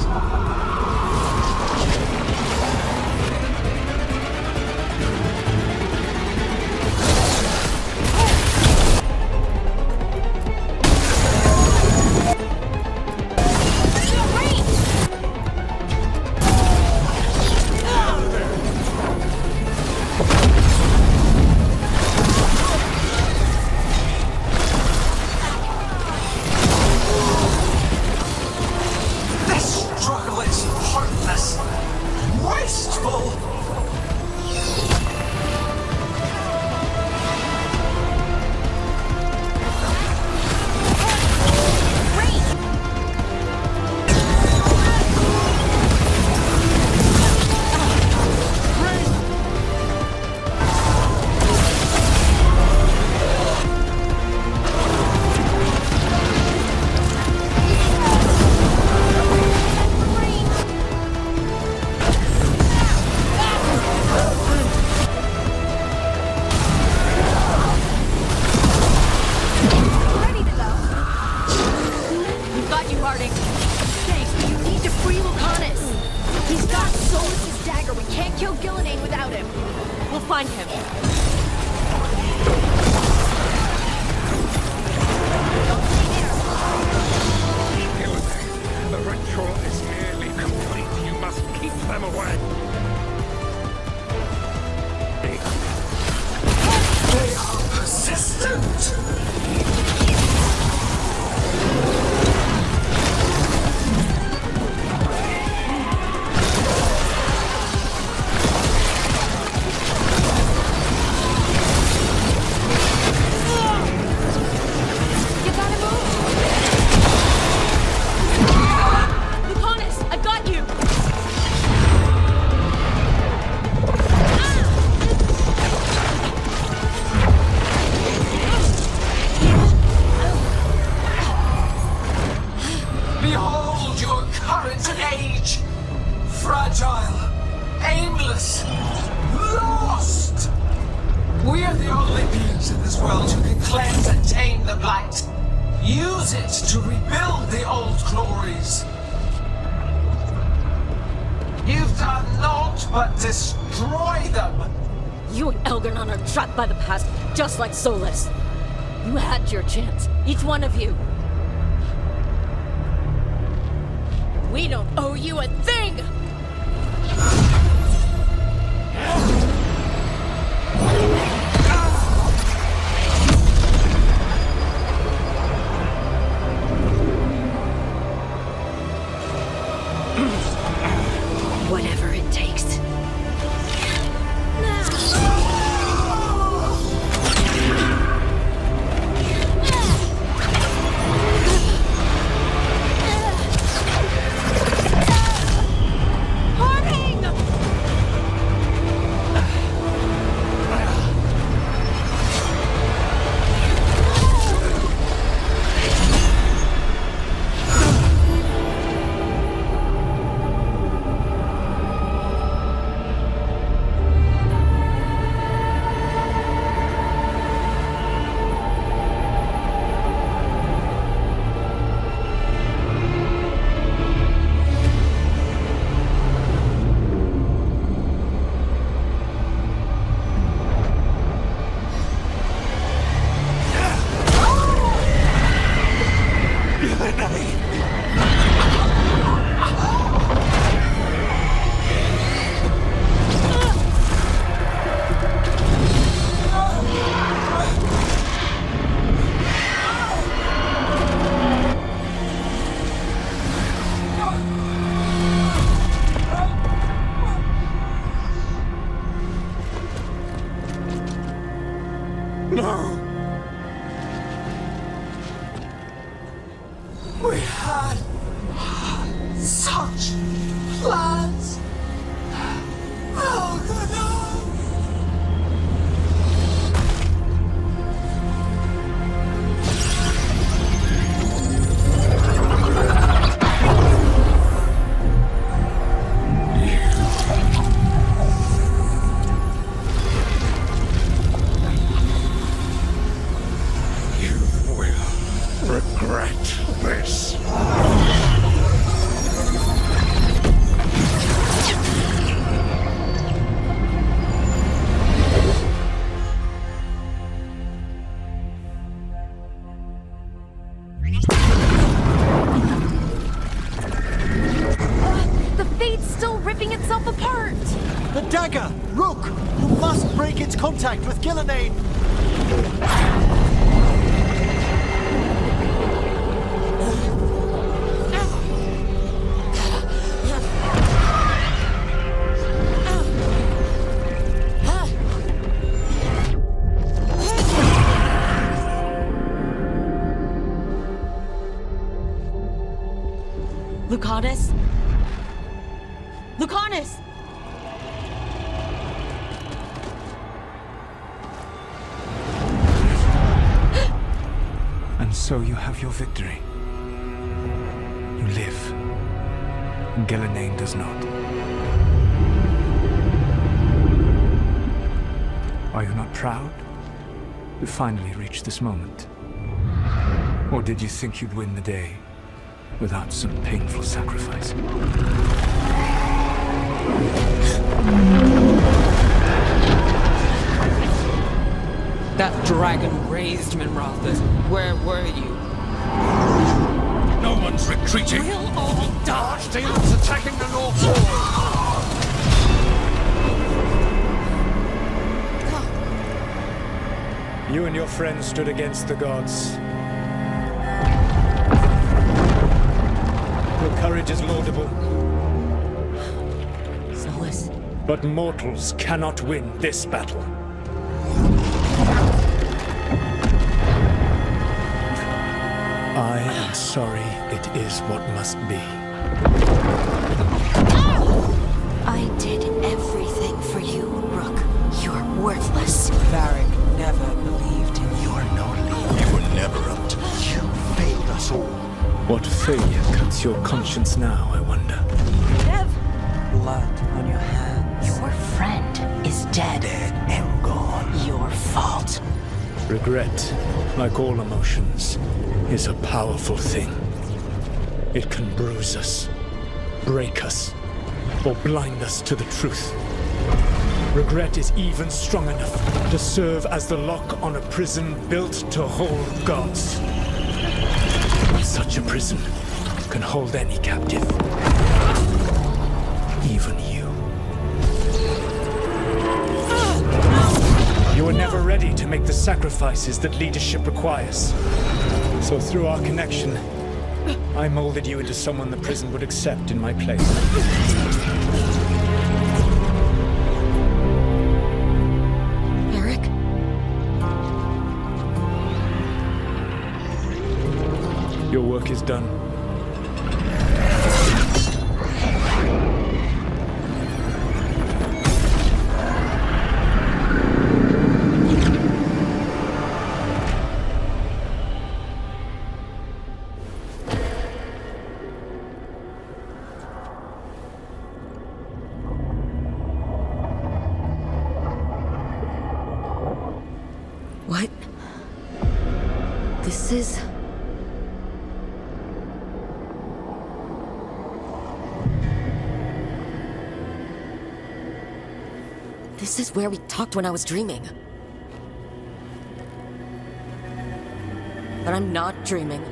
fragile, aimless, lost. We are the only beings in this world who can cleanse and tame the blight. Use it to rebuild the old glories. You've done naught but destroy them. You and Elgarnon are trapped by the past, just like Solus. You had your chance, each one of you. We don't owe you a thing! Whatever it takes. We had such plans. Oh, God, no. Regret this. The fate's still ripping itself apart! The dagger! Rook! You must break its contact with Gillenane! Lucanus? Lucanus! And so you have your victory. You live. And Gillenane does not. Are you not proud to finally reach this moment? Or did you think you'd win the day without some painful sacrifice? That dragon raised Minrathas. Where were you? No one's retreating. We'll all die. Archdale's attacking the North Wall. You and your friends stood against the gods. Your courage is laudable. Solus. But mortals cannot win this battle. I am sorry, it is what must be. I did everything for you, Rook. You're worthless. Varric never believed in you. You're no leader. You were never up to it. You failed us all. What failure cuts your conscience now, I wonder? Dev, blood on your hands. Your friend is dead. Dead and gone. Your fault. Regret, like all emotions, is a powerful thing. It can bruise us, break us, or blind us to the truth. Regret is even strong enough to serve as the lock on a prison built to hold gods. Such a prison can hold any captive. Even you. You were never ready to make the sacrifices that leadership requires. So through our connection, I molded you into someone the prison would accept in my place. Eric? Your work is done. What? This is... This is where we talked when I was dreaming. But I'm not dreaming.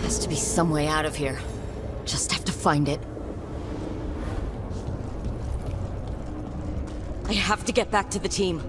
Has to be some way out of here. Just have to find it. I have to get back to the team.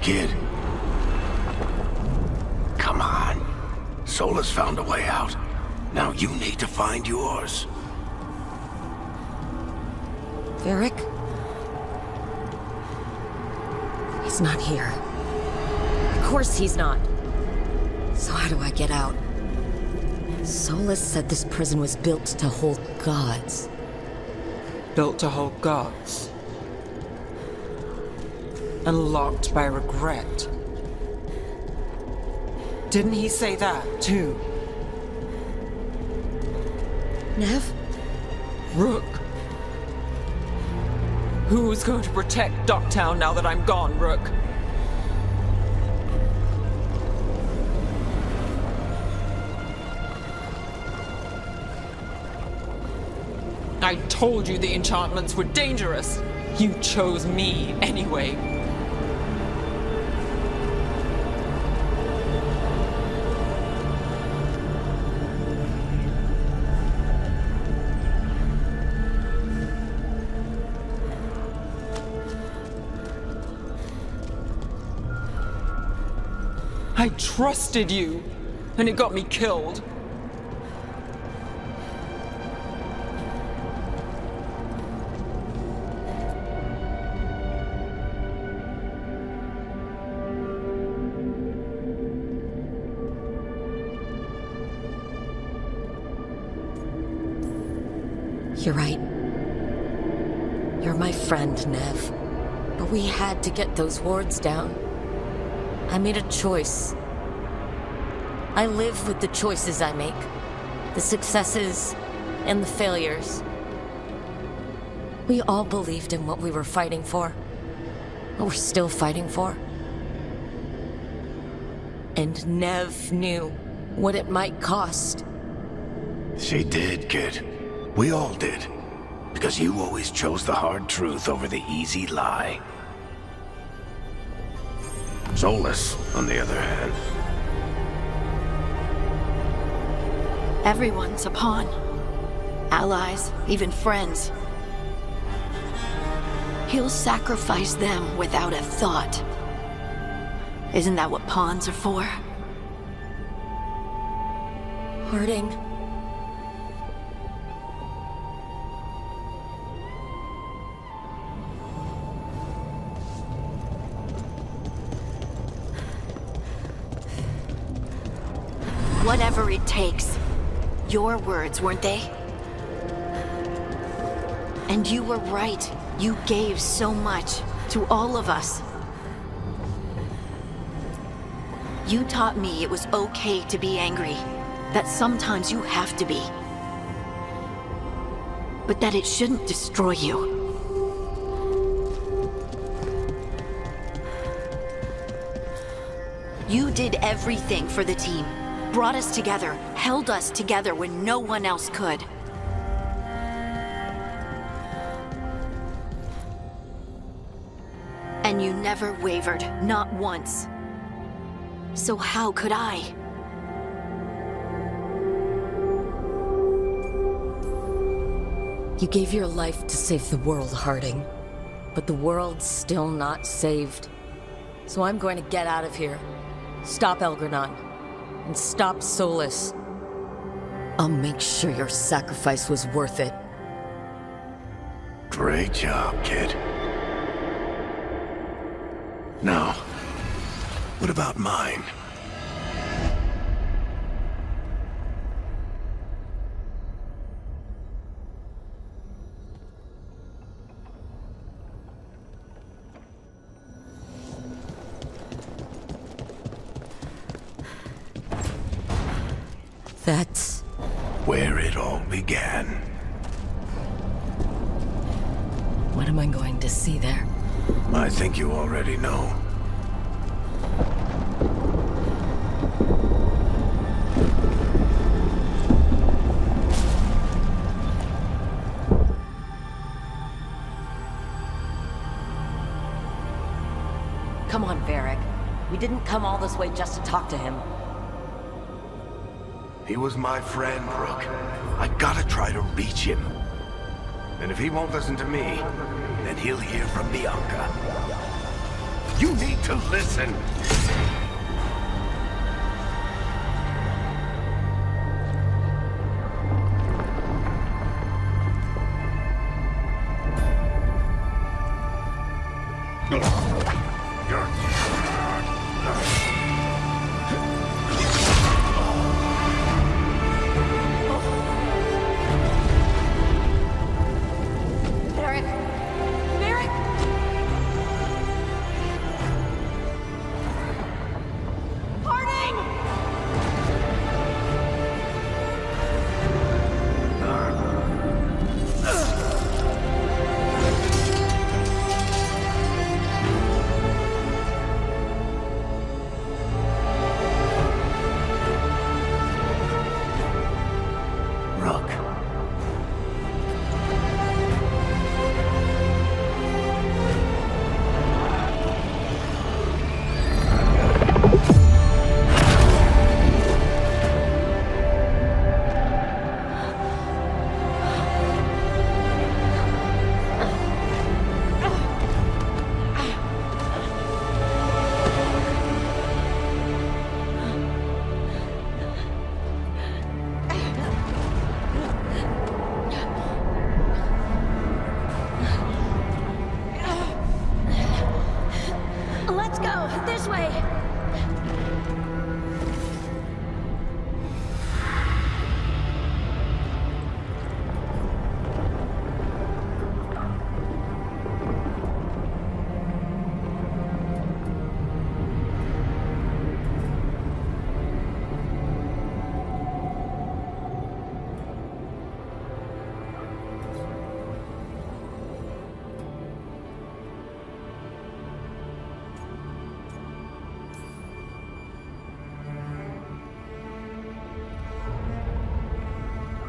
Kid. Come on. Solus found a way out. Now you need to find yours. Varric? He's not here. Of course he's not. So how do I get out? Solus said this prison was built to hold gods. Built to hold gods. And locked by regret. Didn't he say that, too? Nev? Rook. Who's going to protect Docktown now that I'm gone, Rook? I told you the enchantments were dangerous. You chose me anyway. I trusted you, and it got me killed. You're right. You're my friend, Nev. But we had to get those wards down. I made a choice. I live with the choices I make. The successes and the failures. We all believed in what we were fighting for. What we're still fighting for. And Nev knew what it might cost. She did, kid. We all did. Because you always chose the hard truth over the easy lie. Solus, on the other hand. Everyone's a pawn. Allies, even friends. He'll sacrifice them without a thought. Isn't that what pawns are for? Harding. Whatever it takes. Your words, weren't they? And you were right. You gave so much to all of us. You taught me it was okay to be angry. That sometimes you have to be. But that it shouldn't destroy you. You did everything for the team. Brought us together, held us together when no one else could. And you never wavered, not once. So how could I? You gave your life to save the world, Harding. But the world's still not saved. So I'm going to get out of here. Stop Elgranon. And stop Solus. I'll make sure your sacrifice was worth it. Great job, kid. Now, what about mine? That's where it all began. What am I going to see there? I think you already know. Come on, Varric. We didn't come all this way just to talk to him. He was my friend, Brooke. I gotta try to reach him. And if he won't listen to me, then he'll hear from Bianca. You need to listen!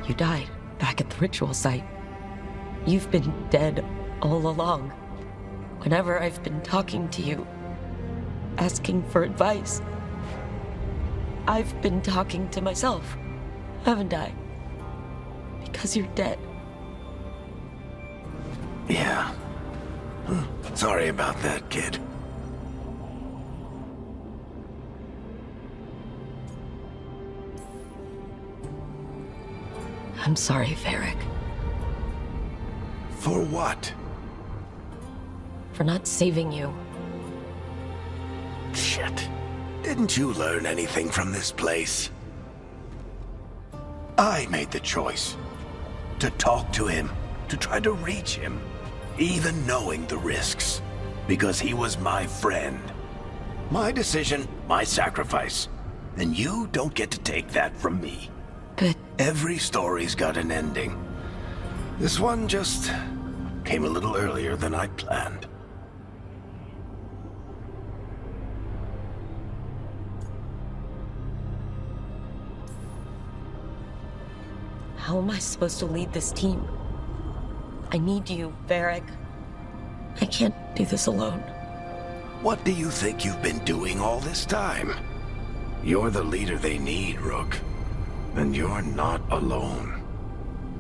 You died back at the ritual site. You've been dead all along. Whenever I've been talking to you, asking for advice, I've been talking to myself, haven't I? Because you're dead. Yeah. Sorry about that, kid. I'm sorry, Varric. For what? For not saving you. Shit. Didn't you learn anything from this place? I made the choice. To talk to him. To try to reach him. Even knowing the risks. Because he was my friend. My decision, my sacrifice. And you don't get to take that from me. But... Every story's got an ending. This one just came a little earlier than I planned. How am I supposed to lead this team? I need you, Varric. I can't do this alone. What do you think you've been doing all this time? You're the leader they need, Rook. And you're not alone.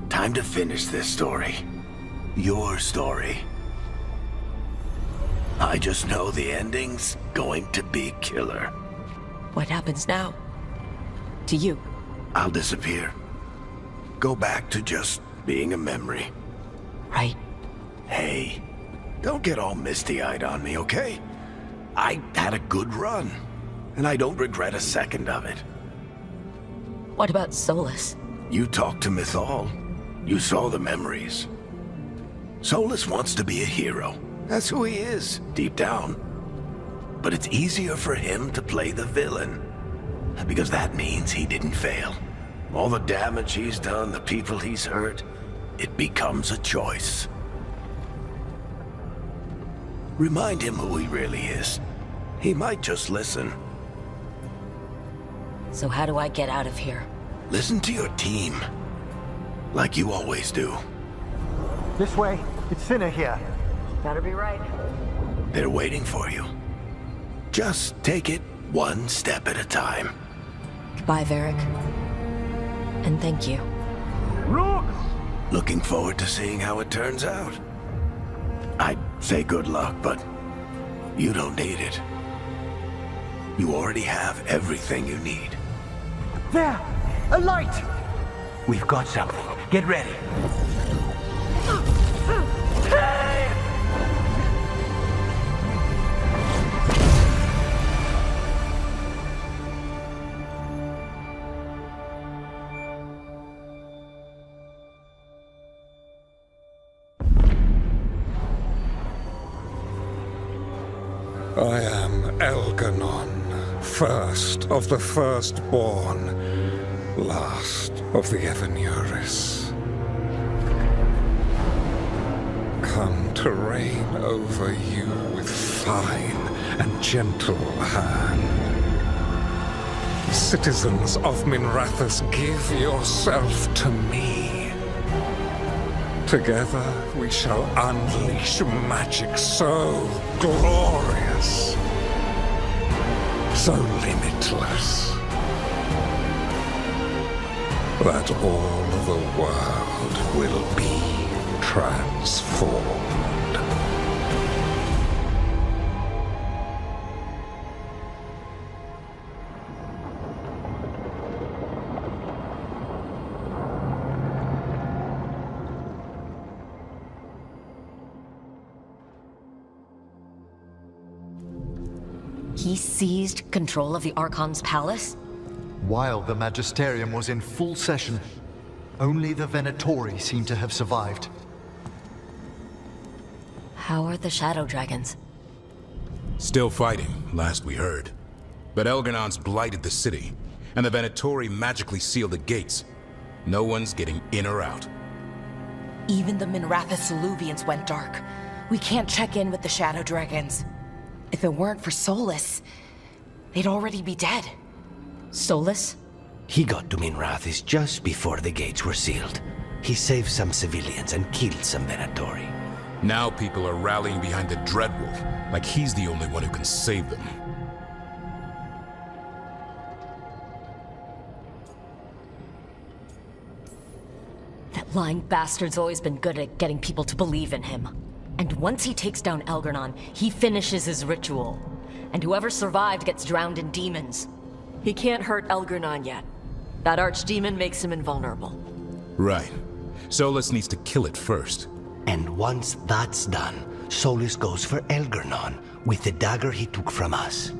Time to finish this story. Your story. I just know the ending's going to be killer. What happens now? To you? I'll disappear. Go back to just being a memory. Right. Hey, don't get all misty-eyed on me, okay? I had a good run, and I don't regret a second of it. What about Solus? You talked to Mythal. You saw the memories. Solus wants to be a hero. That's who he is, deep down. But it's easier for him to play the villain. Because that means he didn't fail. All the damage he's done, the people he's hurt, it becomes a choice. Remind him who he really is. He might just listen. So how do I get out of here? Listen to your team. Like you always do. This way. It's thinner here. Better be right. They're waiting for you. Just take it one step at a time. Goodbye, Varric. And thank you. Rook! Looking forward to seeing how it turns out. I'd say good luck, but you don't need it. You already have everything you need. There! A light! We've got something. Get ready. I am Elganon, first of the firstborn, last of the Evenuris. Come to reign over you with fine and gentle hand. Citizens of Minrathous, give yourself to me. Together we shall unleash magic so glorious, so limitless, that all the world will be transformed. He seized control of the Archon's palace? While the Magisterium was in full session, only the Venatori seem to have survived. How are the Shadow Dragons? Still fighting, last we heard. But Elganon's blighted the city, and the Venatori magically sealed the gates. No one's getting in or out. Even the Minrathous Soluvians went dark. We can't check in with the Shadow Dragons. If it weren't for Solus, they'd already be dead. Solus? He got to Minrathous just before the gates were sealed. He saved some civilians and killed some Venatori. Now people are rallying behind the Dreadwolf, like he's the only one who can save them. That lying bastard's always been good at getting people to believe in him. And once he takes down Algernon, he finishes his ritual. And whoever survived gets drowned in demons. He can't hurt Algernon yet. That archdemon makes him invulnerable. Right. Solus needs to kill it first. And once that's done, Solus goes for Algernon with the dagger he took from us.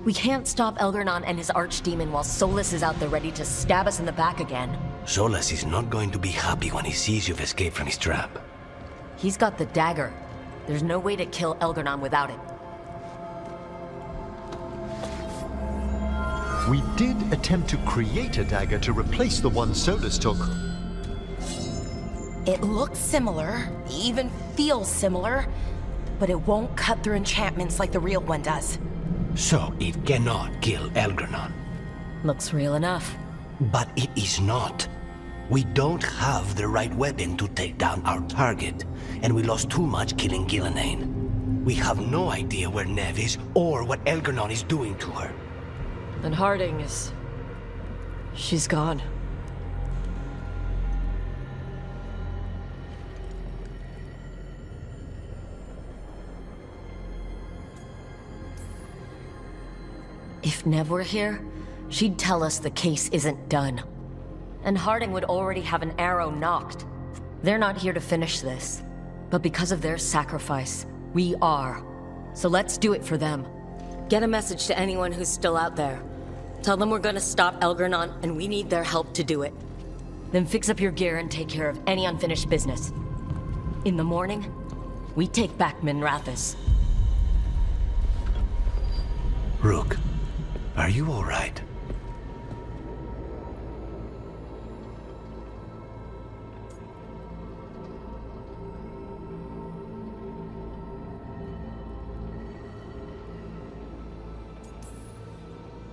We can't stop Algernon and his archdemon while Solus is out there ready to stab us in the back again. Solus is not going to be happy when he sees you've escaped from his trap. He's got the dagger. There's no way to kill Algernon without it. We did attempt to create a dagger to replace the one Solus took. It looks similar, even feels similar, but it won't cut through enchantments like the real one does. So it cannot kill Algernon. Looks real enough. But it is not. We don't have the right weapon to take down our target, and we lost too much killing Gillenane. We have no idea where Neve is or what Algernon is doing to her. And Harding is... she's gone. If Neve were here, she'd tell us the case isn't done. And Harding would already have an arrow knocked. They're not here to finish this. But because of their sacrifice, we are. So let's do it for them. Get a message to anyone who's still out there. Tell them we're gonna stop Algernon, and we need their help to do it. Then fix up your gear and take care of any unfinished business. In the morning, we take back Minrathous. Rook, are you all right?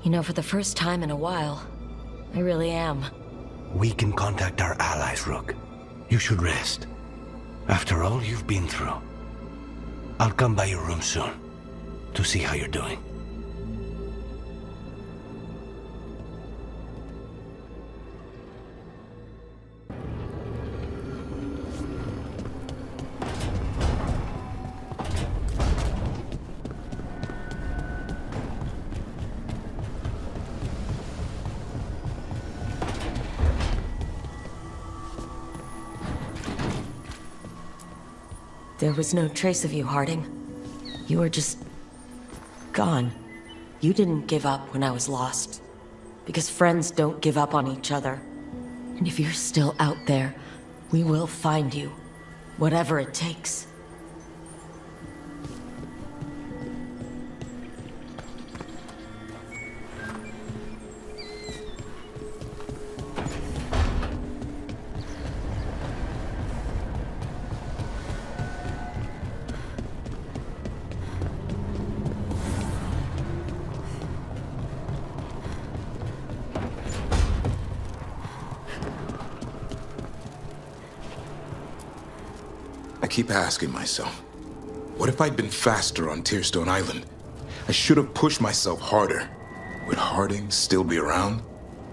You know, for the first time in a while, I really am. We can contact our allies, Rook. You should rest. After all you've been through. I'll come by your room soon to see how you're doing. There was no trace of you, Harding. You were just... gone. You didn't give up when I was lost. Because friends don't give up on each other. And if you're still out there, we will find you. Whatever it takes. I keep asking myself, what if I'd been faster on Tearstone Island? I should have pushed myself harder. Would Harding still be around?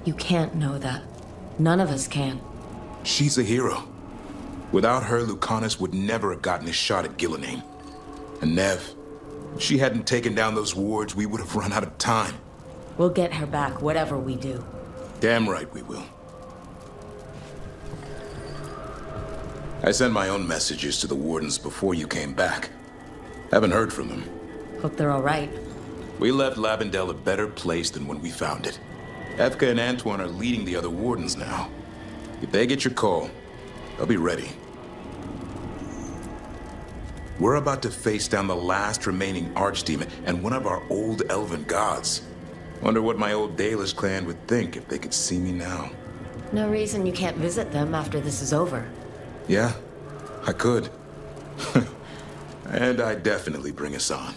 You can't know that. None of us can. She's a hero. Without her, Lucanus would never have gotten his shot at Gillenane. And Neve, if she hadn't taken down those wards, we would have run out of time. We'll get her back, whatever we do. Damn right we will. I sent my own messages to the wardens before you came back. Haven't heard from them. Hope they're all right. We left Lavendel a better place than when we found it. Evka and Antoine are leading the other wardens now. If they get your call, they'll be ready. We're about to face down the last remaining archdemon and one of our old elven gods. Wonder what my old Dalis clan would think if they could see me now. No reason you can't visit them after this is over. Yeah, I could. And I'd definitely bring us on.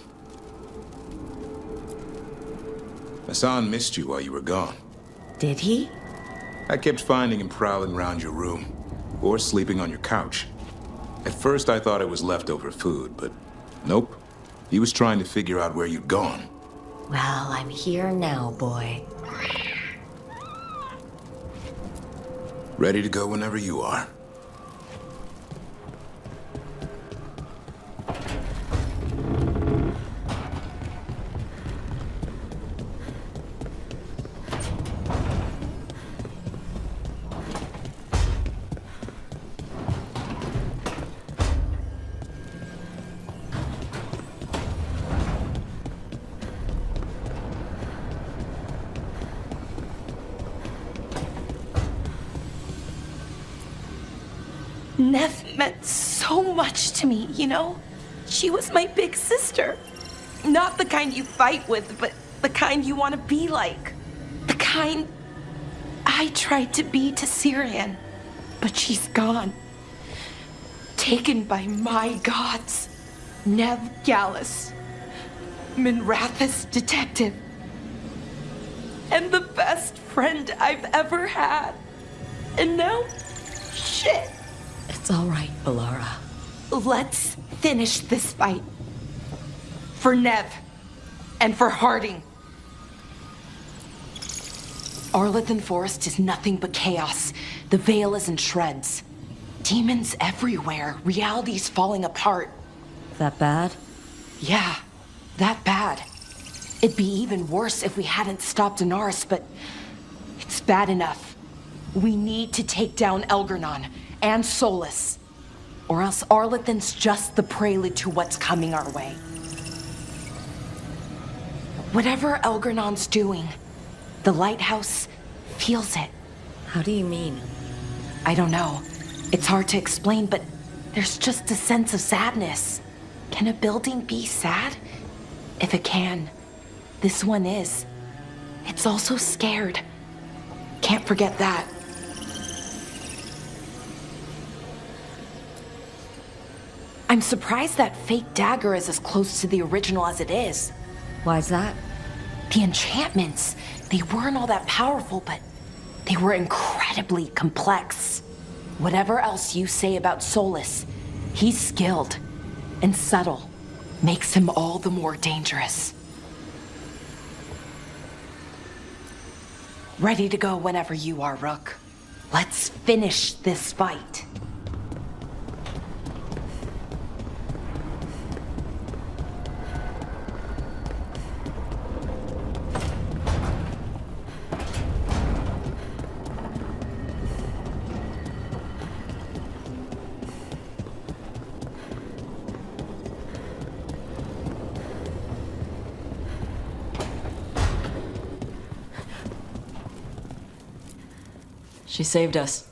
Hassan missed you while you were gone. Did he? I kept finding him prowling around your room, or sleeping on your couch. At first I thought it was leftover food, but nope. He was trying to figure out where you'd gone. Well, I'm here now, boy. Ready to go whenever you are. Nev meant so much to me, you know? She was my big sister. Not the kind you fight with, but the kind you want to be like. The kind I tried to be to Syrian. But she's gone. Taken by my gods. Nev Gallus. Minrathous detective. And the best friend I've ever had. And now, shit. It's all right, Balara. Let's finish this fight. For Nev. And for Harding. Arlathan Forest is nothing but chaos. The Veil is in shreds. Demons everywhere. Reality's falling apart. That bad? Yeah, that bad. It'd be even worse if we hadn't stopped Inaris, but it's bad enough. We need to take down Elgernon and Solus, or else Arlathan's just the prelude to what's coming our way. Whatever Elgernon's doing, the lighthouse feels it. How do you mean? I don't know. It's hard to explain, but there's just a sense of sadness. Can a building be sad? If it can, this one is. It's also scared. Can't forget that. I'm surprised that fake dagger is as close to the original as it is. Why's that? The enchantments, they weren't all that powerful, but they were incredibly complex. Whatever else you say about Solus, he's skilled and subtle. Makes him all the more dangerous. Ready to go whenever you are, Rook. Let's finish this fight. She saved us.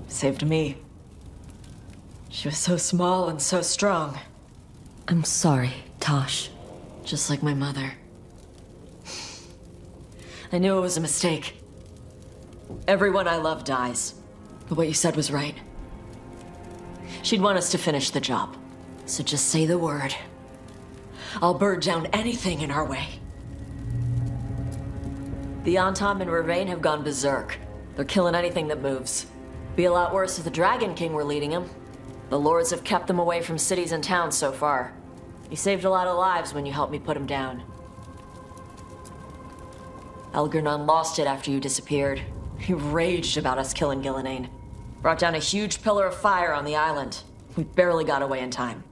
Saved me. She was so small and so strong. I'm sorry, Tosh. Just like my mother. I knew it was a mistake. Everyone I love dies. But what you said was right. She'd want us to finish the job. So just say the word. I'll burn down anything in our way. The Antom and Ravain have gone berserk. They're killing anything that moves. Be a lot worse if the Dragon King were leading them. The lords have kept them away from cities and towns so far. You saved a lot of lives when you helped me put him down. Elgernon lost it after you disappeared. He raged about us killing Gillenane. Brought down a huge pillar of fire on the island. We barely got away in time.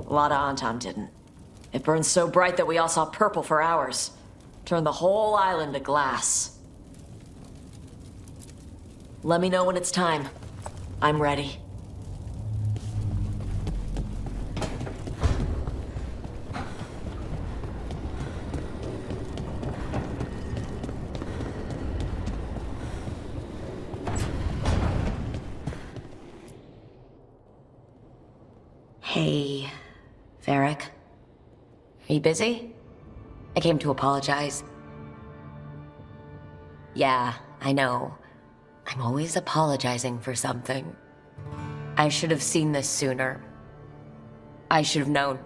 A lot of Antom didn't. It burned so bright that we all saw purple for hours. Turned the whole island to glass. Let me know when it's time. I'm ready. Hey, Varric. Are you busy? I came to apologize. Yeah, I know. I'm always apologizing for something. I should have seen this sooner. I should have known.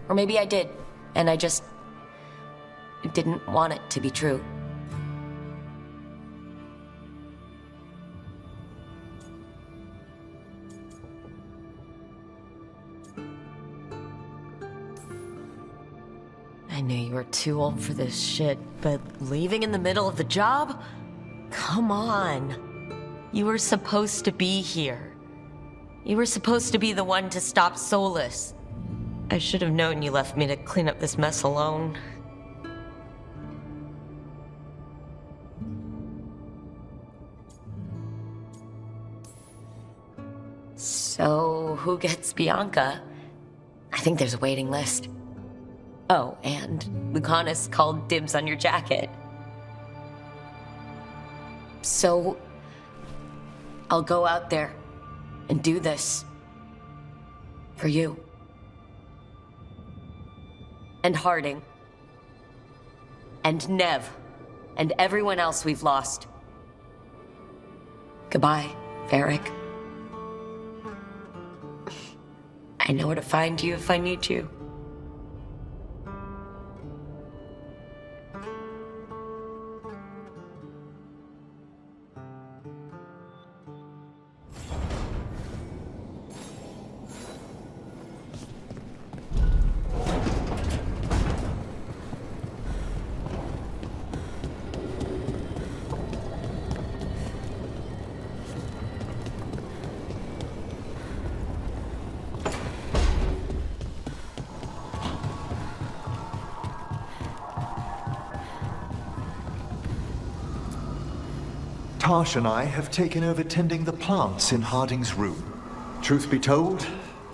Or maybe I did, and I just I didn't want it to be true. I knew you were too old for this shit, but leaving in the middle of the job? Come on. You were supposed to be here. You were supposed to be the one to stop Solus. I should have known you left me to clean up this mess alone. So, who gets Bianca? I think there's a waiting list. Oh, and Lucanus called dibs on your jacket. So, I'll go out there and do this. For you. And Harding. And Nev. And everyone else we've lost. Goodbye, Varric. I know where to find you if I need you. Tash and I have taken over tending the plants in Harding's room. Truth be told,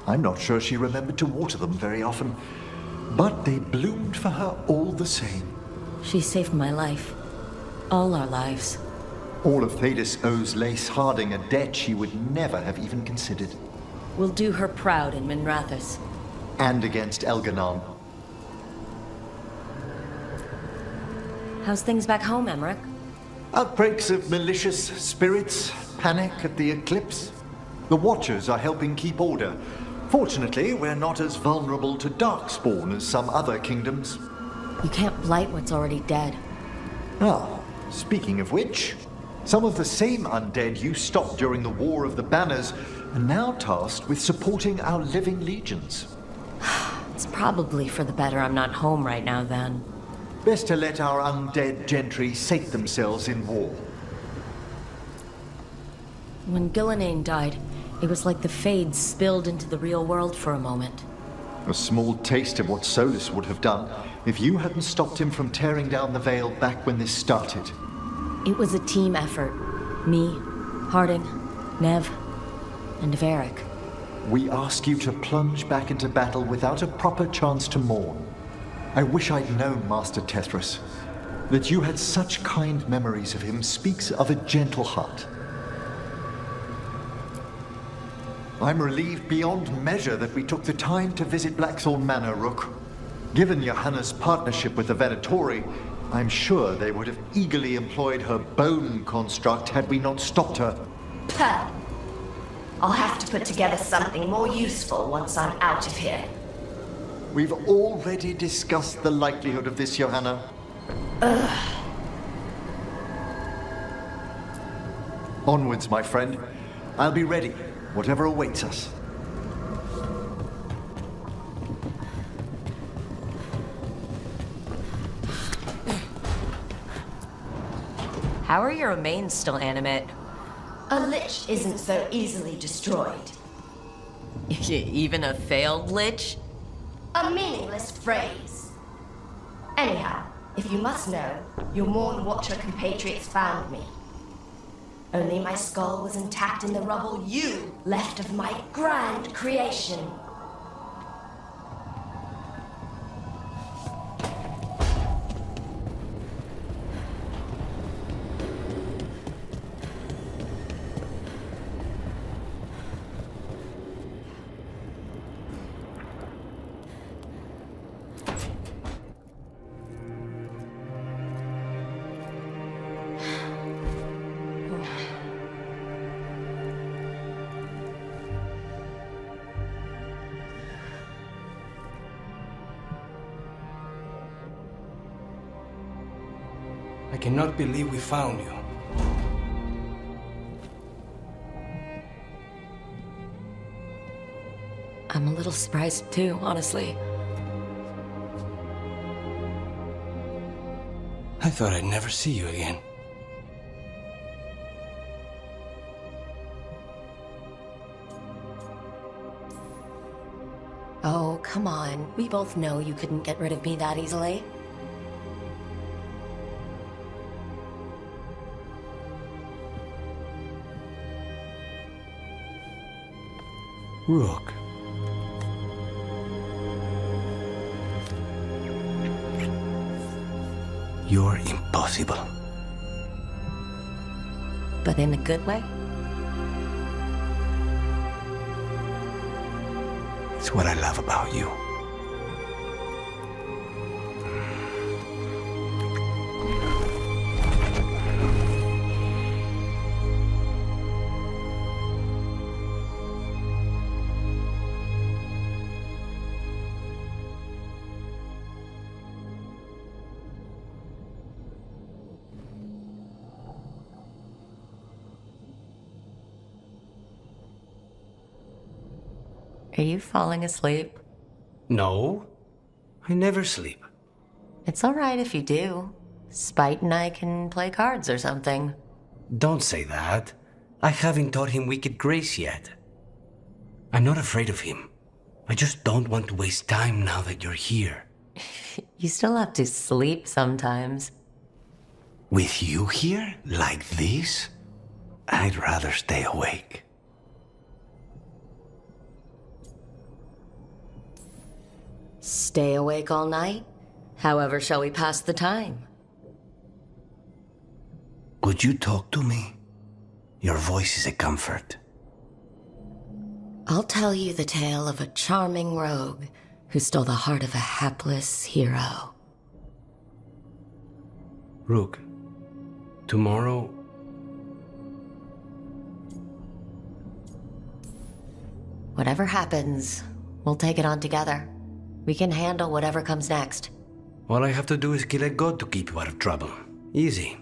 I'm not sure she remembered to water them very often, but they bloomed for her all the same. She saved my life. All our lives. All of Thedas owes Lace Harding a debt she would never have even considered. We'll do her proud in Minrathous. And against Elganon. How's things back home, Emmerich? Outbreaks of malicious spirits, panic at the eclipse. The Watchers are helping keep order. Fortunately, we're not as vulnerable to Darkspawn as some other kingdoms. You can't blight what's already dead. Ah, speaking of which, some of the same undead you stopped during the War of the Banners are now tasked with supporting our living legions. It's probably for the better I'm not home right now, then. Best to let our undead gentry sate themselves in war. When Gillenane died, it was like the Fades spilled into the real world for a moment. A small taste of what Solus would have done if you hadn't stopped him from tearing down the Veil back when this started. It was a team effort. Me, Harding, Nev, and Varric. We ask you to plunge back into battle without a proper chance to mourn. I wish I'd known Master Tethras. That you had such kind memories of him speaks of a gentle heart. I'm relieved beyond measure that we took the time to visit Blackthorn Manor, Rook. Given Johanna's partnership with the Venatori, I'm sure they would have eagerly employed her bone construct had we not stopped her. Huh. I'll have to put together something more useful once I'm out of here. We've already discussed the likelihood of this, Johanna. Ugh. Onwards, my friend. I'll be ready, whatever awaits us. How are your remains still animate? A lich isn't so easily destroyed. Even a failed lich? A meaningless phrase. Anyhow, if you must know, your Mourne Watcher compatriots found me. Only my skull was intact in the rubble you left of my grand creation. cannot believe we found you. I'm a little surprised too, honestly. I thought I'd never see you again. Oh, come on. We both know you couldn't get rid of me that easily. Rook. You're impossible. But in a good way? It's what I love about you. Are you falling asleep? No, I never sleep. It's alright if you do. Spite and I can play cards or something. Don't say that. I haven't taught him wicked grace yet. I'm not afraid of him. I just don't want to waste time now that you're here. You still have to sleep sometimes. With you here, like this, I'd rather stay awake. Stay awake all night? However shall we pass the time? Would you talk to me? Your voice is a comfort. I'll tell you the tale of a charming rogue who stole the heart of a hapless hero. Rook, tomorrow... Whatever happens, we'll take it on together. We can handle whatever comes next. All I have to do is kill a god to keep you out of trouble. Easy.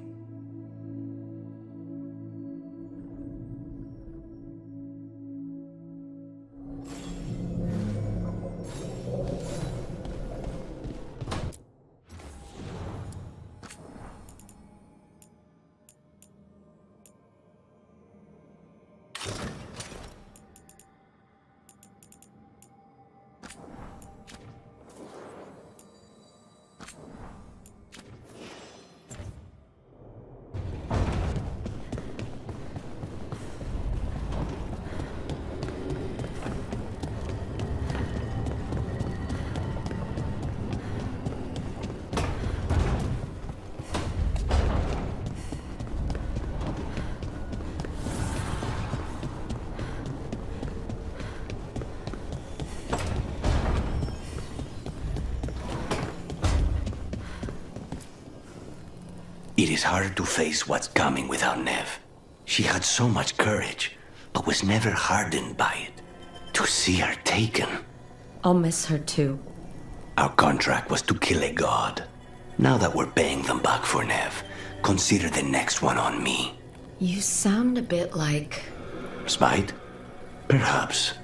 It is hard to face what's coming without Nev. She had so much courage, but was never hardened by it. To see her taken. I'll miss her too. Our contract was to kill a god. Now that we're paying them back for Nev, consider the next one on me. You sound a bit like... Spite? Perhaps.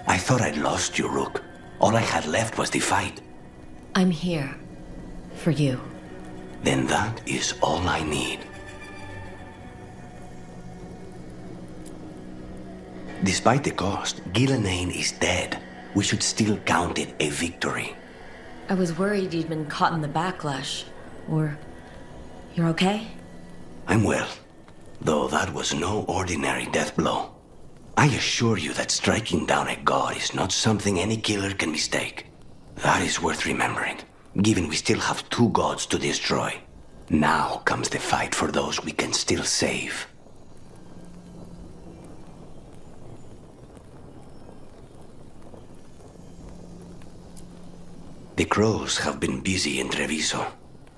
I thought I'd lost you, Rook. All I had left was the fight. I'm here. For you. Then that is all I need. Despite the cost, Gillenane is dead. We should still count it a victory. I was worried you'd been caught in the backlash. Or... you're okay? I'm well, though that was no ordinary death blow. I assure you that striking down a god is not something any killer can mistake. That is worth remembering, given we still have 2 gods to destroy. Now comes the fight for those we can still save. The crows have been busy in Treviso.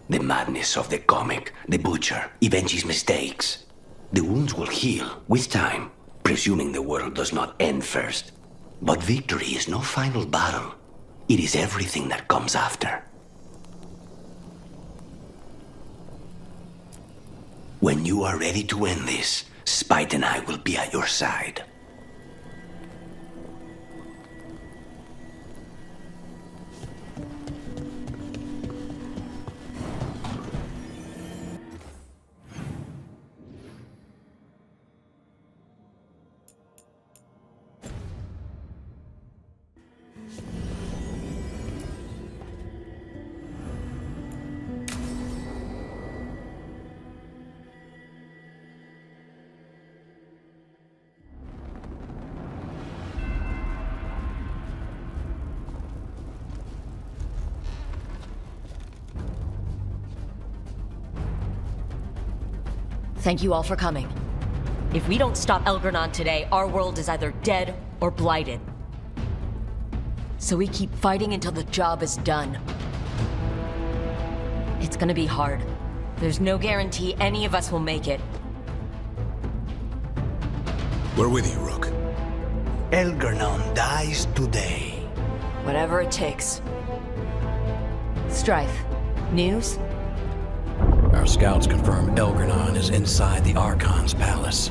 The madness of the comic, the butcher, avenge his mistakes. The wounds will heal with time, presuming the world does not end first. But victory is no final battle. It is everything that comes after. When you are ready to end this, Spite and I will be at your side. Thank you all for coming. If we don't stop Elgranon today, our world is either dead or blighted. So we keep fighting until the job is done. It's gonna be hard. There's no guarantee any of us will make it. We're with you, Rook. Elgranon dies today. Whatever it takes. Strife, news? Our scouts confirm Elgranon is inside the Archon's palace.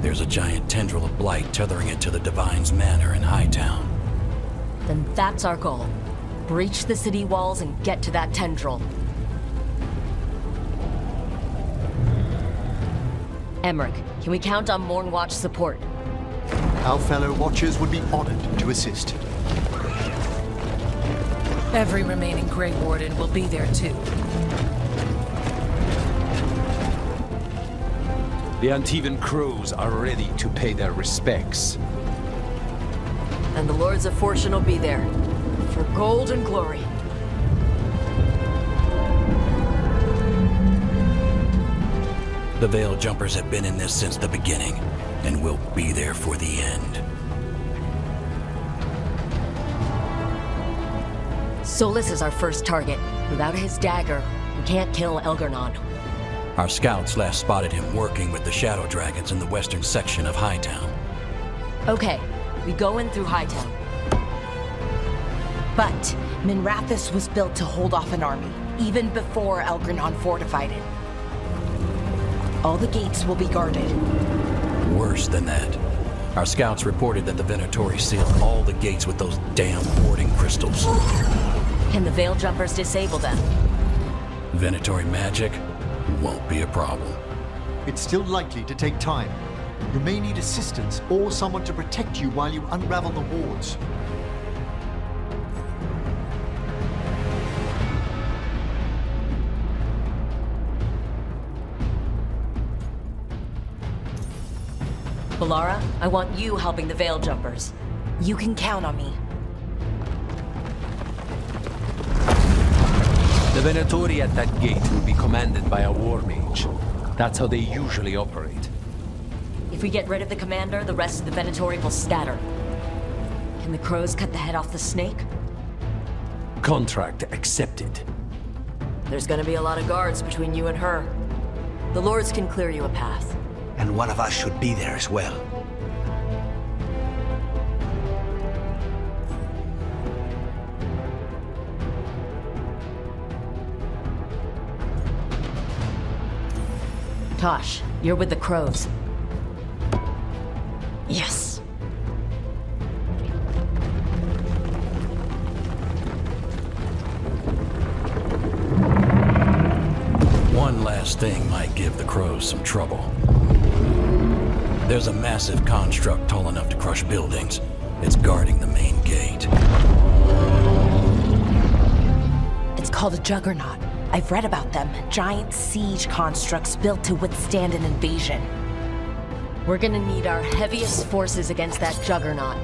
There's a giant tendril of blight tethering it to the Divine's manor in Hightown. Then that's our goal. Breach the city walls and get to that tendril. Emmerich, can we count on Mourne Watch support? Our fellow Watchers would be honored to assist. Every remaining Grey Warden will be there too. The Antivan crows are ready to pay their respects. And the Lords of Fortune will be there. For gold and glory. The Veil Jumpers have been in this since the beginning, and will be there for the end. Solus is our first target. Without his dagger, we can't kill Elgranon. Our scouts last spotted him working with the Shadow Dragons in the western section of Hightown. Okay, we go in through Hightown. But Minrathous was built to hold off an army, even before Elgranon fortified it. All the gates will be guarded. Worse than that. Our scouts reported that the Venatori sealed all the gates with those damn warding crystals. Can the Veil Jumpers disable them? Venatori magic won't be a problem. It's still likely to take time. You may need assistance or someone to protect you while you unravel the wards. Balara, I want you helping the Veil Jumpers. You can count on me. The Venatori at that gate will be commanded by a war mage. That's how they usually operate. If we get rid of the commander, the rest of the Venatori will scatter. Can the crows cut the head off the snake? Contract accepted. There's gonna be a lot of guards between you and her. The Lords can clear you a path. And one of us should be there as well. Tosh, you're with the crows. Yes. One last thing might give the crows some trouble. There's a massive construct tall enough to crush buildings. It's guarding the main gate. It's called a Juggernaut. I've read about them. Giant siege constructs built to withstand an invasion. We're gonna need our heaviest forces against that Juggernaut.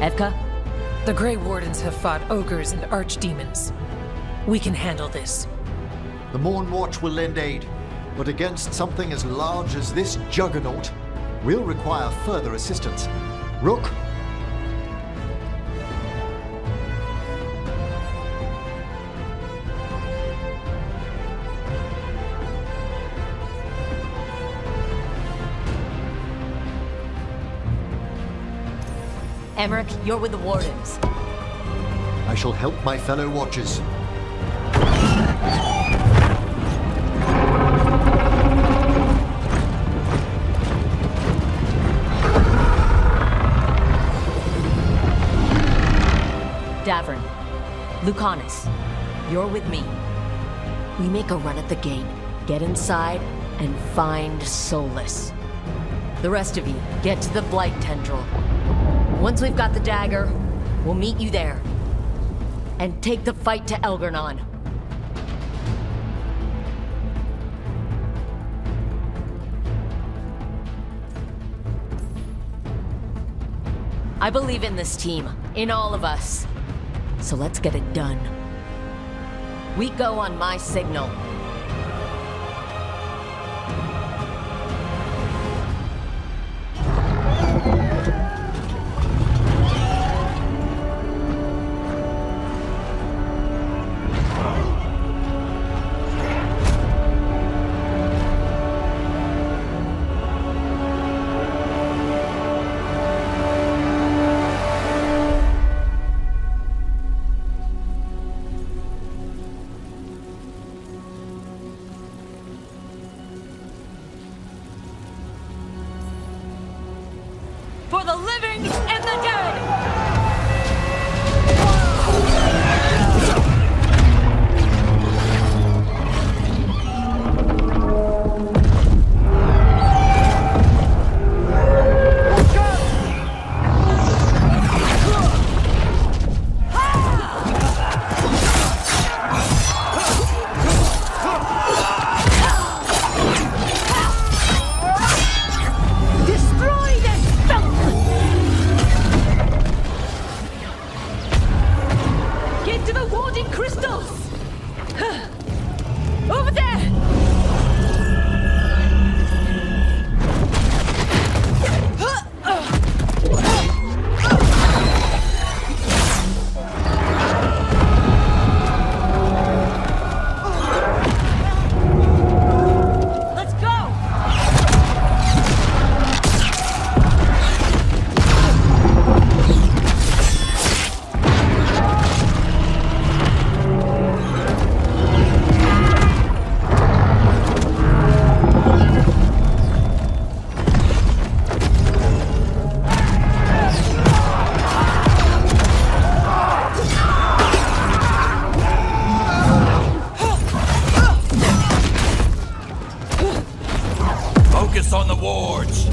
Evka? The Grey Wardens have fought ogres and archdemons. We can handle this. The Mourne Watch will lend aid, but against something as large as this Juggernaut, we'll require further assistance. Rook? Emmerich, you're with the Wardens. I shall help my fellow Watchers. Lucanus, you're with me. We make a run at the gate, get inside, and find Solus. The rest of you, get to the Blight Tendril. Once we've got the dagger, we'll meet you there. And take the fight to Elgarnon. I believe in this team, in all of us. So let's get it done. We go on my signal. For the living and the dead! On the wards!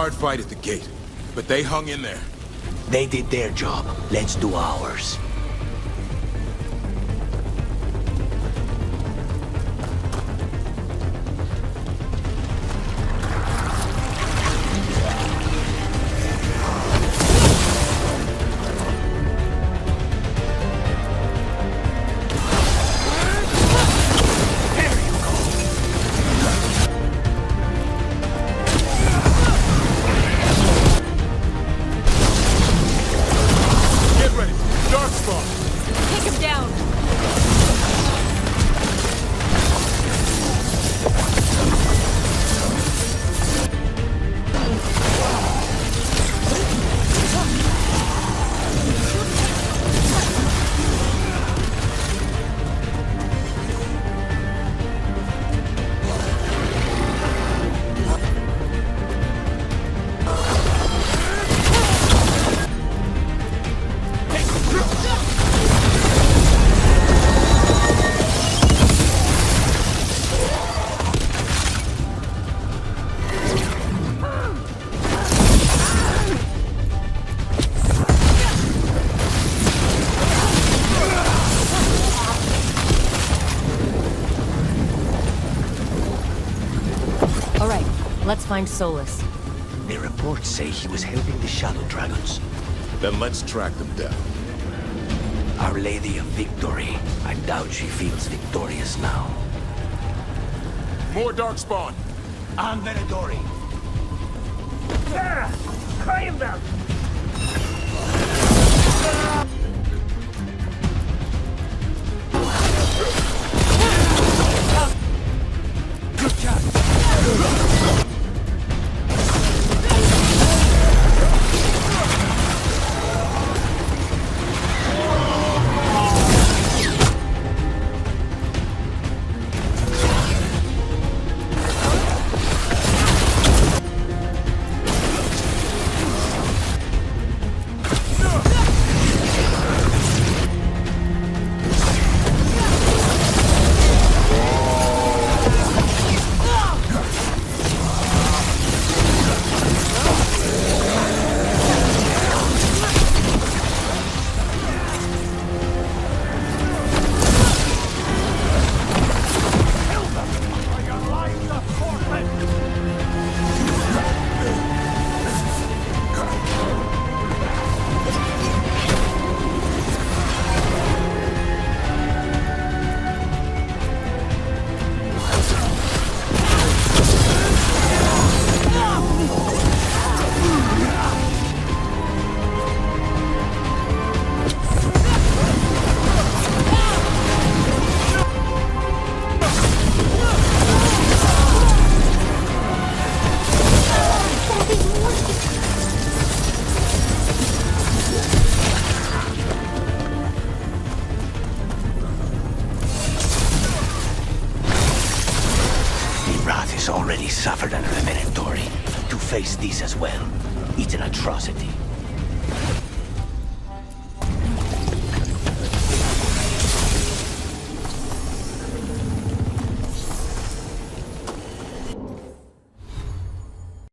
hard fight at the gate, but they hung in there. They did their job. Let's do ours. Let's find Solus. The reports say he was helping the Shadow Dragons. Then let's track them down. Our Lady of Victory. I doubt she feels victorious now. More Darkspawn! I'm Venatori. Sarah! Claim them! Good job! Already suffered under the Venatori. To face this as well, it's an atrocity.